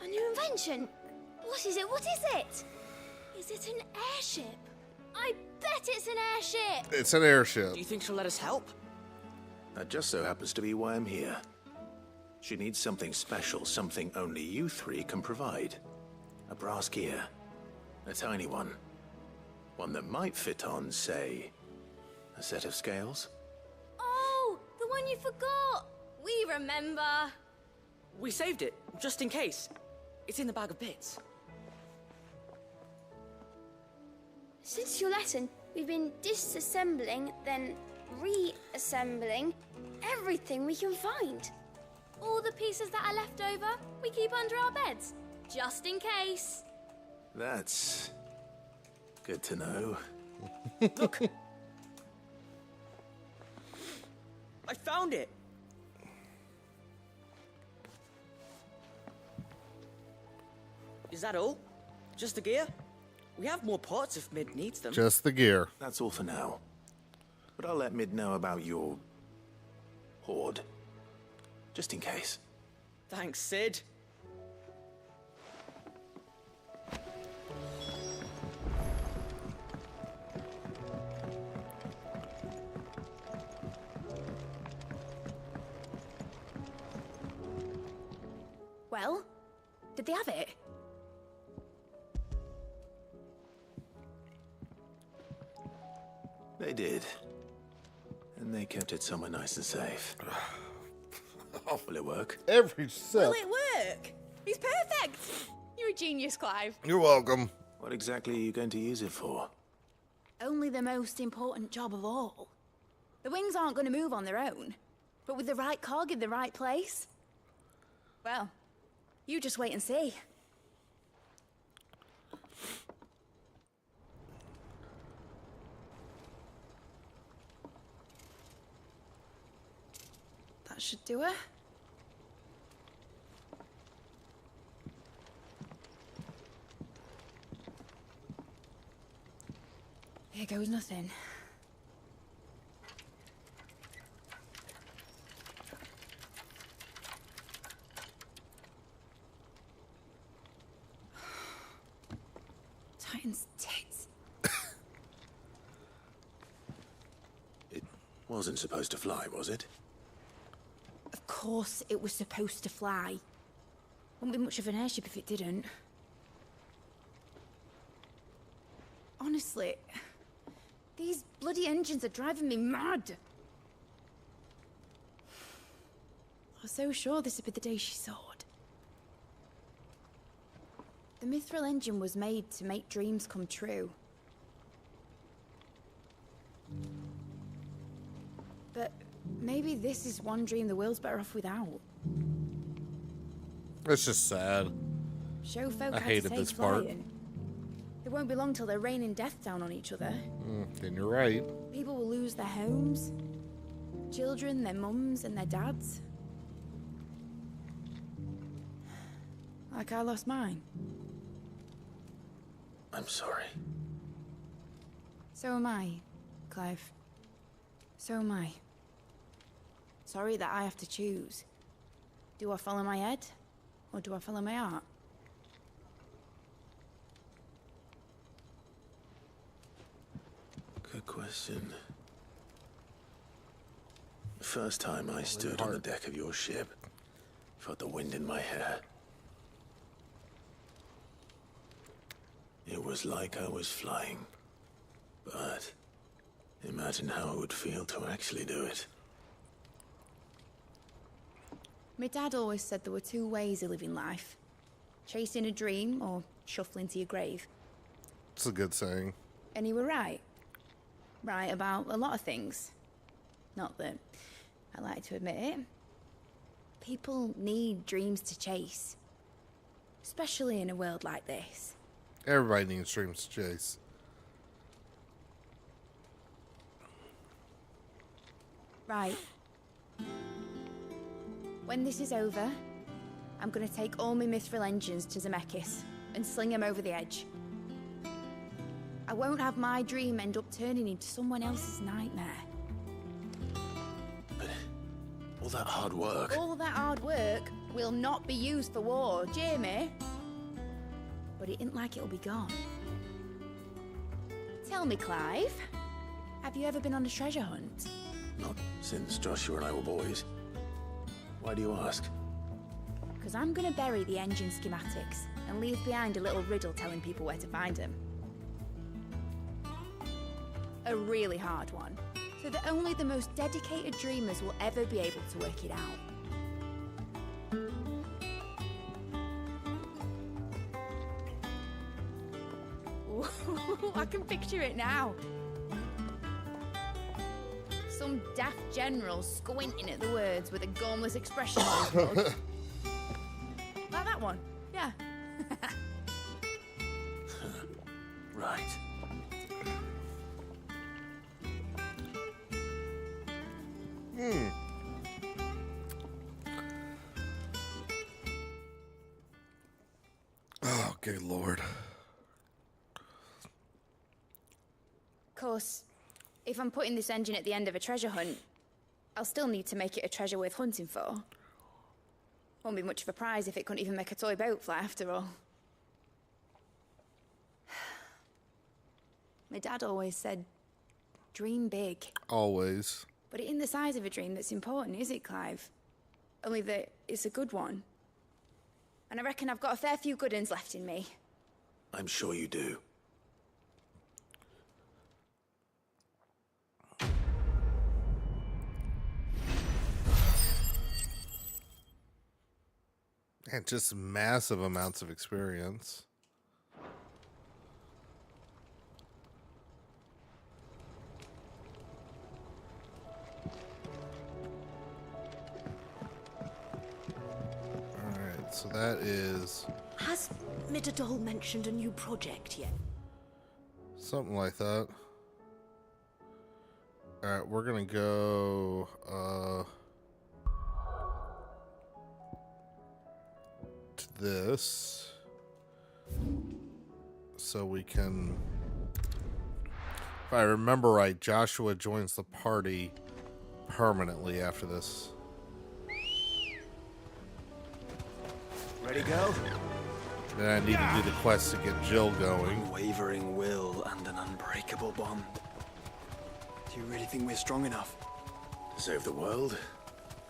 A new invention? What is it? What is it? Is it an airship? I bet it's an airship! It's an airship. Do you think she'll let us help? That just so happens to be why I'm here. She needs something special, something only you three can provide. A brass gear. A tiny one. One that might fit on, say, a set of scales? Oh, the one you forgot! We remember. We saved it, just in case. It's in the bag of bits. Since your lesson, we've been disassembling, then reassembling everything we can find. All the pieces that are left over, we keep under our beds, just in case. That's good to know. Look! I found it! Is that all? Just the gear? We have more parts if Mid needs them. Just the gear. That's all for now. But I'll let Mid know about your hoard. Just in case. Thanks, Sid. Well, did they have it? They did. And they kept it somewhere nice and safe. Will it work? Every step. Will it work? He's perfect! You're a genius, Clive. You're welcome. What exactly are you going to use it for? Only the most important job of all. The wings aren't going to move on their own. But with the right cog in the right place... Well, you just wait and see. That should do it. Here goes nothing. Titan's tits. It wasn't supposed to fly, was it? Of course it was supposed to fly. Wouldn't be much of an airship if it didn't. Honestly, these bloody engines are driving me mad. I was so sure this would be the day she soared. The mithril engine was made to make dreams come true. But maybe this is one dream the world's better off without. It's just sad. Show folk I how hated to take this part. flying. It won't be long till they're raining death down on each other. Then you're right. People will lose their homes. Children, their mums and their dads. Like I lost mine. I'm sorry. So am I, Clive. So am I. Sorry that I have to choose. Do I follow my head, or do I follow my heart? Good question. The first time I stood on the deck of your ship, felt the wind in my hair. It was like I was flying. But imagine how it would feel to actually do it. My dad always said there were two ways of living life. Chasing a dream or shuffling to your grave. It's a good saying. And he were right. Right about a lot of things. Not that I like to admit it. People need dreams to chase. Especially in a world like this. Everybody needs dreams to chase. Right. When this is over, I'm gonna take all my mithril engines to Zemeckis and sling them over the edge. I won't have my dream end up turning into someone else's nightmare. All that hard work. All that hard work will not be used for war, Jamie. But it ain't like it'll be gone. Tell me, Clive, have you ever been on a treasure hunt? Not since Joshua and I were boys. Why do you ask? Because I'm going to bury the engine schematics and leave behind a little riddle telling people where to find them. A really hard one, so that only the most dedicated dreamers will ever be able to work it out. Ooh, I can picture it now. Some daft general squinting at the words with a gormless expression on his mug. Like that one, yeah. Right. Oh, good lord. Of course, if I'm putting this engine at the end of a treasure hunt, I'll still need to make it a treasure worth hunting for. Won't be much of a prize if it couldn't even make a toy boat fly after all. My dad always said, dream big. Always. But it isn't the size of a dream that's important, is it, Clive? Only that it's a good one. And I reckon I've got a fair few good uns left in me. I'm sure you do. And just massive amounts of experience. Alright, so that is Has Midadol mentioned a new project yet? something like that. Alright, we're gonna go to this so we can, if I remember right, Joshua joins the party permanently after this. Ready, go? Then I need to do the quest to get Jill going. Unwavering will and an unbreakable bond. Do you really think we're strong enough? To save the world?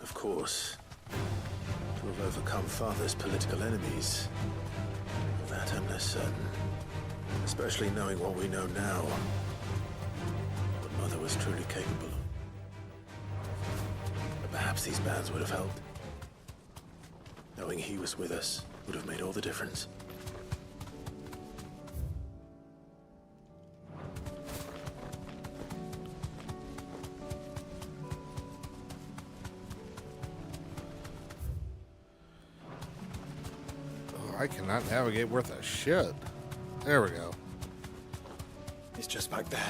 Of course. To have overcome Father's political enemies? Of that I'm less certain. Especially knowing what we know now. What Mother was truly capable of. But perhaps these bands would have helped. Knowing he was with us would have made all the difference. Oh, I cannot navigate worth a shit. There we go. It's just back there.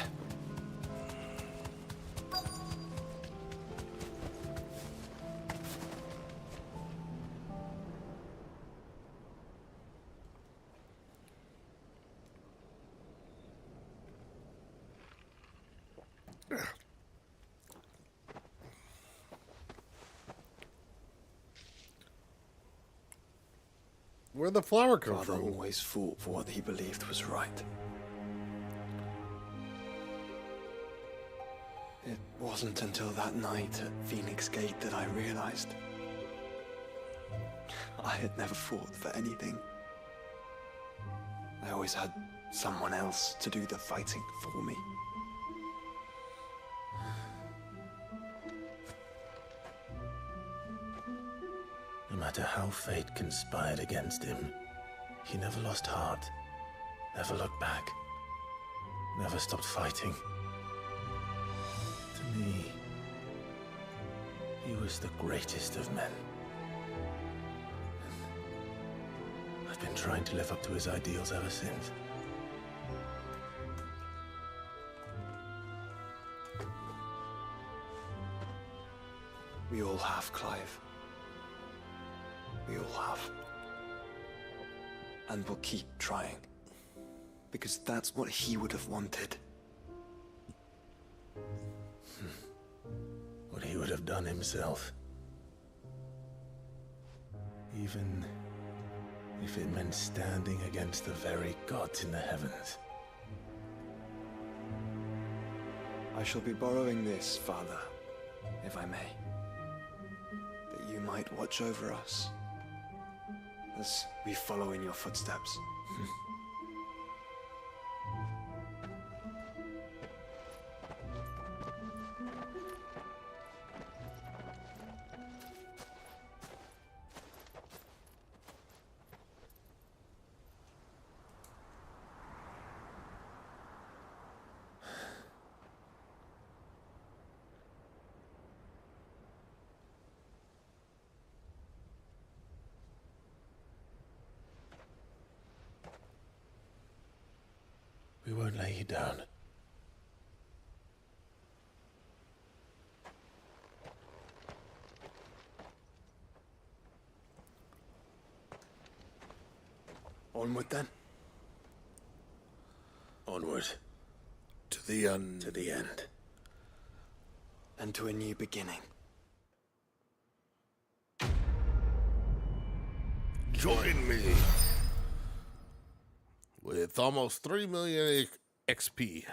Where'd the flower come Father from? always fought for what he believed was right. It wasn't until that night at Phoenix Gate that I realized I had never fought for anything. I always had someone else to do the fighting for me. No matter how fate conspired against him, he never lost heart, never looked back, never stopped fighting. To me, he was the greatest of men. I've been trying to live up to his ideals ever since. We all have, Clive. We all have. And we'll keep trying. Because that's what he would have wanted. What he would have done himself. Even if it meant standing against the very gods in the heavens. I shall be borrowing this, Father, if I may. That you might watch over us as we follow in your footsteps. We won't lay you down. Onward then. Onward. To the end. And to a new beginning. Join me with almost 3 million XP.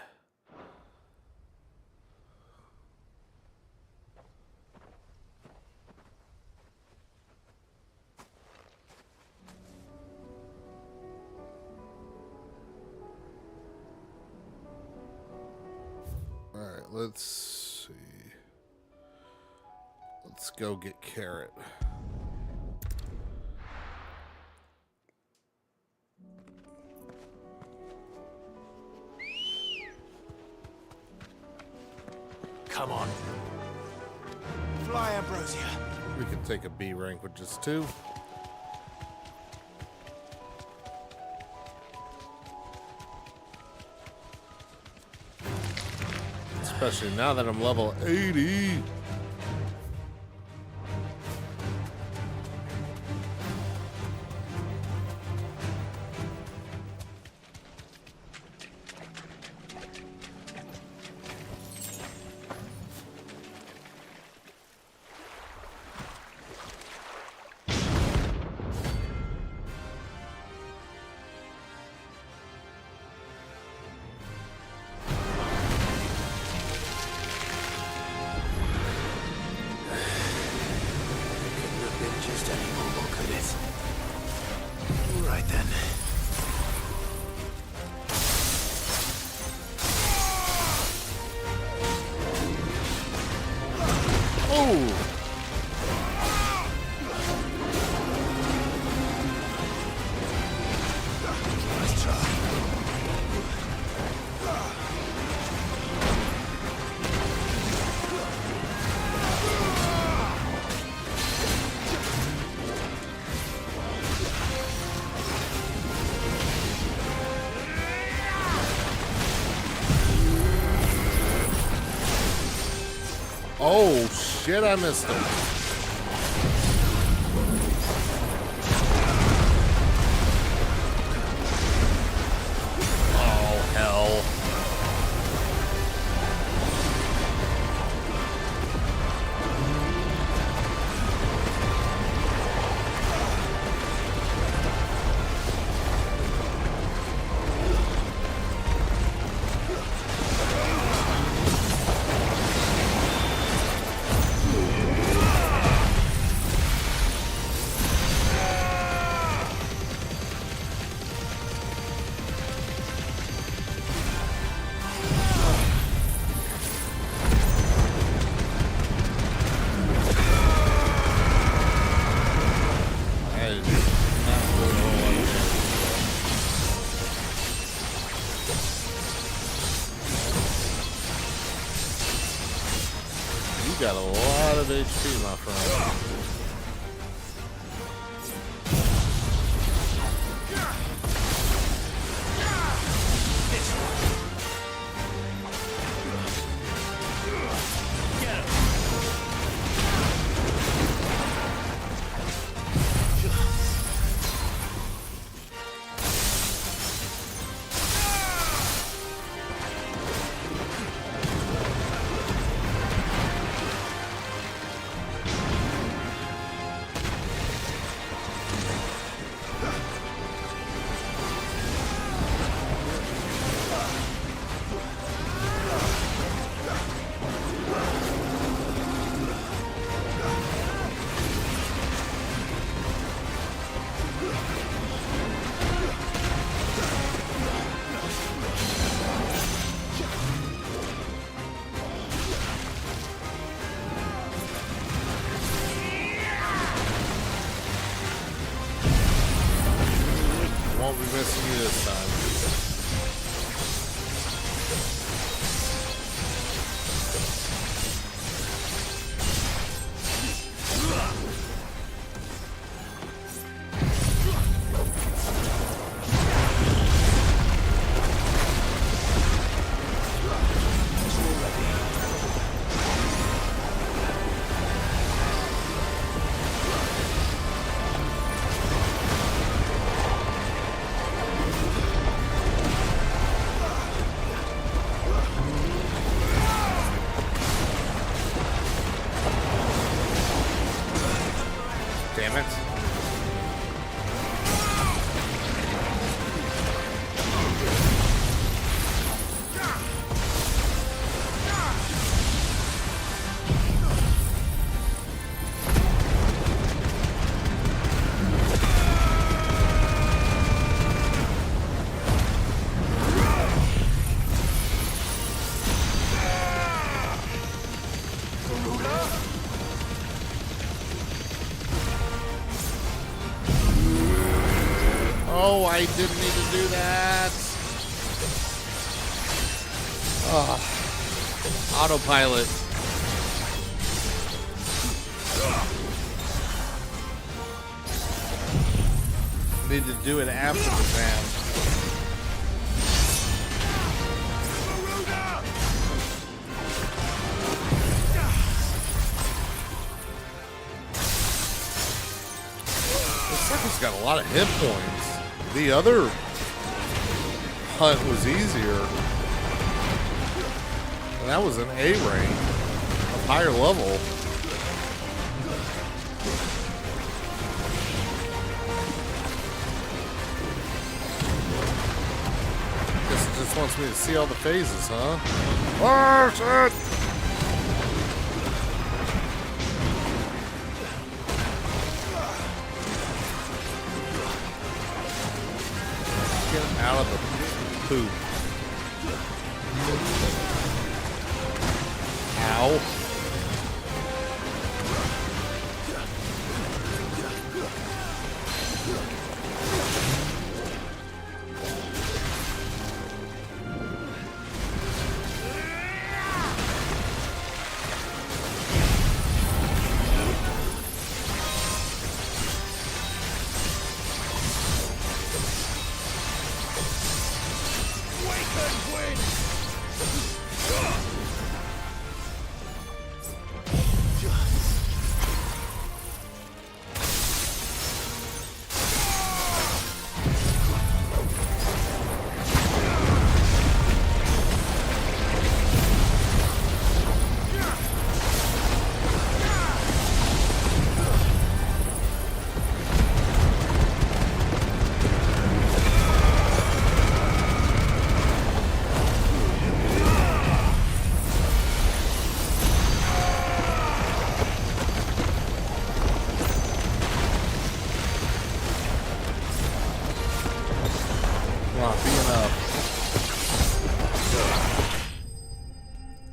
All right, let's see. Let's go get Carrot. Come on. Fly, Ambrosia. We can take a B rank with just 2. Especially now that I'm level 80. Just any normal, could it? All right then. Oh! Nice try. Oh shit, I missed him. Oh hell. You got a lot of HP, my friend. me this time. Damn it. Oh, I didn't need to do that. Oh, autopilot. Need to do it after the jam. This sucker's got a lot of hit points. The other hunt was easier. And that was an A rank of higher level. Guess it just wants me to see all the phases, huh? Oh, shit! Get out of the poop. Ow.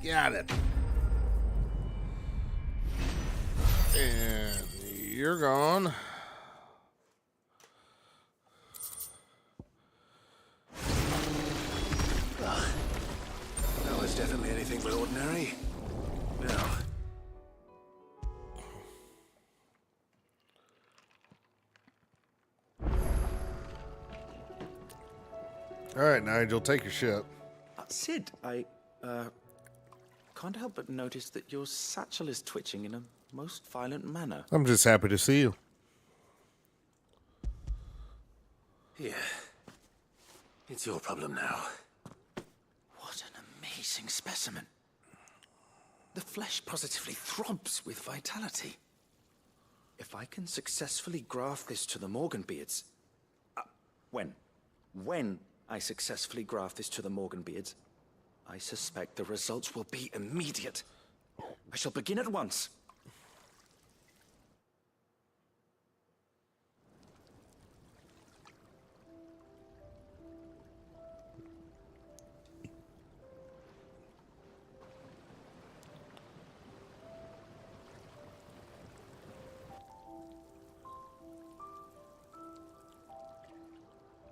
Got it. And you're gone. That was definitely anything but ordinary. Now. All right, Nigel, take your shit. Sid, I can't help but notice that your satchel is twitching in a most violent manner. I'm just happy to see you. Here. It's your problem now. What an amazing specimen. The flesh positively throbs with vitality. If I can successfully graft this to the Morganbeards... When I successfully graft this to the Morganbeards, I suspect the results will be immediate. I shall begin at once.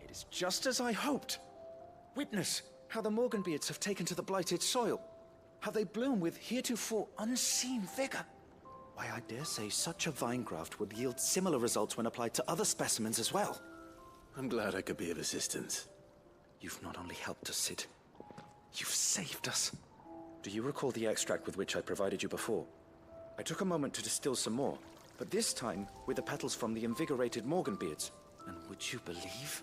It is It's just as I hoped. Witness how the Morganbeards have taken to the blighted soil. How they bloom with heretofore unseen vigor. Why, I dare say such a vine graft would yield similar results when applied to other specimens as well. I'm glad I could be of assistance. You've not only helped us, Sid, you've saved us. Do you recall the extract with which I provided you before? I took a moment to distill some more, but this time with the petals from the invigorated Morganbeards. And would you believe?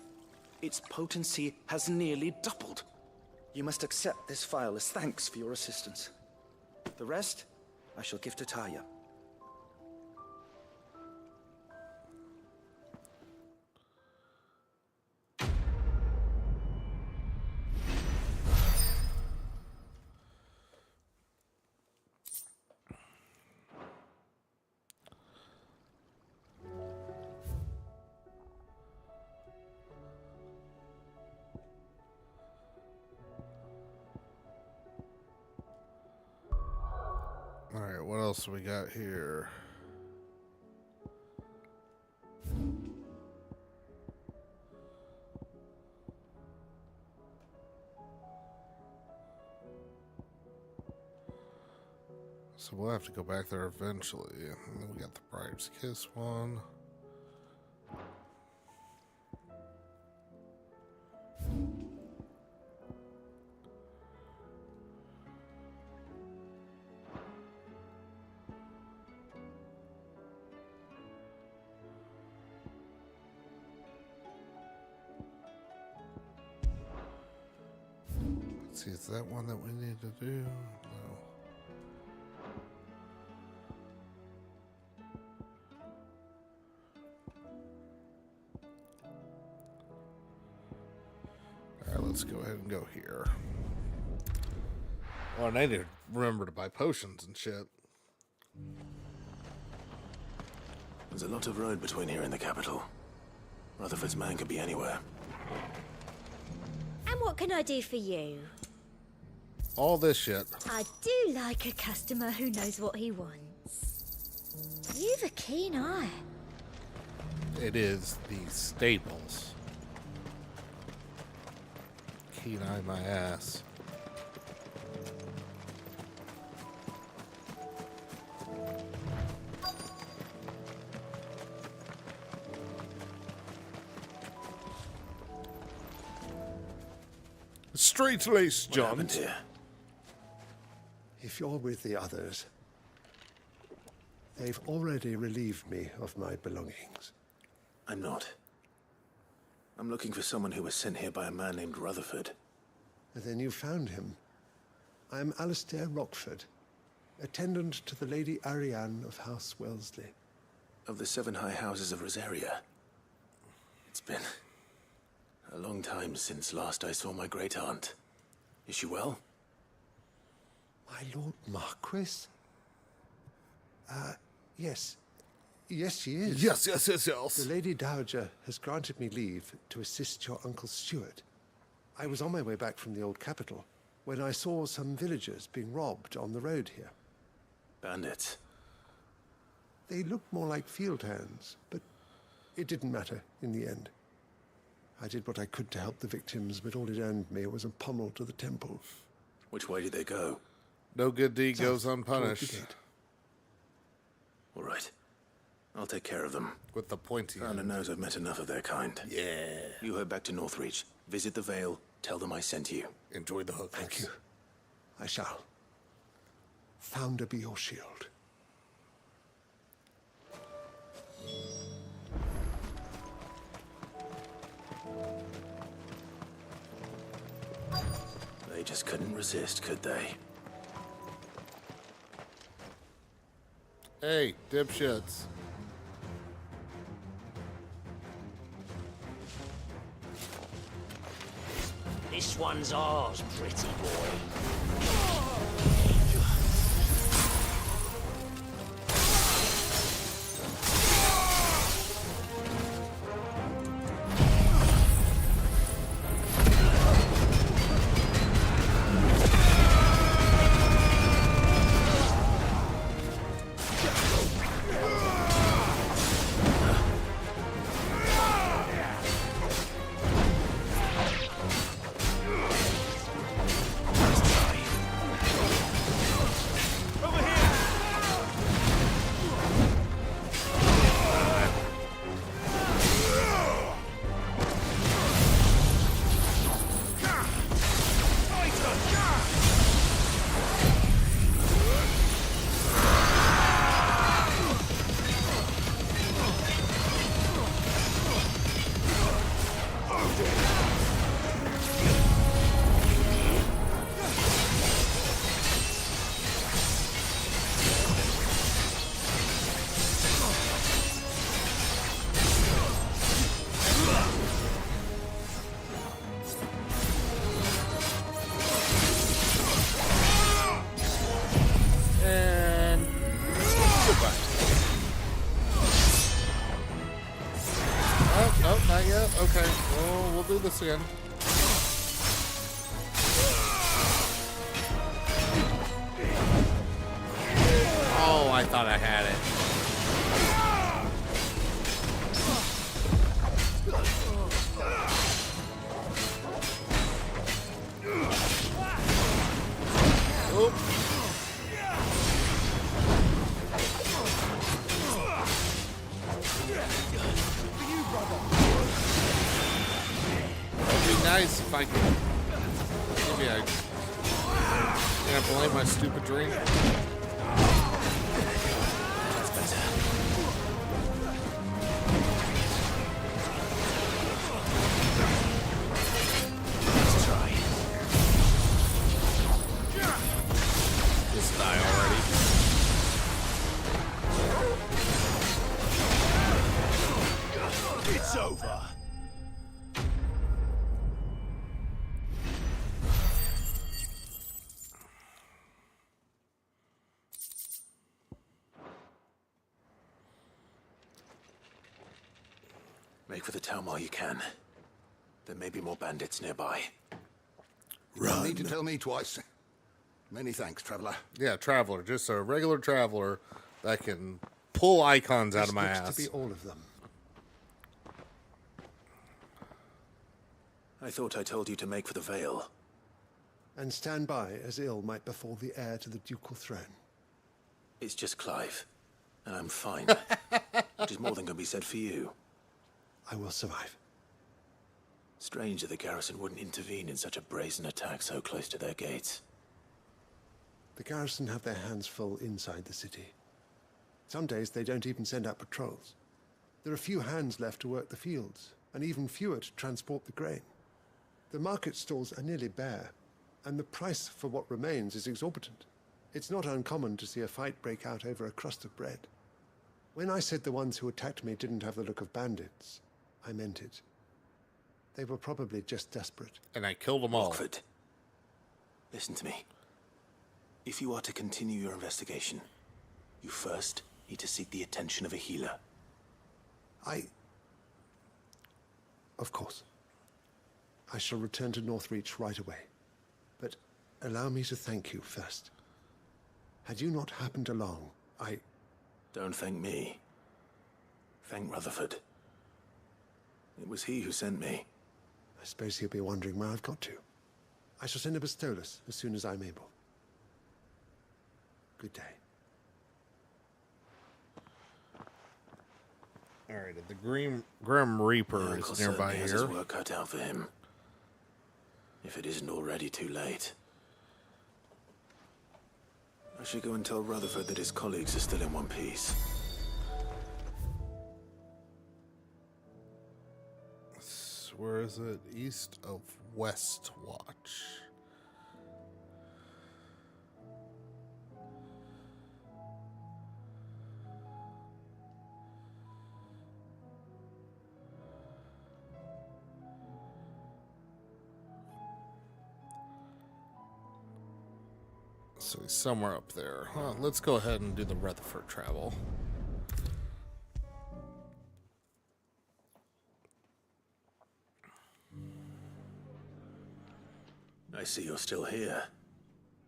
Its potency has nearly doubled. You must accept this vial as thanks for your assistance. The rest, I shall give to Taya. Alright, what else we got here? So we'll have to go back there eventually. And then we got the Bribe's Kiss one. Let's see, is that one that we need to do? No. Alright, let's go ahead and go here. Oh, and I need to remember to buy potions and shit. There's a lot of road between here and the capital. Rutherford's man could be anywhere. And what can I do for you? All this shit. I do like a customer who knows what he wants. You've a keen eye. It is the staples. Keen eye my ass. Straight lace, John. What happened here? If you're with the others, they've already relieved me of my belongings. I'm not. I'm looking for someone who was sent here by a man named Rutherford. Then you found him. I'm Alistair Rockford, attendant to the Lady Ariane of House Wellesley. Of the 7 high houses of Rosaria. It's been a long time since last I saw my great-aunt. Is she well? My Lord Marquis? Yes. Yes, she is. Yes. The Lady Dowager has granted me leave to assist your Uncle Stuart. I was on my way back from the old capital when I saw some villagers being robbed on the road here. Bandits? They looked more like field hands, but it didn't matter in the end. I did what I could to help the victims, but all it earned me was a pommel to the temple. Which way did they go? No good deed South, goes toward unpunished. the gate. All right. I'll take care of them. With the pointy Founder end. knows I've met enough of their kind. Yeah. You head back to Northreach. Visit the Vale. Tell them I sent you. Enjoy the hookers. Thank you. I shall. Founder be your shield. They just couldn't resist, could they? Hey, dipshits. This one's ours, pretty boy. Okay, well, we'll do this again. Oh, I thought I had it. Oop. It'd be nice if I could. Maybe I can't blame my stupid drink. That's better. Let's try. Just die already. It's over. Make for the town while you can. There may be more bandits nearby. Run. Need to tell me twice. Many thanks, traveler. Yeah, traveler. Just a regular traveler that can pull icons out of my This ass. looks to be all of them. I thought I told you to make for the Vale. And stand by as ill might befall the heir to the ducal throne. It's just Clive, and I'm fine. Which is more than can be said for you. I will survive. Strange that the garrison wouldn't intervene in such a brazen attack so close to their gates. The garrison have their hands full inside the city. Some days they don't even send out patrols. There are few hands left to work the fields, and even fewer to transport the grain. The market stalls are nearly bare, and the price for what remains is exorbitant. It's not uncommon to see a fight break out over a crust of bread. When I said the ones who attacked me didn't have the look of bandits, I meant it. They were probably just desperate. And I killed them all. Rockford, listen to me. If you are to continue your investigation, you first need to seek the attention of a healer. Of course. I shall return to Northreach right away. But allow me to thank you first. Had you not happened along, Don't thank me. Thank Rutherford. It was he who sent me. I suppose he'll be wondering where I've got to. I shall send a Bastolus as soon as I'm able. Good day. Alright, the Grim Reaper My is uncle nearby certainly has here. his work cut out for him. If it isn't already too late. I should go and tell Rutherford that his colleagues are still in one piece. Where is it? East of Westwatch. So he's somewhere up there. Huh, let's go ahead and do the Rutherford travel. I see you're still here.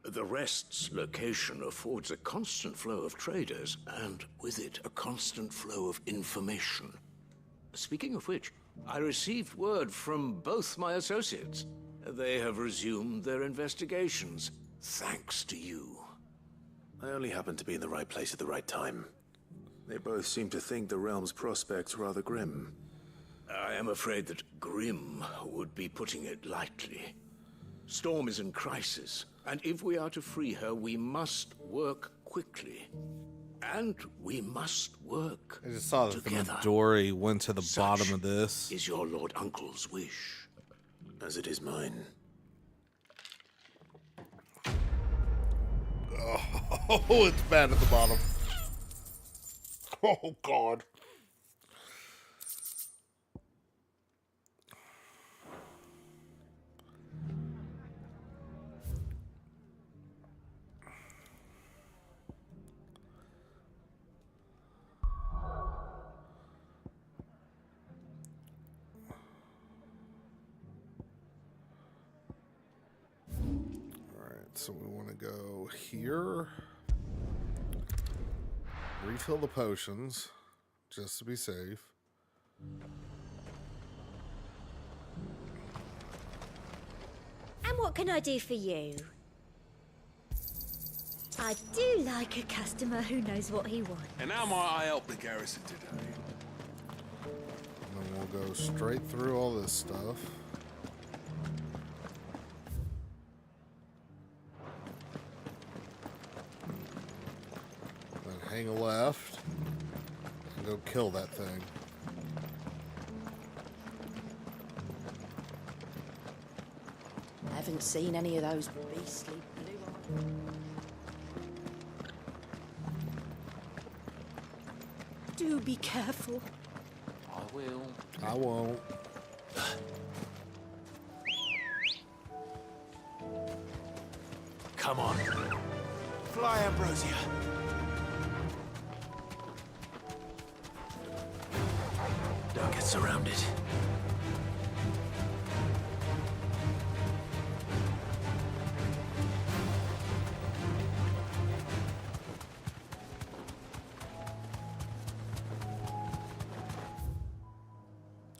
The Rest's location affords a constant flow of traders, and with it, a constant flow of information. Speaking of which, I received word from both my associates. They have resumed their investigations, thanks to you. I only happened to be in the right place at the right time. They both seem to think the realm's prospects rather grim. I am afraid that grim would be putting it lightly. Storm is in crisis, and if we are to free her, we must work quickly. And we must work I just saw that together. the Midori went to the bottom of this. Is your Lord Uncle's wish. As it is mine. Oh, it's bad at the bottom. Oh, God. so we want to go here. Refill the potions, just to be safe. And what can I do for you? I do like a customer who knows what he wants. And how might I help the garrison today? And then we'll go straight through all this stuff. Then hang a left and go kill that thing. I haven't seen any of those beastly blue eyes. Do be careful. I will. I won't. Come on. Fly, Ambrosia. Don't get surrounded.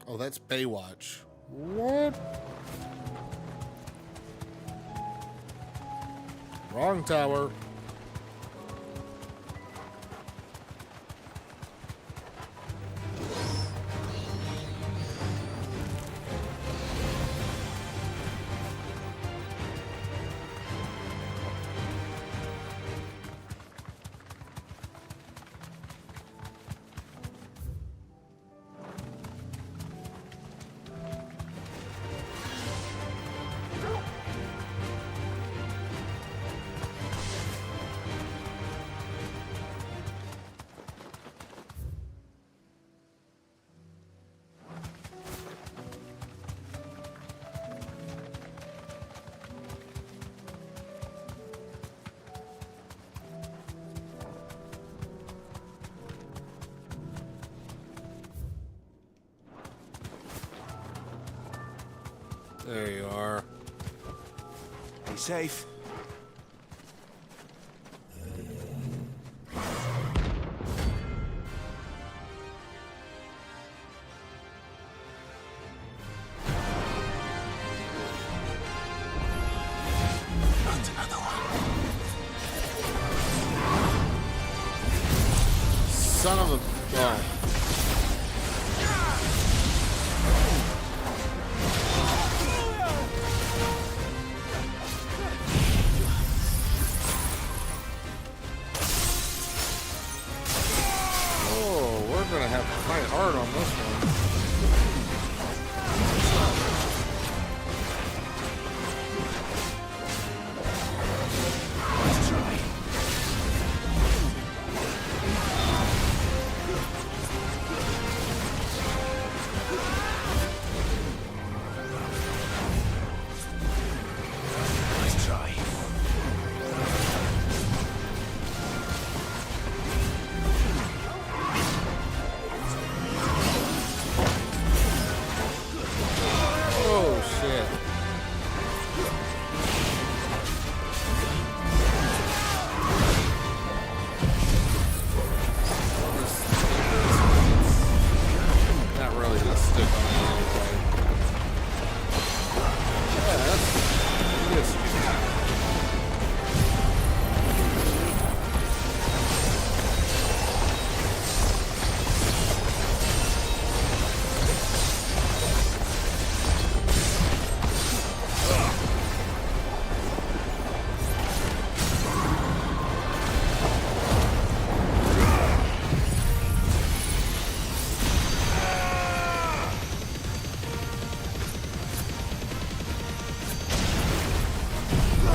Oh, that's Baywatch. What? Wrong tower. There you are. Be safe. That's another one. Son of a... Oh. We're gonna have to fight hard on this one. Nice try. Oh shit. Not really gonna stick on it anyway. Yeah, that's risky.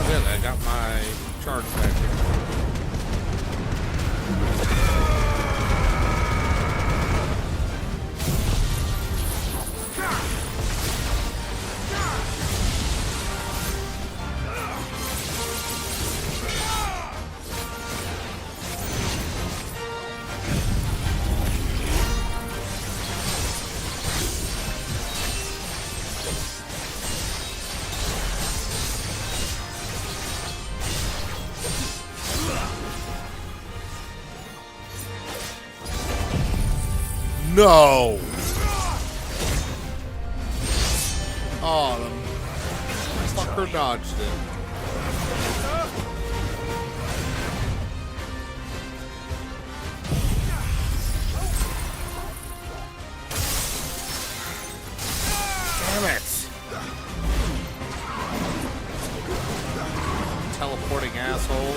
Good, I got my charge back here. no! Oh, the fucker dodged it. Damn it! Teleporting asshole.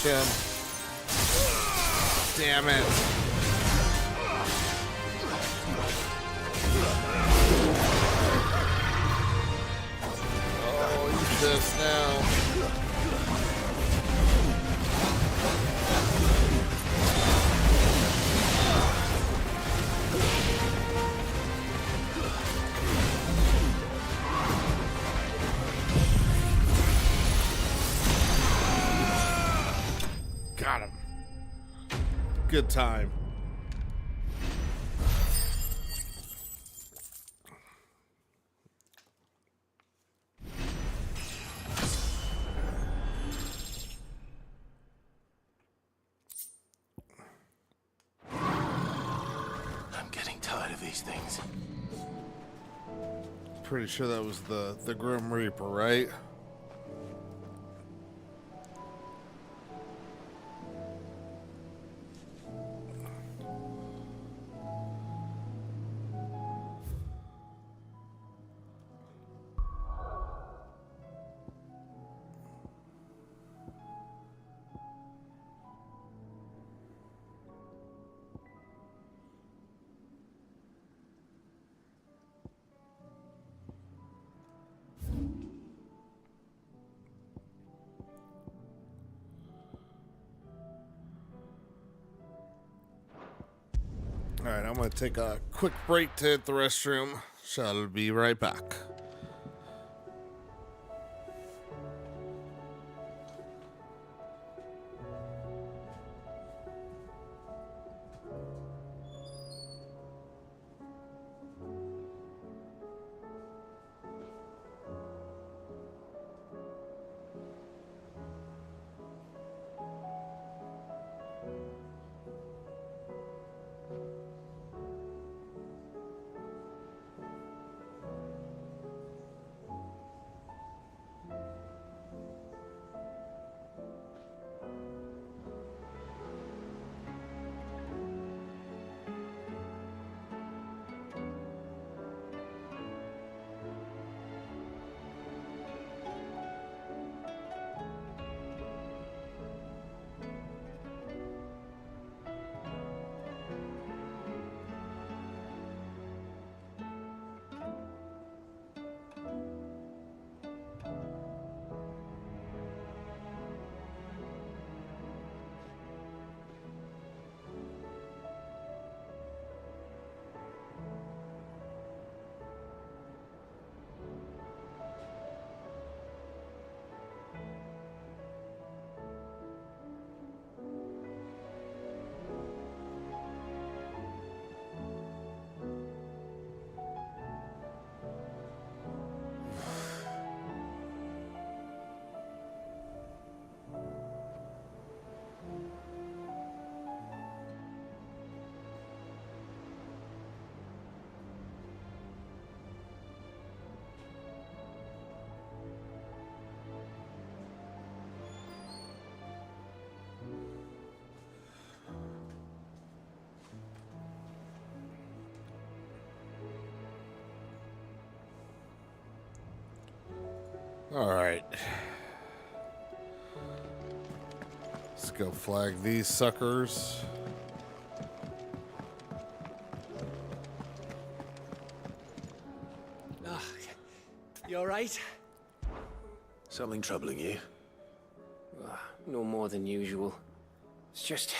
Him. Damn it. Oh, he's this now. Got him. Good time. I'm getting tired of these things. Pretty sure that was the Grim Reaper, right? Alright, I'm going to take a quick break to hit the restroom. Shall be right back. All right. Let's go flag these suckers. You alright? Something troubling you? No more than usual. It's just...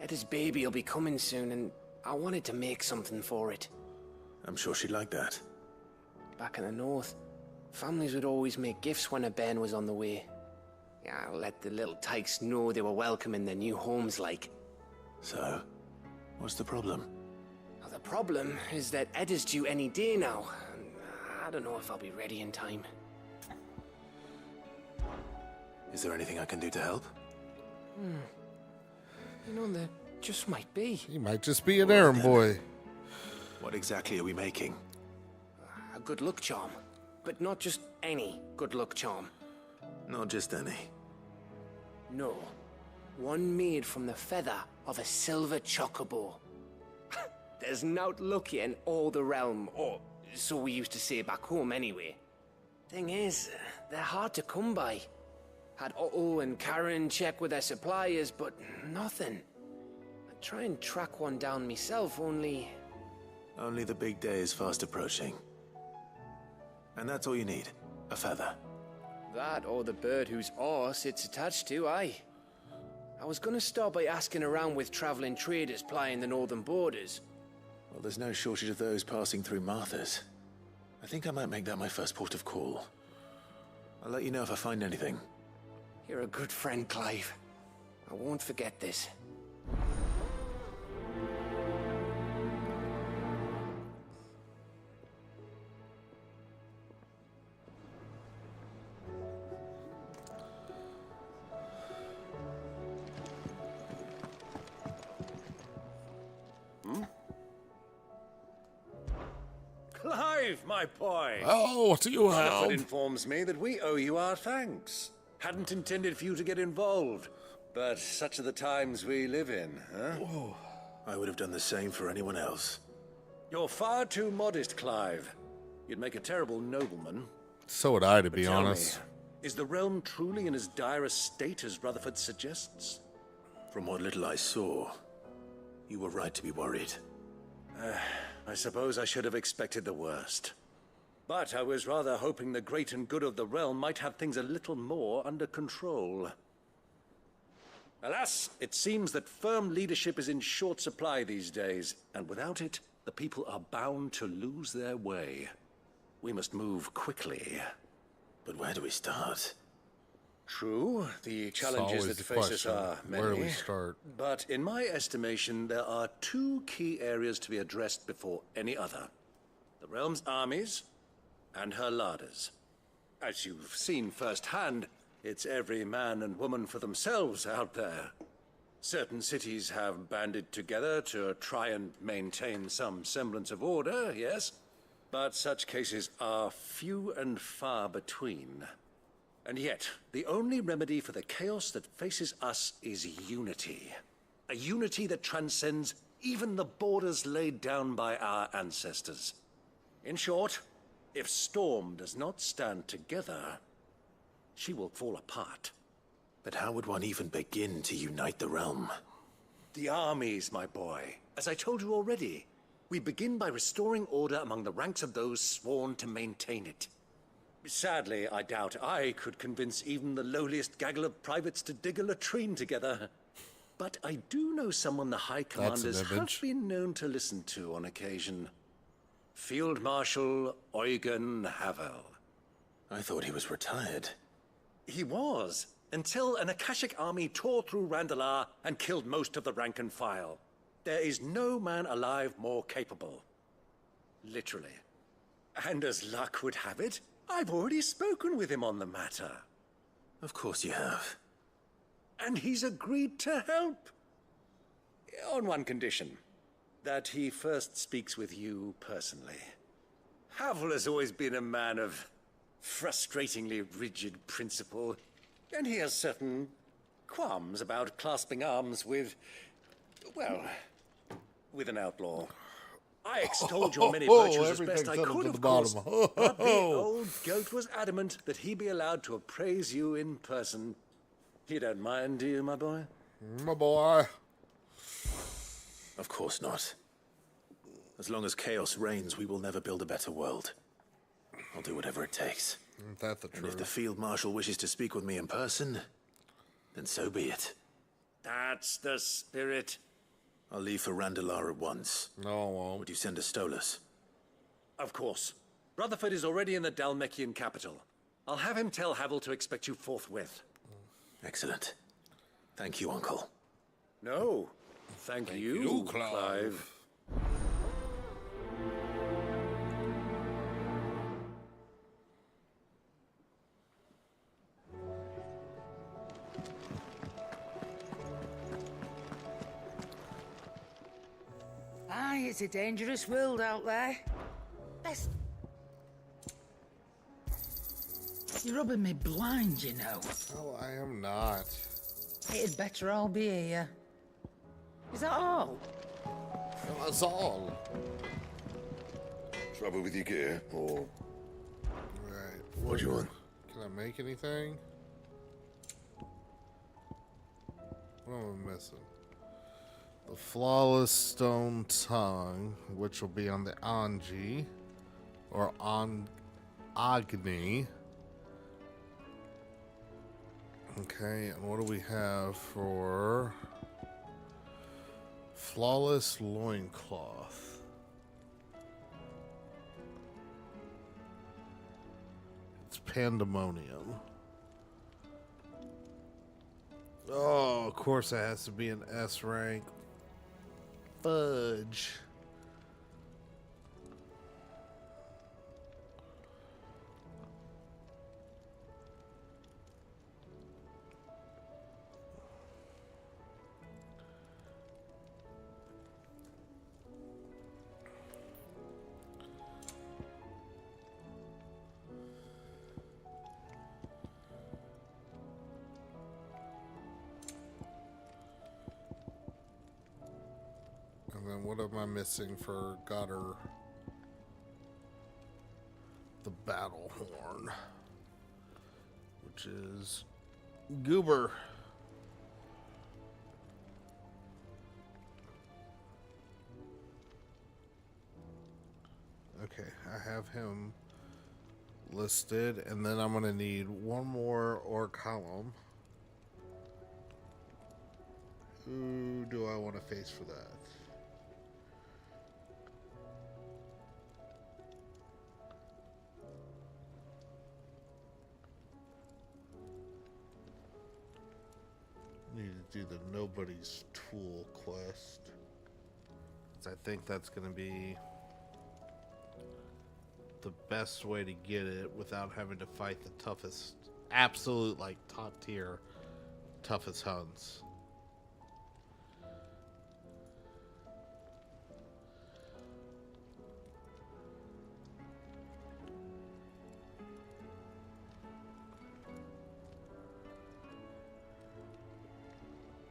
Eda's baby will be coming soon, and I wanted to make something for it. I'm sure she'd like that. Back in the north, families would always make gifts when a bairn was on the way. Yeah, let the little tykes know they were welcome in their new homes, like. So, what's the problem? Well, the problem is that Eda's due any day now. I don't know if I'll be ready in time. Is there anything I can do to help? You know, there just might be. He might just be an errand boy. What exactly are we making? A good luck charm. But not just any good luck charm. Not just any. No. One made from the feather of a silver chocobo. There's naught luckier in all the realm, or so we used to say back home anyway. Thing is, they're hard to come by. Had Otto and Karen check with their suppliers, but nothing. I'd try and track one down myself, only... Only the big day is fast approaching. And that's all you need, a feather. That or the bird whose horse it's attached to, aye. I was gonna start by asking around with traveling traders plying the northern borders. Well, there's no shortage of those passing through Martha's. I think I might make that my first port of call. I'll let you know if I find anything. You're a good friend, Clive. I won't forget this. Clive, my boy! Oh, what do you Rutherford have? informs me that we owe you our thanks. Hadn't intended for you to get involved, but such are the times we live in, huh? Whoa. I would have done the same for anyone else. You're far too modest, Clive. You'd make a terrible nobleman. So would I, to But be tell me, honest. is the realm truly in as dire a state as Rutherford suggests? From what little I saw, you were right to be worried. I suppose I should have expected the worst. But I was rather hoping the great and good of the realm might have things a little more under control. Alas, it seems that firm leadership is in short supply these days, and without it, the people are bound to lose their way. We must move quickly. But where do we start? True, the challenges always that the face us question. are many. Where do we start? But in my estimation, there are two key areas to be addressed before any other. The realm's armies and her larders. As you've seen firsthand, it's every man and woman for themselves out there. Certain cities have banded together to try and maintain some semblance of order, yes, but such cases are few and far between. And yet, the only remedy for the chaos that faces us is unity. A unity that transcends even the borders laid down by our ancestors. In short, if Storm does not stand together, she will fall apart. But how would one even begin to unite the realm? The armies, my boy. As I told you already, we begin by restoring order among the ranks of those sworn to maintain it. Sadly, I doubt I could convince even the lowliest gaggle of privates to dig a latrine together. But I do know someone the High Commanders have been known to listen to on occasion. Field Marshal Eugen Havel. I thought he was retired. He was, until an Akashic army tore through Randalar and killed most of the rank and file. There is no man alive more capable. Literally. And as luck would have it, I've already spoken with him on the matter. Of course you have. And he's agreed to help. On one condition. That he first speaks with you personally. Havel has always been a man of frustratingly rigid principle, and he has certain qualms about clasping arms with, well, with an outlaw. I extolled your many virtues as best I everything could, to of the course. bottom. But the old goat was adamant that he be allowed to appraise you in person. You don't mind, do you, my boy? My boy. Of course not. As long as chaos reigns, we will never build a better world. I'll do whatever it takes. Isn't that the And if truth? the Field Marshal wishes to speak with me in person, then so be it. That's the spirit. I'll leave for Randalar at once. No, I won't. Would you send a Stolas? Of course. Rutherford is already in the Dalmekian capital. I'll have him tell Havel to expect you forthwith. Excellent. Thank you, Uncle. No. Thank you, Clive. Aye, it's a dangerous world out there. Best. You're rubbing me blind, you know. Oh, I am not. It'd better all be here. Is that all? That's all. Trouble with your gear, or Right. what do you want? Can I make anything? What am I missing? The Flawless Stone Tongue, which will be on the Anji, or on Agni. Okay, and what do we have for Flawless Loincloth? It's Pandemonium. Oh, of course it has to be an S rank. Fudge. And then what am I missing for Gutter? The Battle Horn, which is Goober. Okay, I have him listed, and then I'm gonna need one more ore column. Who do I want to face for that? Need to do the Nobody's Tool quest. 'Cause I think that's going to be the best way to get it without having to fight the toughest, absolute, like, top tier, toughest Huns.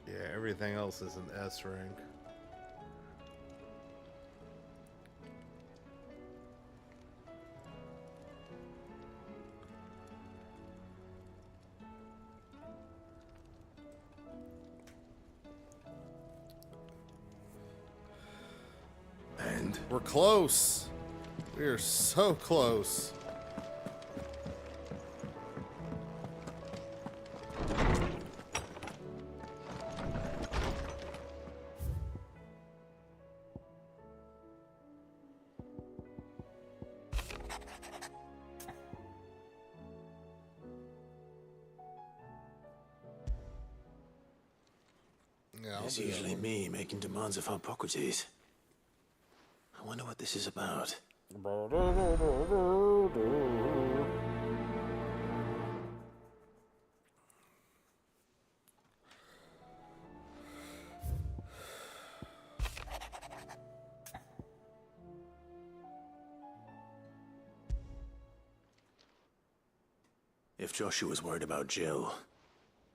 Yeah, everything else is an S rank. And we're close. We are so close. It's usually me making demands of Hippocrates. I wonder what this is about. If Joshua's worried about Jill,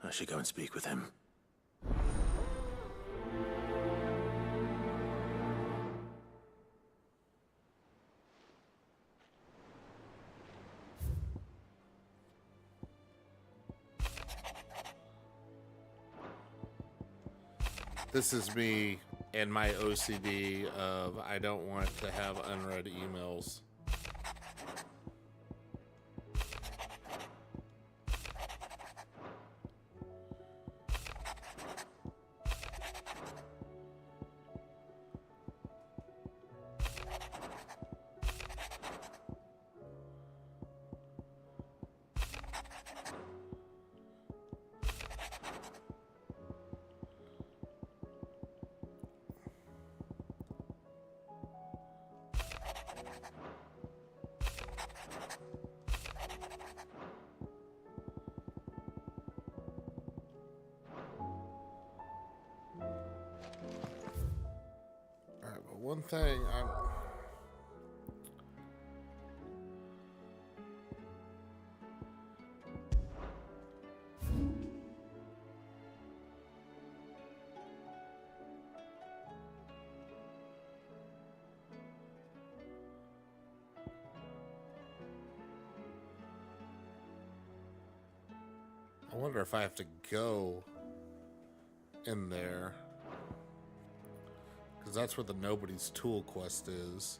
I should go and speak with him. This is me and my OCD of I don't want to have unread emails. One thing I wonder if I have to go in there. Because that's where the Nobody's Tool quest is.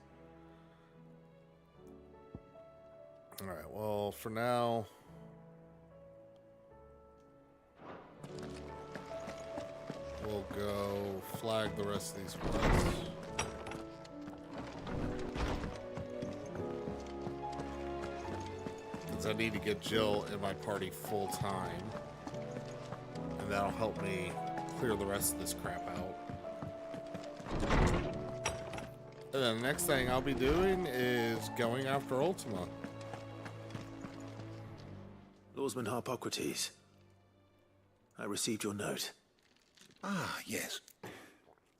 Alright, well, for now... we'll go flag the rest of these quests. Because I need to get Jill in my party full time. And that'll help me clear the rest of this crap out. And then the next thing I'll be doing is going after Ultima. Lawsman Harpocrates, I received your note. Ah, yes.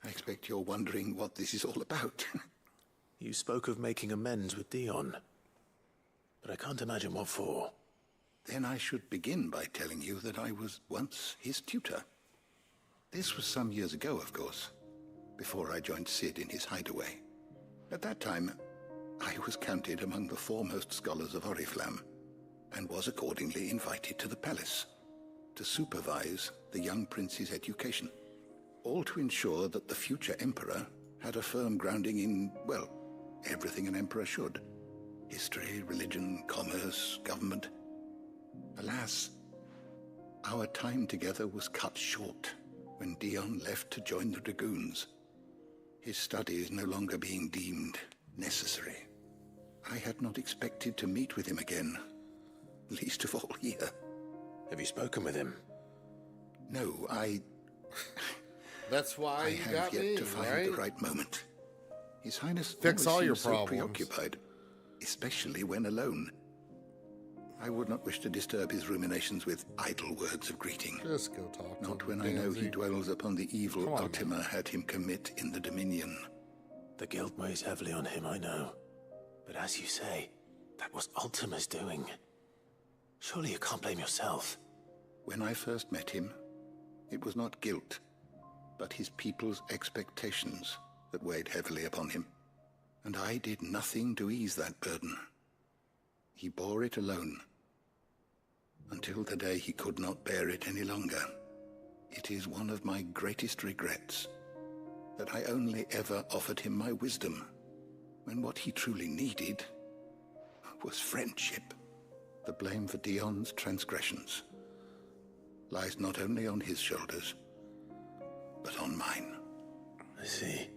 I expect you're wondering what this is all about. You spoke of making amends with Dion, but I can't imagine what for. Then I should begin by telling you that I was once his tutor. This was some years ago, of course, before I joined Cid in his hideaway. At that time, I was counted among the foremost scholars of Oriflamme, and was accordingly invited to the palace to supervise the young prince's education, all to ensure that the future emperor had a firm grounding in, well, everything an emperor should. History, religion, commerce, government. Alas, our time together was cut short when Dion left to join the Dragoons, his studies no longer being deemed necessary. I had not expected to meet with him again, least of all here. Have you spoken with him? No, That's why I you have got yet me, to find right? the right moment. His Highness Fix always all your seems so problems. preoccupied, especially when alone. I would not wish to disturb his ruminations with idle words of greeting. Just go talk Not to when him, I know he Danzy. dwells upon the evil Come on, Ultima had him commit in the Dominion. The guild weighs heavily on him, I know. But as you say, that was Ultima's doing. Surely you can't blame yourself. When I first met him, it was not guilt, but his people's expectations that weighed heavily upon him. And I did nothing to ease that burden. He bore it alone, until the day he could not bear it any longer. It is one of my greatest regrets that I only ever offered him my wisdom, when what he truly needed was friendship. The blame for Dion's transgressions lies not only on his shoulders, but on mine. I see.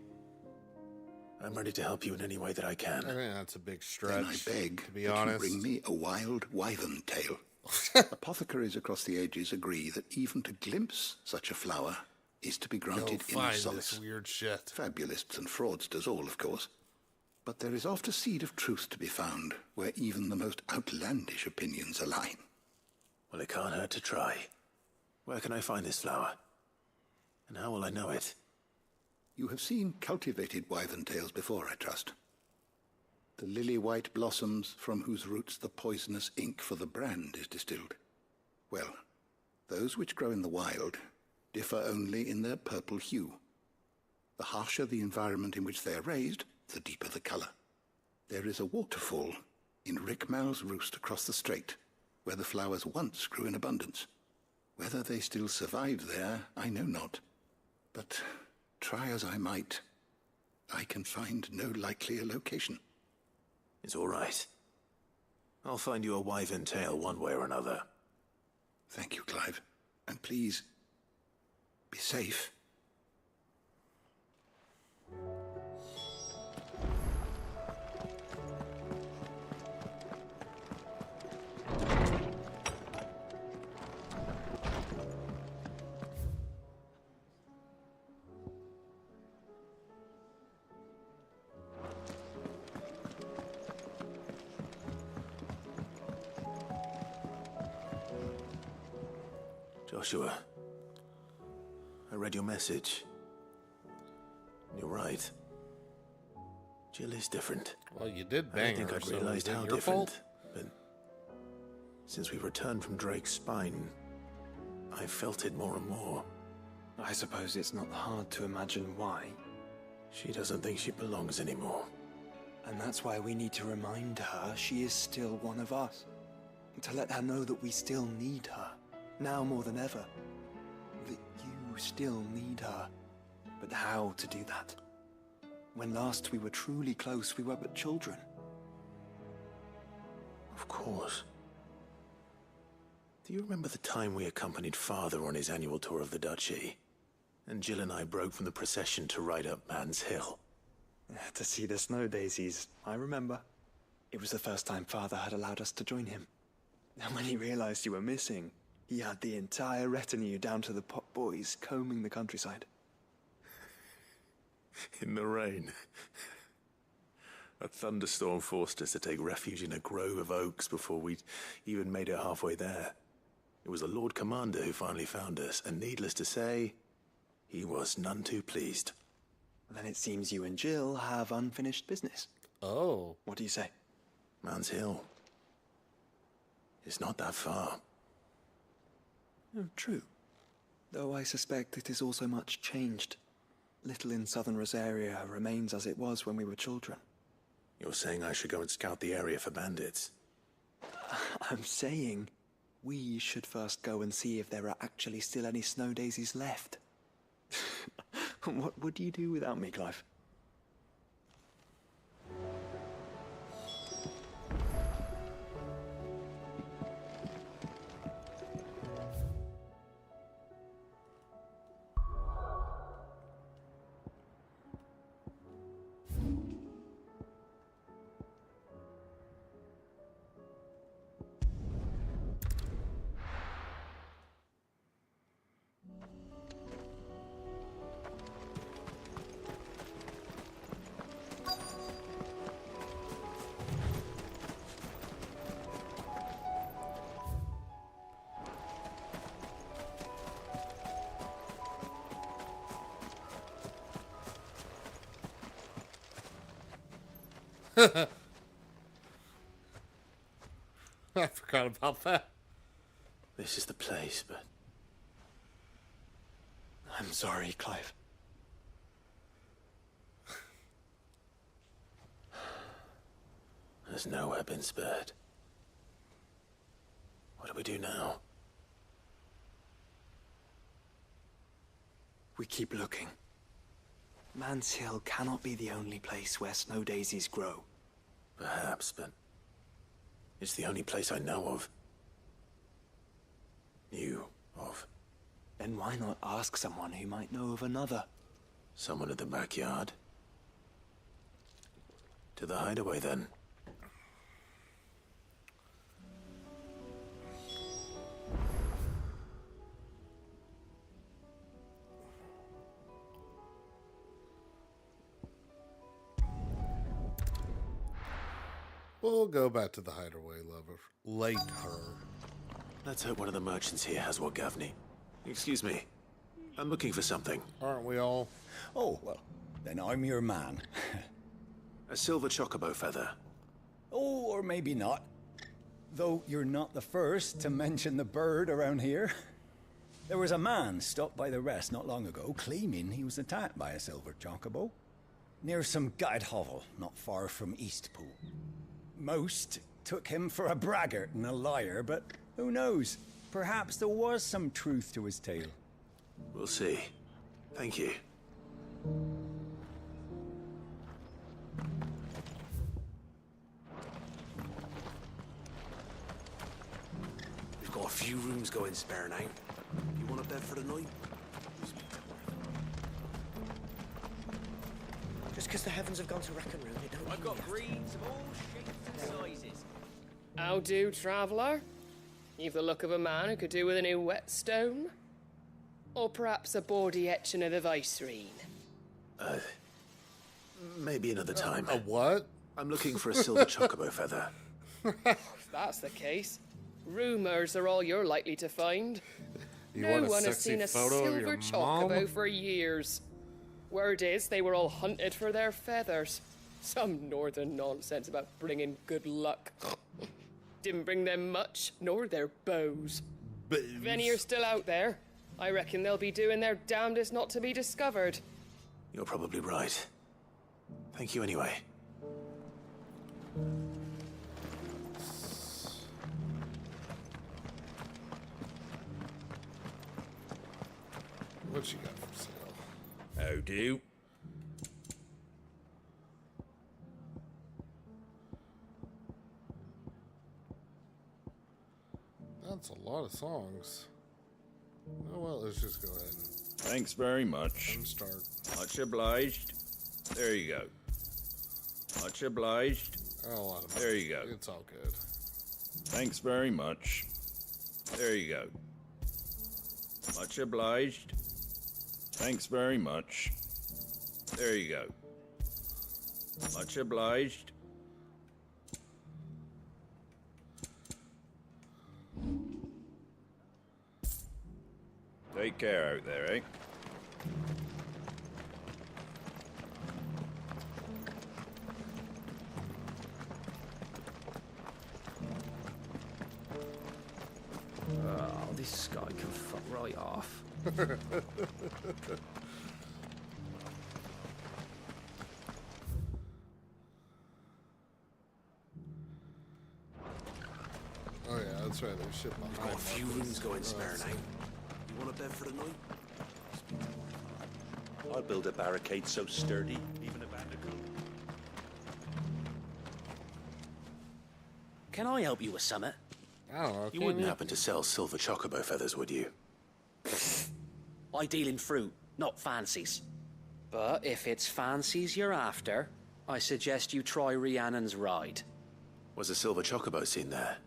I'm ready to help you in any way that I can. I think that's a big stretch. Then I beg to be that honest. you bring me a wild wyvern tail. Apothecaries across the ages agree that even to glimpse such a flower is to be granted Go inner find solace. this weird shit. Fabulists and fraudsters all, of course. But there is oft a seed of truth to be found where even the most outlandish opinions align. Well, it can't hurt to try. Where can I find this flower? And how will I know it? You have seen cultivated wyvern tails before, I trust. The lily-white blossoms from whose roots the poisonous ink for the brand is distilled. Well, those which grow in the wild differ only in their purple hue. The harsher the environment in which they are raised, the deeper the color. There is a waterfall in Rickmal's roost across the strait, where the flowers once grew in abundance. Whether they still survive there, I know not. But try as I might, I can find no likelier location. It's all right. I'll find you a wyvern tail one way or another. Thank you, Clive. And please, be safe. Joshua, I read your message. You're right. Jill is different. Well, you did I bang don't think her, I'd so realized is it how your different. fault? But since we returned from Drake's spine, I felt it more and more. I suppose it's not hard to imagine why. She doesn't think she belongs anymore. And that's why we need to remind her she is still one of us. To let her know that we still need her. Now more than ever. That you still need her. But how to do that? When last we were truly close, we were but children. Of course. Do you remember the time we accompanied Father on his annual tour of the Duchy? And Jill and I broke from the procession to ride up Man's Hill. To see the snow daisies, I remember. It was the first time Father had allowed us to join him. And when he realized you were missing, he had the entire retinue down to the pot boys combing the countryside. In the rain. A thunderstorm forced us to take refuge in a grove of oaks before we'd even made it halfway there. It was the Lord Commander who finally found us, and needless to say, he was none too pleased. Then it seems you and Jill have unfinished business. Oh. What do you say? Man's Hill. It's not that far. Oh, true. Though I suspect it is also much changed. Little in southern Rosaria remains as it was when we were children. You're saying I should go and scout the area for bandits? I'm saying we should first go and see if there are actually still any snow daisies left. What would you do without me, Clive? I forgot about that. This is the place, but... I'm sorry, Clive. There's nowhere been spared. What do we do now? We keep looking. Man's Hill cannot be the only place where snow daisies grow. Perhaps, but it's the only place I know of. Knew of. Then why not ask someone who might know of another? Someone at the backyard? To the hideaway, then. We'll go back to the hideaway later. Let's hope one of the merchants here has what Gavney. Excuse me. I'm looking for something. Aren't we all? Oh, well, then I'm your man. A silver chocobo feather. Oh, or maybe not. Though you're not the first to mention the bird around here. There was a man stopped by the rest not long ago, claiming he was attacked by a silver chocobo. Near some gutted hovel, not far from Eastpool. Most took him for a braggart and a liar, but who knows? Perhaps there was some truth to his tale. We'll see. Thank you. We've got a few rooms going spare now. You want a bed for the night? Just because the heavens have gone to wreck and ruin, it don't I've got greens of all shapes and sizes. How do, traveller? You've the look of a man who could do with a new whetstone. Or perhaps a bawdy etching of the Vicereine. Maybe another time. A what? I'm looking for a silver chocobo feather. If that's the case, rumours are all you're likely to find. You No want a one has sexy seen a photo of silver your chocobo mom? for years. Word is they were all hunted for their feathers. Some northern nonsense about bringing good luck. Didn't bring them much, nor their bows. If any are still out there, I reckon they'll be doing their damnedest not to be discovered. You're probably right. Thank you anyway. What you got for sale? How do? That's a lot of songs. Oh well, let's just go ahead and Thanks very much. start. Much obliged. There you go. Much obliged. A lot of There you go. It's all good. Thanks very much. There you go. Much obliged. Thanks very much. There you go. Much obliged. Take care out there, eh? Oh, this guy can fuck right off. Oh yeah, that's right. There's shit behind. We've got a few all rooms this. going spare That's- now. You want a bed for the night? I'll build a barricade so sturdy, even a bandicoot. Can I help you with something? I don't know. You wouldn't happen to sell silver chocobo feathers, would you? I deal in fruit, not fancies. But if it's fancies you're after, I suggest you try Rhiannon's ride. Was a silver chocobo seen there?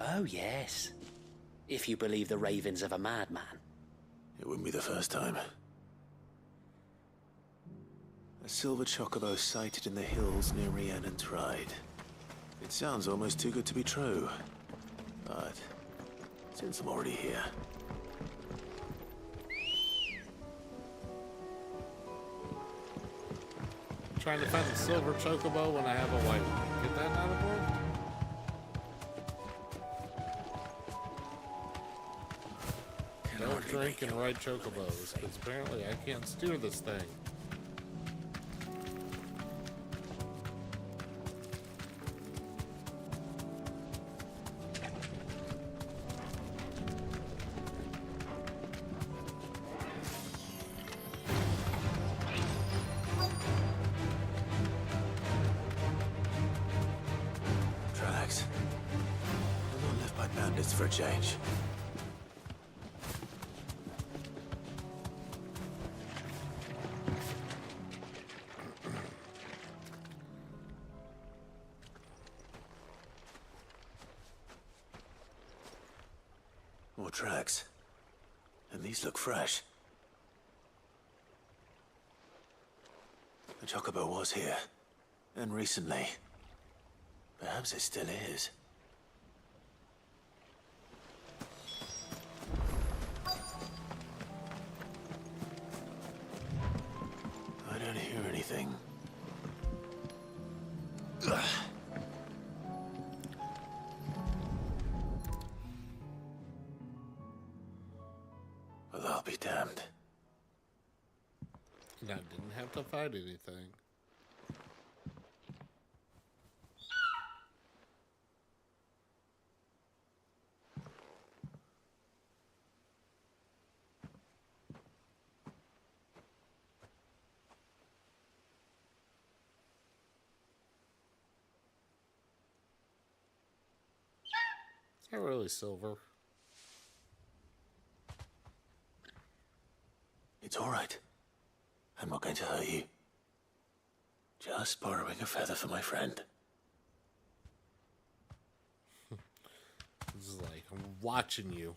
Oh, yes. If you believe the ravings of a madman. It wouldn't be the first time. A silver chocobo sighted in the hills near Rhiannon's Ride. It sounds almost too good to be true. But since I'm already here, Trying to find a silver chocobo when I have a white one. Get that out of board? Don't drink and ride chocobos, because apparently I can't steer this thing. tracks. I'm not left by bandits for a change. More tracks. And these look fresh. The chocobo was here. And recently. Perhaps it still is. I don't hear anything. Ugh. Well, I'll be damned. And I didn't have to fight anything. Not really silver. It's all right. I'm not going to hurt you. Just borrowing a feather for my friend. This is like, I'm watching you.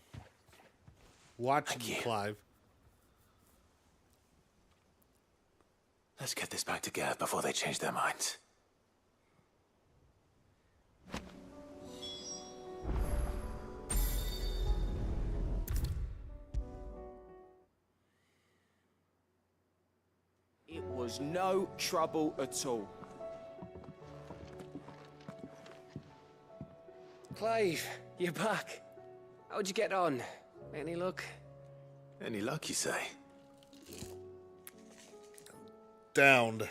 Watching you, Clive. Let's get this back to Gav before they change their minds. It was no trouble at all. Clive, you're back. How'd you get on? Any luck? Any luck, you say? Downed.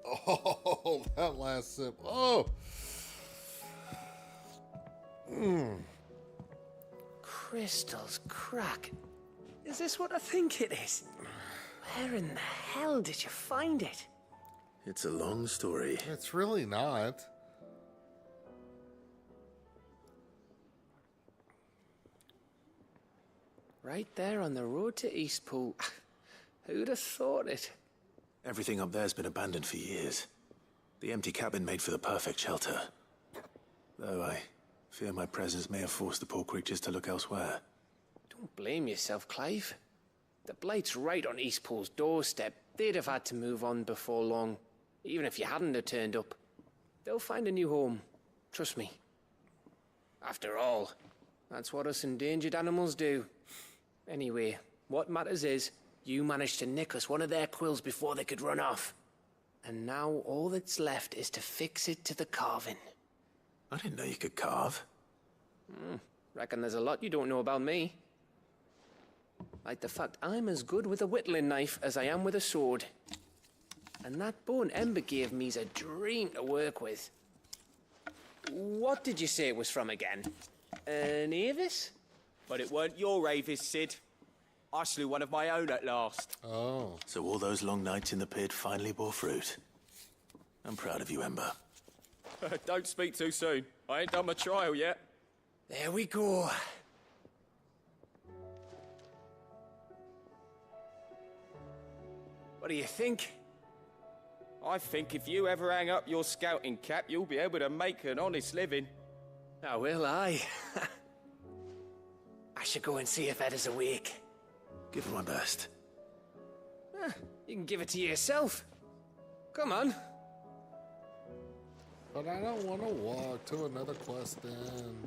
Oh, that last sip. Oh. Crystal's crack. Is this what I think it is? Where in the hell did you find it? It's a long story. It's really not. Right there on the road to Eastpool. Who'd have thought it? Everything up there's been abandoned for years. The empty cabin made for the perfect shelter. Though I fear my presence may have forced the poor creatures to look elsewhere. Don't blame yourself, Clive. The Blight's right on Eastpool's doorstep. They'd have had to move on before long, even if you hadn't have turned up. They'll find a new home. Trust me. After all, that's what us endangered animals do. Anyway, what matters is, you managed to nick us one of their quills before they could run off. And now all that's left is to fix it to the carving. I didn't know you could carve. Reckon there's a lot you don't know about me. Like the fact I'm as good with a whittling knife as I am with a sword. And that bone Ember gave me's a dream to work with. What did you say it was from again? An Avis? But it weren't your Avis, Sid. I slew one of my own at last. Oh. So all those long nights in the pit finally bore fruit. I'm proud of you, Ember. Don't speak too soon. I ain't done my trial yet. There we go. What do you think? I think if you ever hang up your scouting cap, you'll be able to make an honest living. Oh, will I? I should go and see if Ed is awake. Give it my best. You can give it to yourself. Come on. But I don't want to walk to another quest then.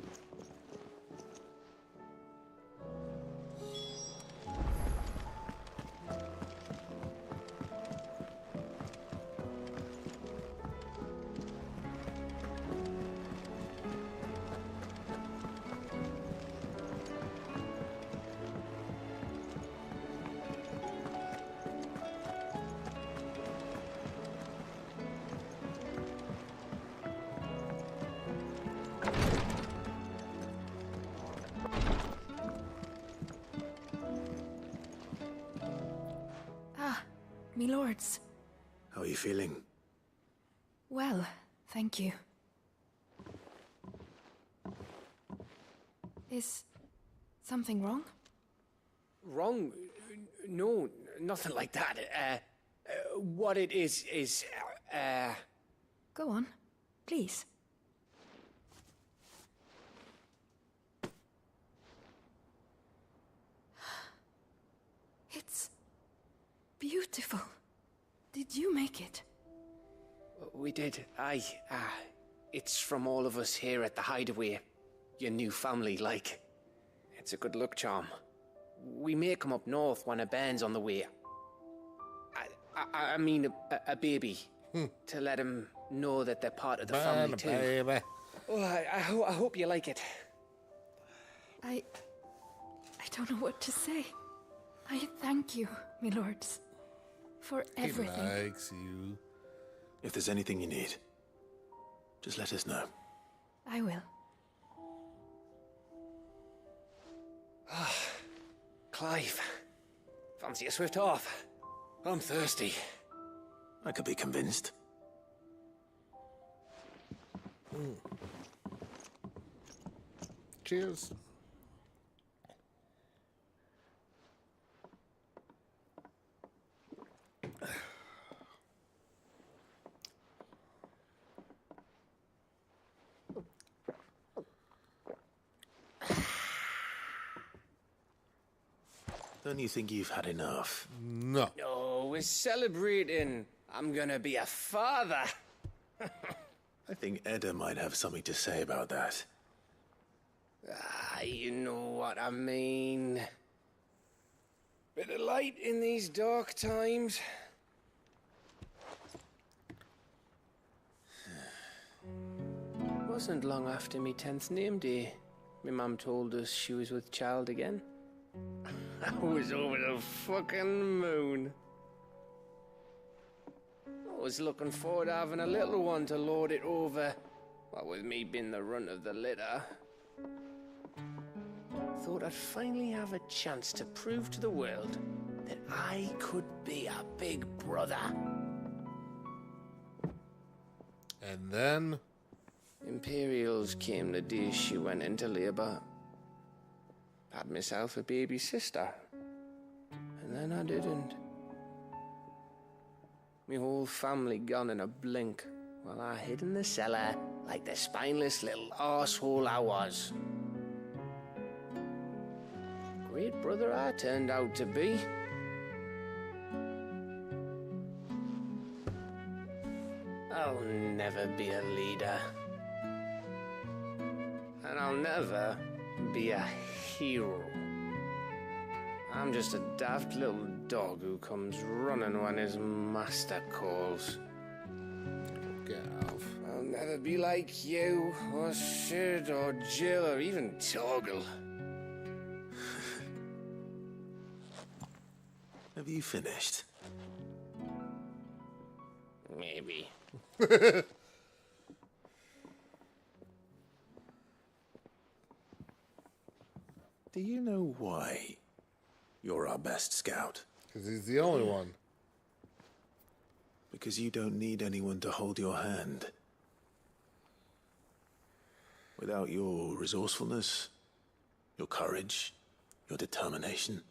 Me lords. How are you feeling? Well, thank you. Is something wrong? Wrong? No, nothing like that. What it is... Go on, please. It's beautiful. Did you make it? We did. Aye. It's from all of us here at the Hideaway. Your new family, like. It's a good luck charm. We may come up north when a band's on the way. I mean a baby. To let him know that they're part of the family too. Baby. Oh, I hope you like it. I don't know what to say. I thank you, my lords, for everything. He likes you. If there's anything you need, just let us know. I will. Clive, fancy a swift off? I'm thirsty. I could be convinced. she is. Don't you think you've had enough? No. No, we're celebrating. I'm gonna be a father. I think Edda might have something to say about that. You know what I mean. Bit of light in these dark times. Wasn't long after me 10th name day. My mum told us she was with child again. I was over the fucking moon. I was looking forward to having a little one to lord it over. What with me being the runt of the litter. Thought I'd finally have a chance to prove to the world that I could be a big brother. And then Imperials came the day she went into labour. Had myself a baby sister. And then I didn't. My whole family gone in a blink, while I hid in the cellar like the spineless little arsehole I was. Great brother I turned out to be. I'll never be a leader. And I'll never be a hero. I'm just a daft little dog who comes running when his master calls. Gav. I'll never be like you, or Sid, or Jill, or even Torgal. Have you finished? Maybe. Do you know why you're our best scout? Because he's the only one. Because you don't need anyone to hold your hand. Without your resourcefulness, your courage, your determination,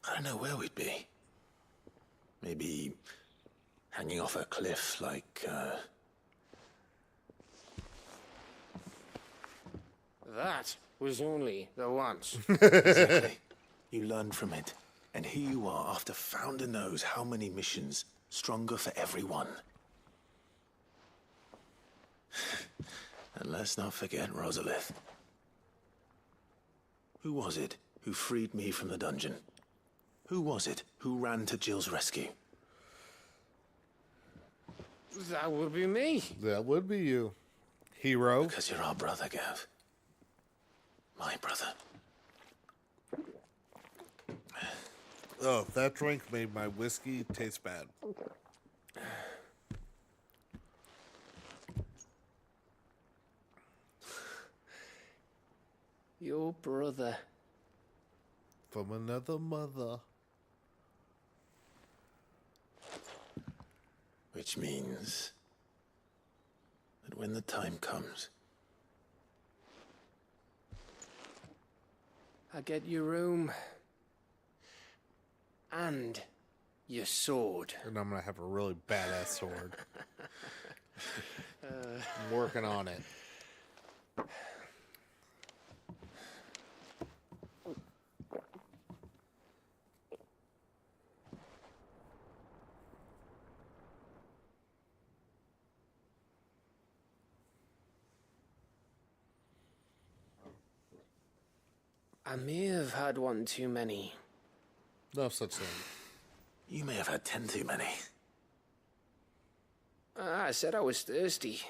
I don't know where we'd be. Maybe hanging off a cliff like, That was only the once. Exactly. You learned from it. And here you are, after Founder knows how many missions, stronger for everyone. And let's not forget Rosalith. Who was it who freed me from the dungeon? Who was it who ran to Jill's rescue? That would be me. That would be you. Hero. Because you're our brother, Gav. My brother. Oh, that drink made my whiskey taste bad. Your brother. From another mother. Which means that when the time comes, I get your room. And your sword. And I'm going to have a really badass sword. I'm working on it. I may have had one too many. No such thing. You may have had 10 too many. I said I was thirsty.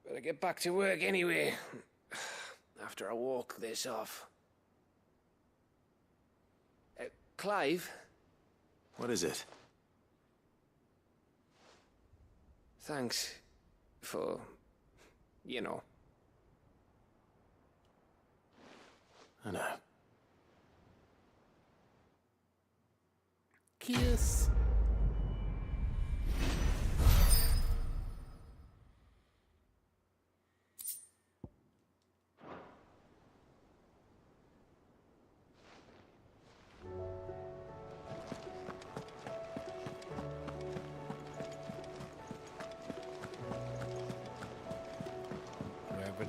Better get back to work anyway. After I walk this off. Clive? What is it? Thanks for, you know. I know. Kiss.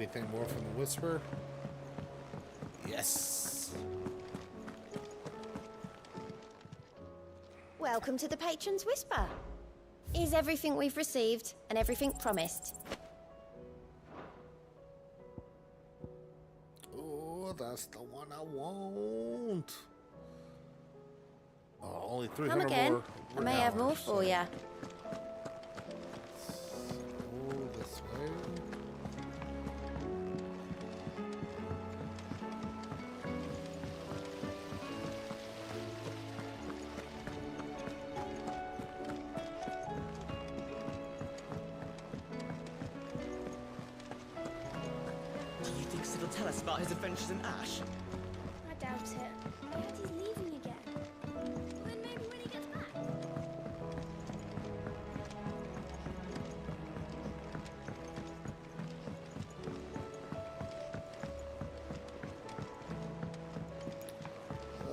anything more from the Whisper? Yes. Welcome to the Patron's Whisper. Is everything we've received and everything promised? Oh, that's the one I want. Oh, only 300 Come again. more. I may have more for you. Go this way. Do you think Sid will tell us about his adventures in Ash? I doubt it. I heard he's leaving again. Well, then maybe when he gets back.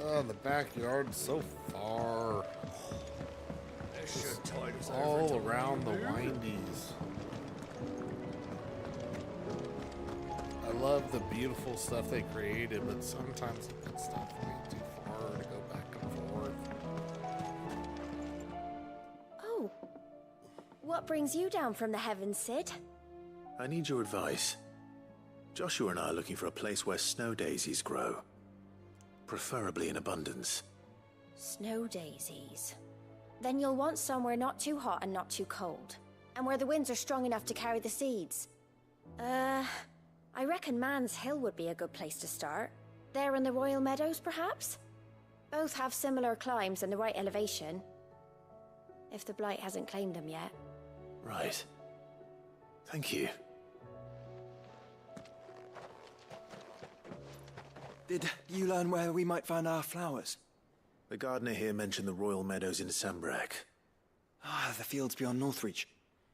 Oh, the backyard's so far. All around the windies. I love the beautiful stuff they created, but sometimes it gets stuff way too far to go back and forth. Oh. What brings you down from the heavens, Sid? I need your advice. Joshua and I are looking for a place where snow daisies grow. Preferably in abundance. Snow daisies. Then you'll want somewhere not too hot and not too cold. And where the winds are strong enough to carry the seeds. I reckon Man's Hill would be a good place to start. There in the Royal Meadows, perhaps? Both have similar climbs and the right elevation. If the Blight hasn't claimed them yet. Right. Thank you. Did you learn where we might find our flowers? The gardener here mentioned the Royal Meadows in Sambrak. Ah, the fields beyond Northreach.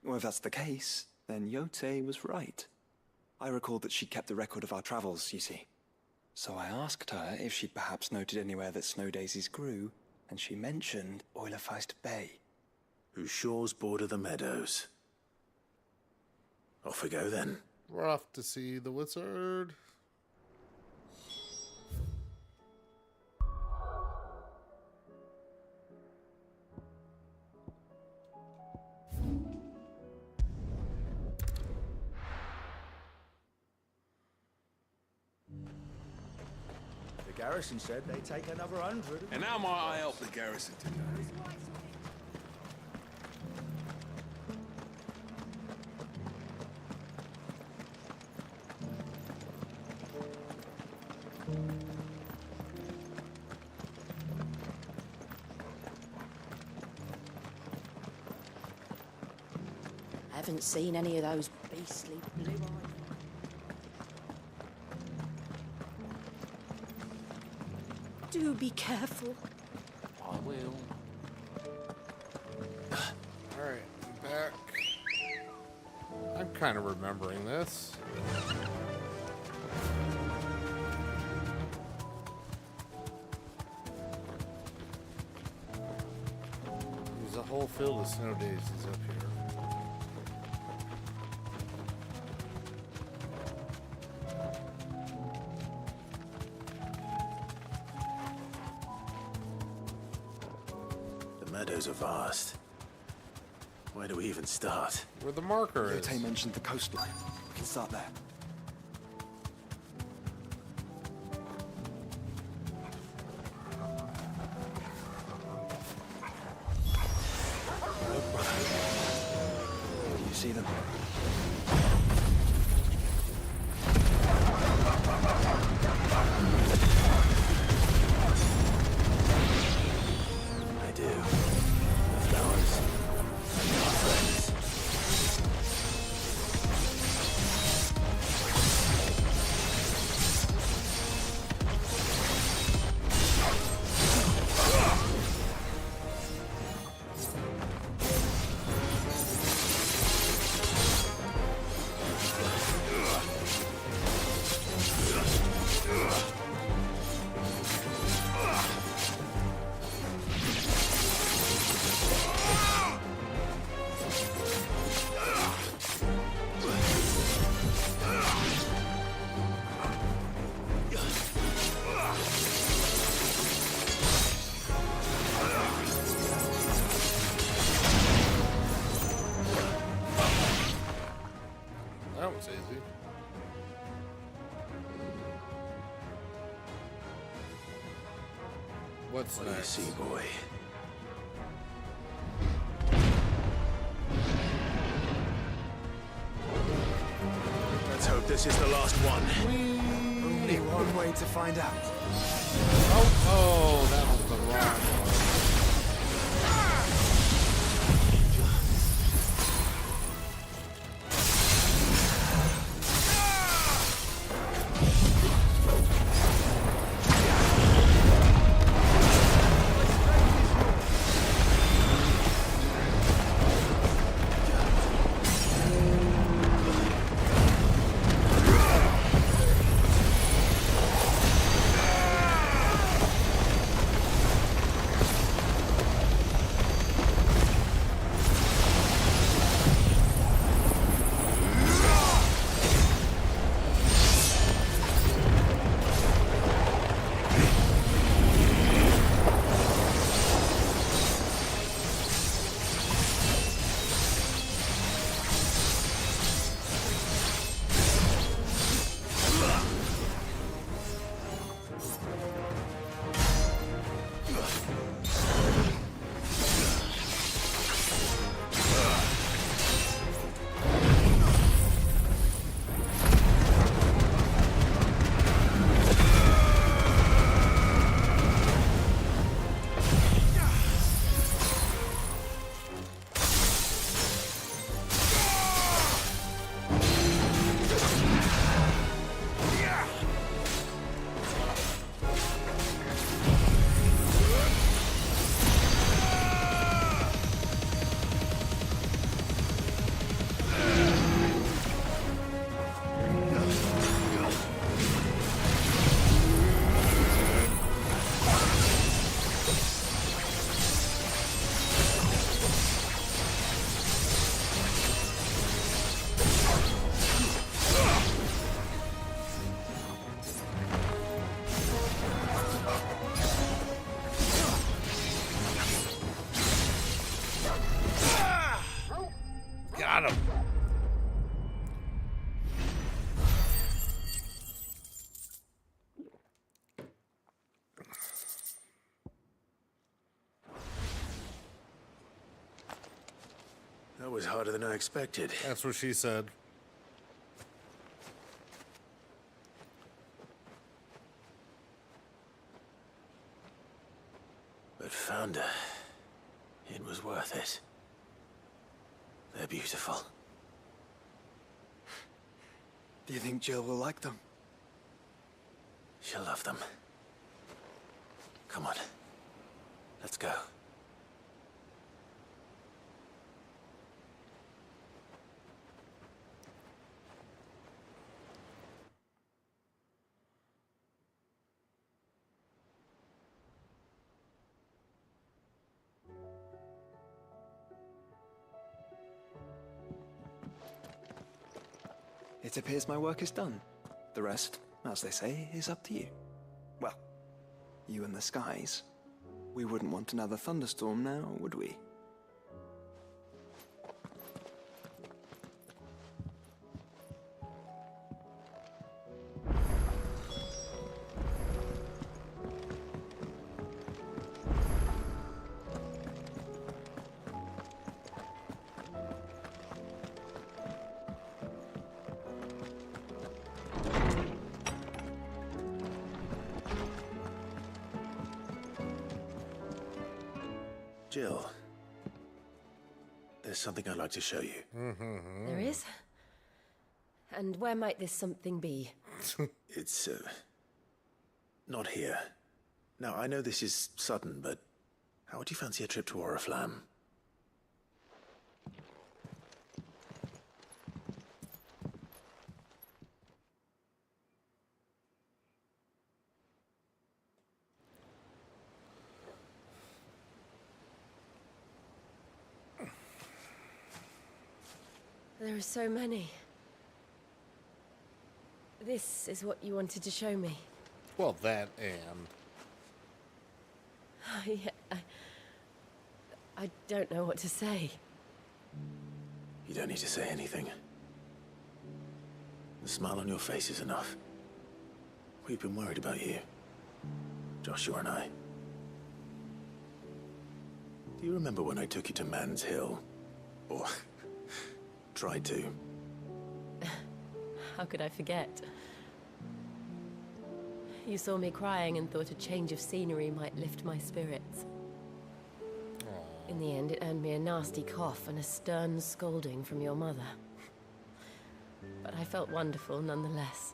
Well, if that's the case, then Yote was right. I recalled that she kept the record of our travels, you see. So I asked her if she'd perhaps noted anywhere that snow daisies grew, and she mentioned Oilefeist Bay. Whose shores border the meadows. Off we go then. We're off to see the wizard. The garrison said they'd take another 100. And how might I help the garrison today? I haven't seen any of those beastly blue eyes. Do be careful. I will. Alright, I'm back. I'm kind of remembering this. There's a whole field of snow daisies up here. The meadows are vast. Where do we even start? Where the marker is. Yote mentioned the coastline. We can start there. You see them? I do. The flowers. Our friends. What's what do you next? see, boy? Let's hope this is the last one. Only one way to find out. Oh, that was the wrong one. Got him. That was harder than I expected. That's what she said. But found her. It was worth it. They're beautiful. Do you think Jill will like them? She'll love them. Come on. Let's go. It appears my work is done. The rest, as they say, is up to you. Well, you and the skies. We wouldn't want another thunderstorm now, would we? Jill, there's something I'd like to show you. There is? And where might this something be? It's, not here. Now, I know this is sudden, but how would you fancy a trip to Oriflamme? There are so many. This is what you wanted to show me. Well, that and... Yeah, I don't know what to say. You don't need to say anything. The smile on your face is enough. We've been worried about you. Joshua and I. Do you remember when I took you to Man's Hill? Or tried to? How could I forget? You saw me crying and thought a change of scenery might lift my spirits. In the end, it earned me a nasty cough and a stern scolding from your mother. But I felt wonderful nonetheless.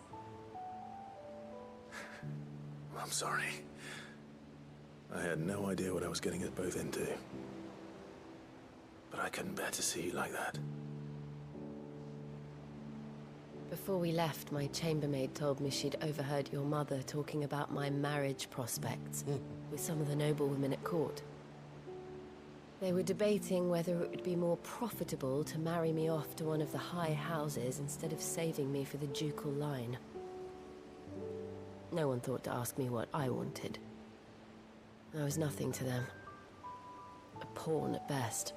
I'm sorry. I had no idea what I was getting us both into. But I couldn't bear to see you like that. Before we left, my chambermaid told me she'd overheard your mother talking about my marriage prospects with some of the noblewomen at court. They were debating whether it would be more profitable to marry me off to one of the high houses instead of saving me for the ducal line. No one thought to ask me what I wanted. I was nothing to them. A pawn at best.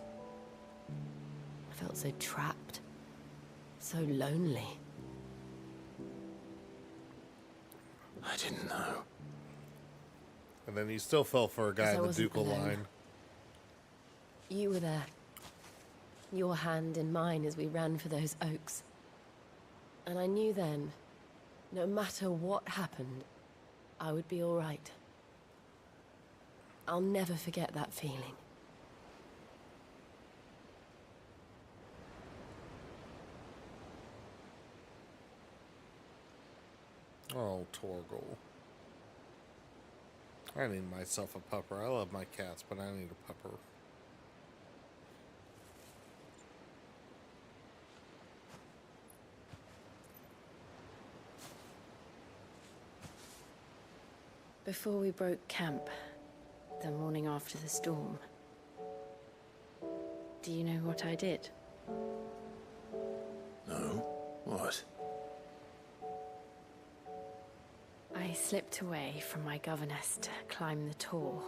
I felt so trapped. So lonely. I didn't know. And then you still fell for a guy in the ducal line. You were there. Your hand in mine as we ran for those oaks. And I knew then, no matter what happened, I would be all right. I'll never forget that feeling. Oh, Torgal. I need myself a pupper. I love my cats, but I need a pupper. Before we broke camp, the morning after the storm, do you know what I did? No? What? I slipped away from my governess to climb the tor.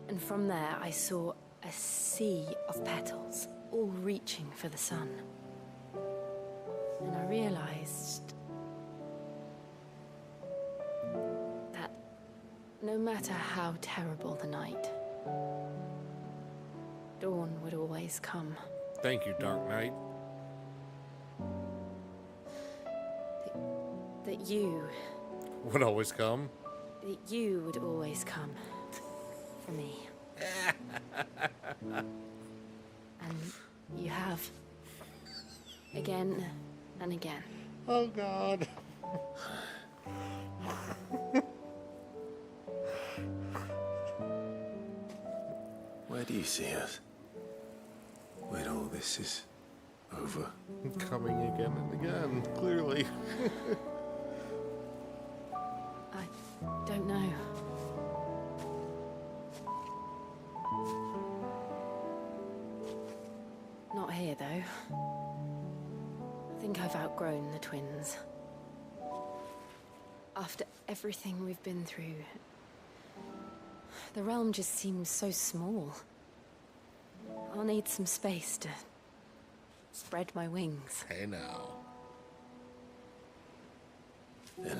And from there I saw a sea of petals, all reaching for the sun. And I realized that no matter how terrible the night, dawn would always come. Thank you, Dark Knight. That you would always come. That you would always come for me. And you have. Again and again. Oh, God. Where do you see us? When all this is over? Coming again and again, clearly. I don't know. Not here, though. I think I've outgrown the twins. After everything we've been through, the realm just seems so small. I'll need some space to spread my wings. Hey, now. Then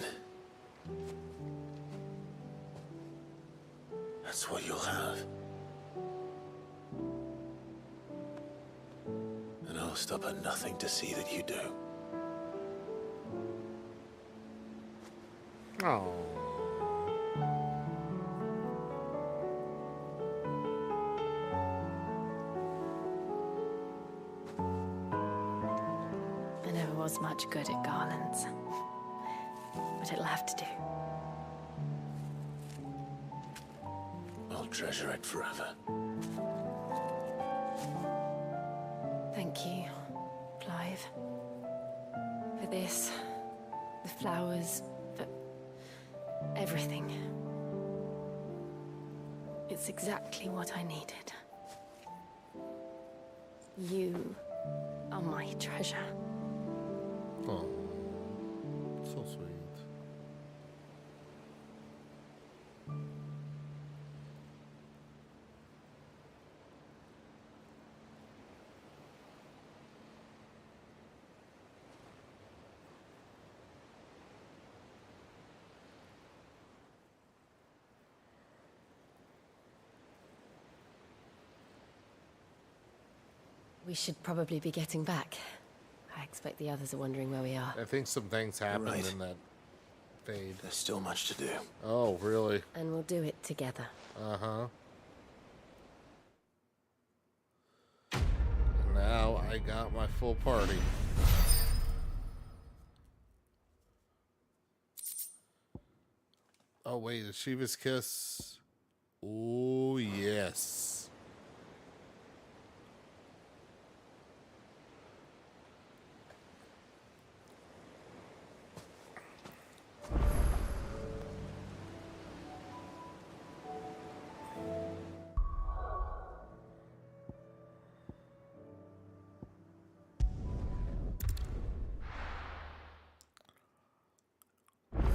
that's what you'll have. And I'll stop at nothing to see that you do. Oh. I never was much good at garlands, but it'll have to do. I'll treasure it forever. Thank you, Clive. For this, the flowers, for everything. It's exactly what I needed. You are my treasure. Oh, so sweet. We should probably be getting back. I expect the others are wondering where we are. I think some things happened Right. in that fade. There's still much to do. Oh, really? And we'll do it together. Uh-huh. Now I got my full party. Oh, wait, is Shiva's kiss? Oh, yes.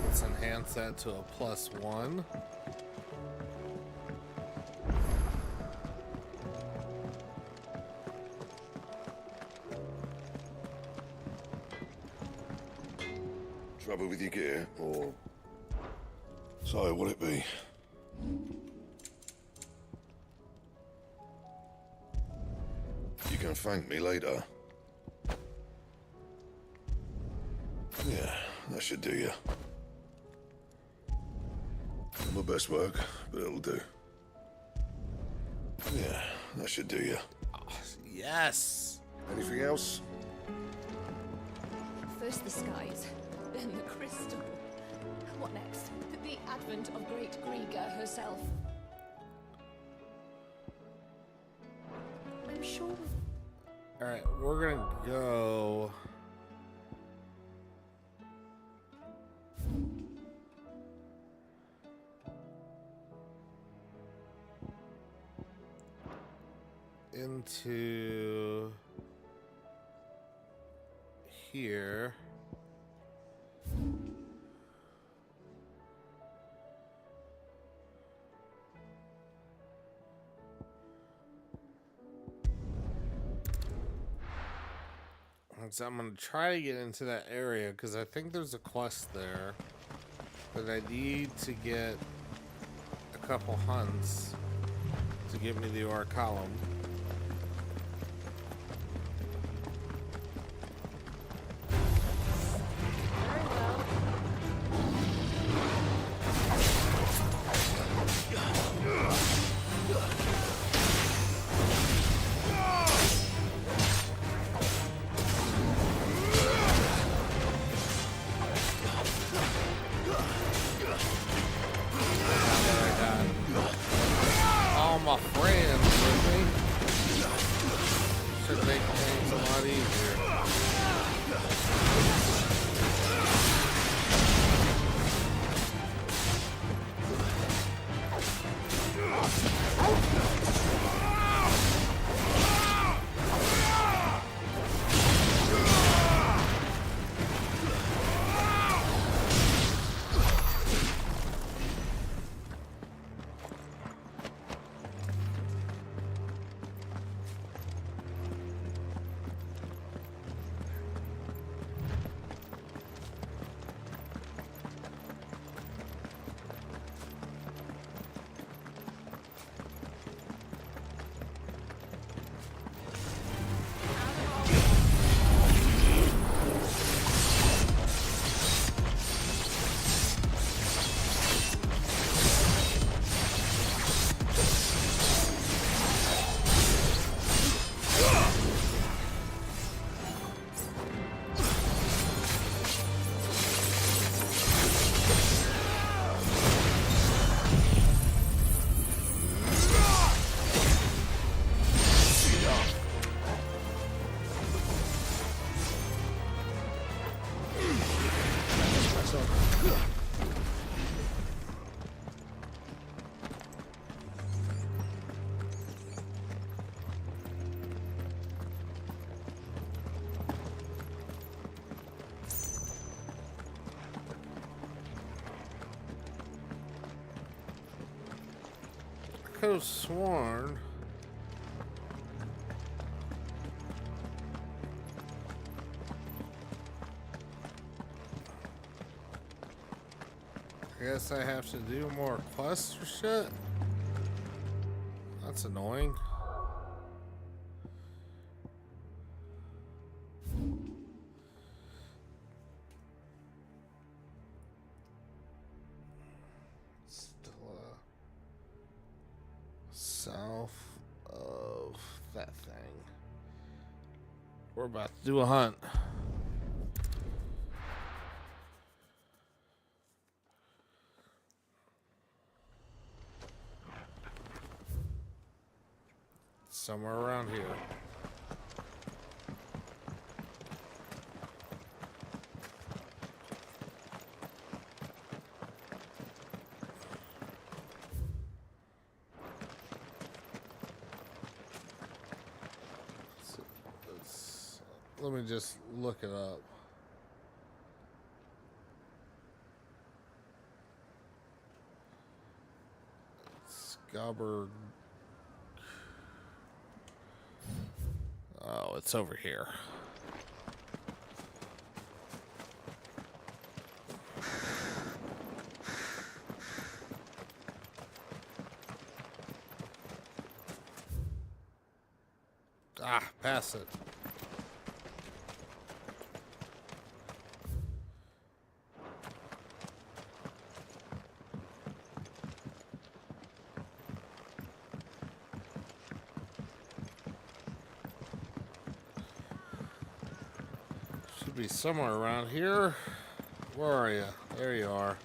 Let's enhance that to a +1. Trouble with your gear, or... So, will it be? You can thank me later. Yeah, that should do you. Not my best work, but it'll do. Yeah, that should do you. Yes! Anything else? First the skies, then the crystal. What next? The advent of Great Griga herself. I'm sure. Alright, we're gonna go... into here. So I'm gonna try to get into that area because I think there's a quest there, but I need to get a couple hunts to give me the ore column. All my friends with me should make things a lot easier. I could have sworn I guess I have to do more quests or shit. That's annoying. south of that thing. We're about to do a hunt. Somewhere around here. Let me just look it up. Scobber. Oh, it's over here. Ah, pass it. Should be somewhere around here. Where are you? There you are.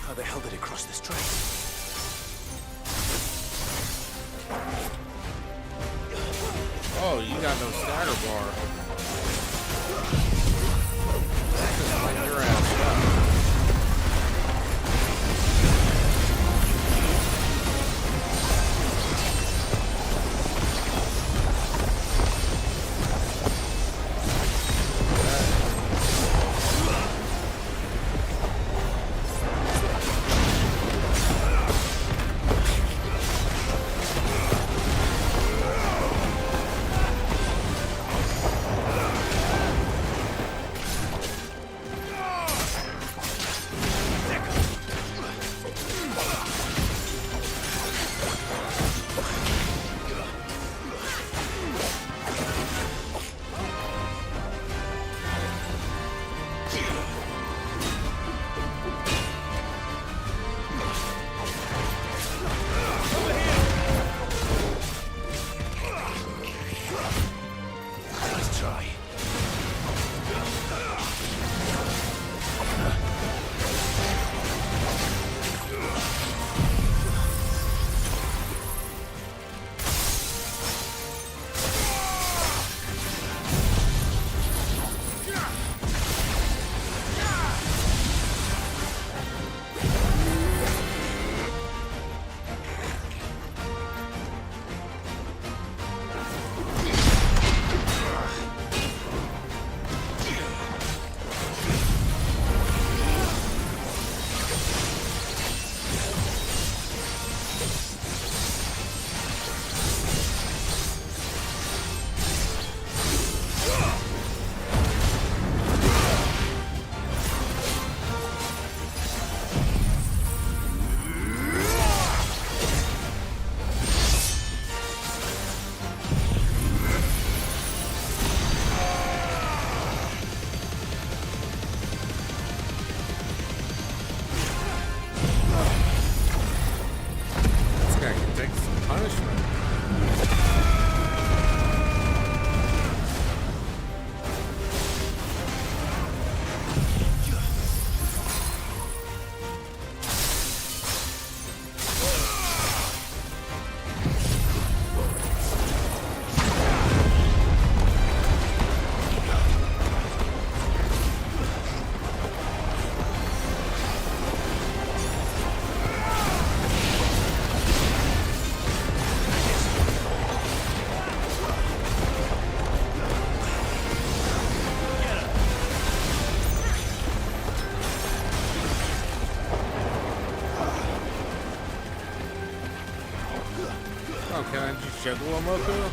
How the hell did it cross the strait? Oh, you got no stagger bar. Just light your ass up. Oh, can I just juggle them up here?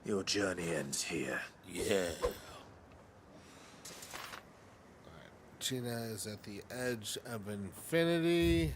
Your journey ends here. Yeah. Gina is at the edge of infinity.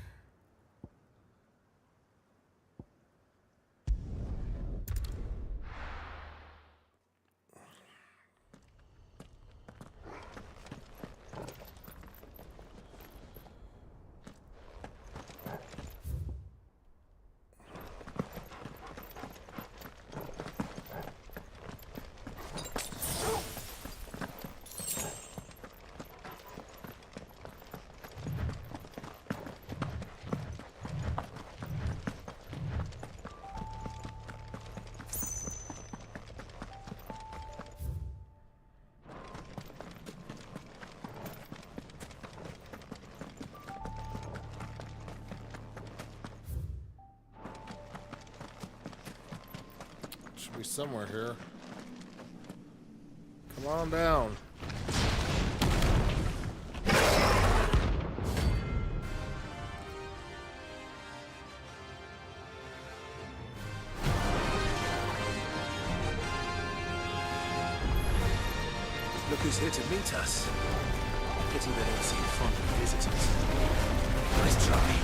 Should be somewhere here. Come on down. Look who's here to meet us. Pity they don't seem fond of visitors. Nice try.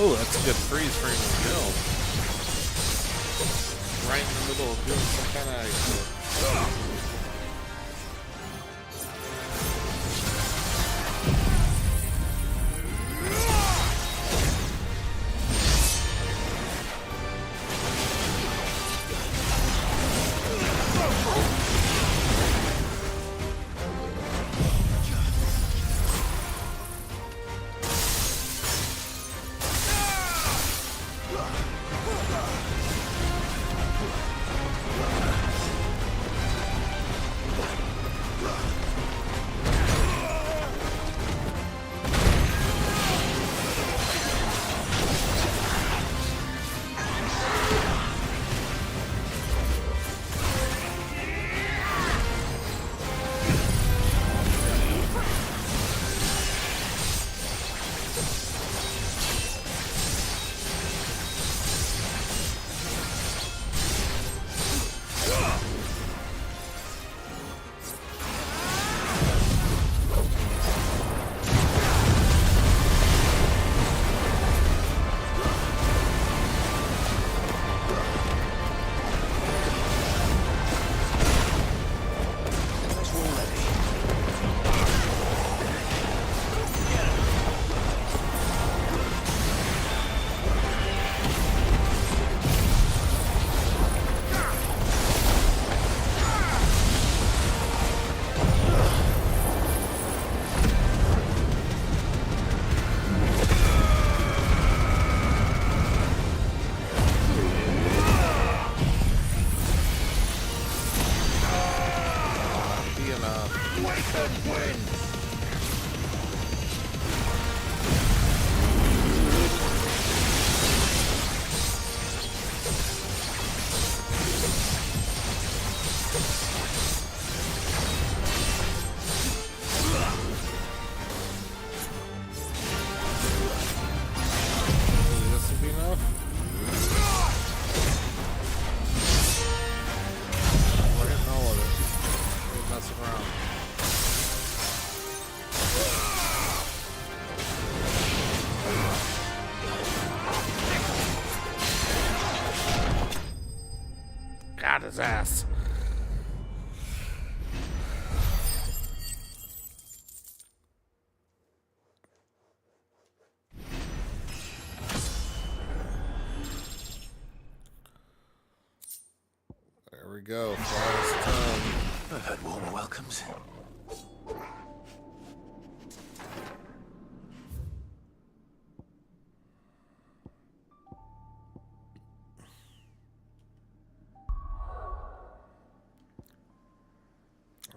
Oh, that's a good freeze frame to kill. Right in the middle of doing some kind of... his ass. There we go. Fly's tongue. I've had warmer welcomes.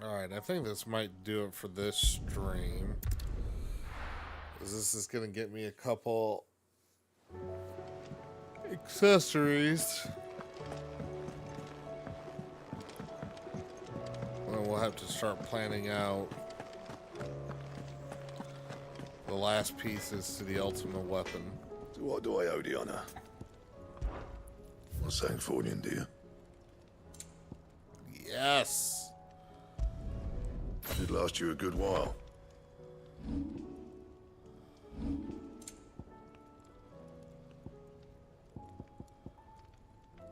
Alright, I think this might do it for this stream. This is going to get me a couple accessories. And we'll have to start planning out the last pieces to the ultimate weapon. So what do I owe the honor? Well, Sancfordian, dear. Yes. Should last you a good while.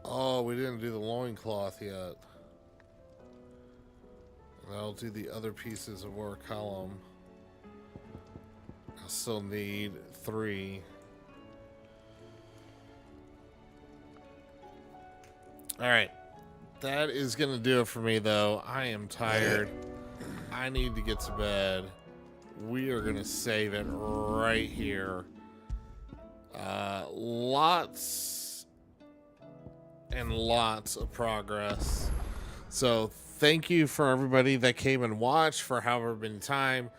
Oh, we didn't do the loincloth yet. And I'll do the other pieces of our column. I'll still need 3. Alright. That is going to do it for me, though. I am tired. I need to get to bed. We are going to save it right here. Lots and lots of progress. So thank you for everybody that came and watched for however many time.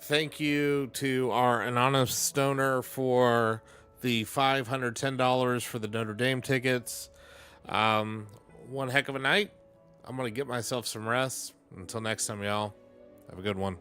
Thank you to our anonymous stoner for the $510 for the Notre Dame tickets. One heck of a night. I'm going to get myself some rest. Until next time, y'all. Have a good one.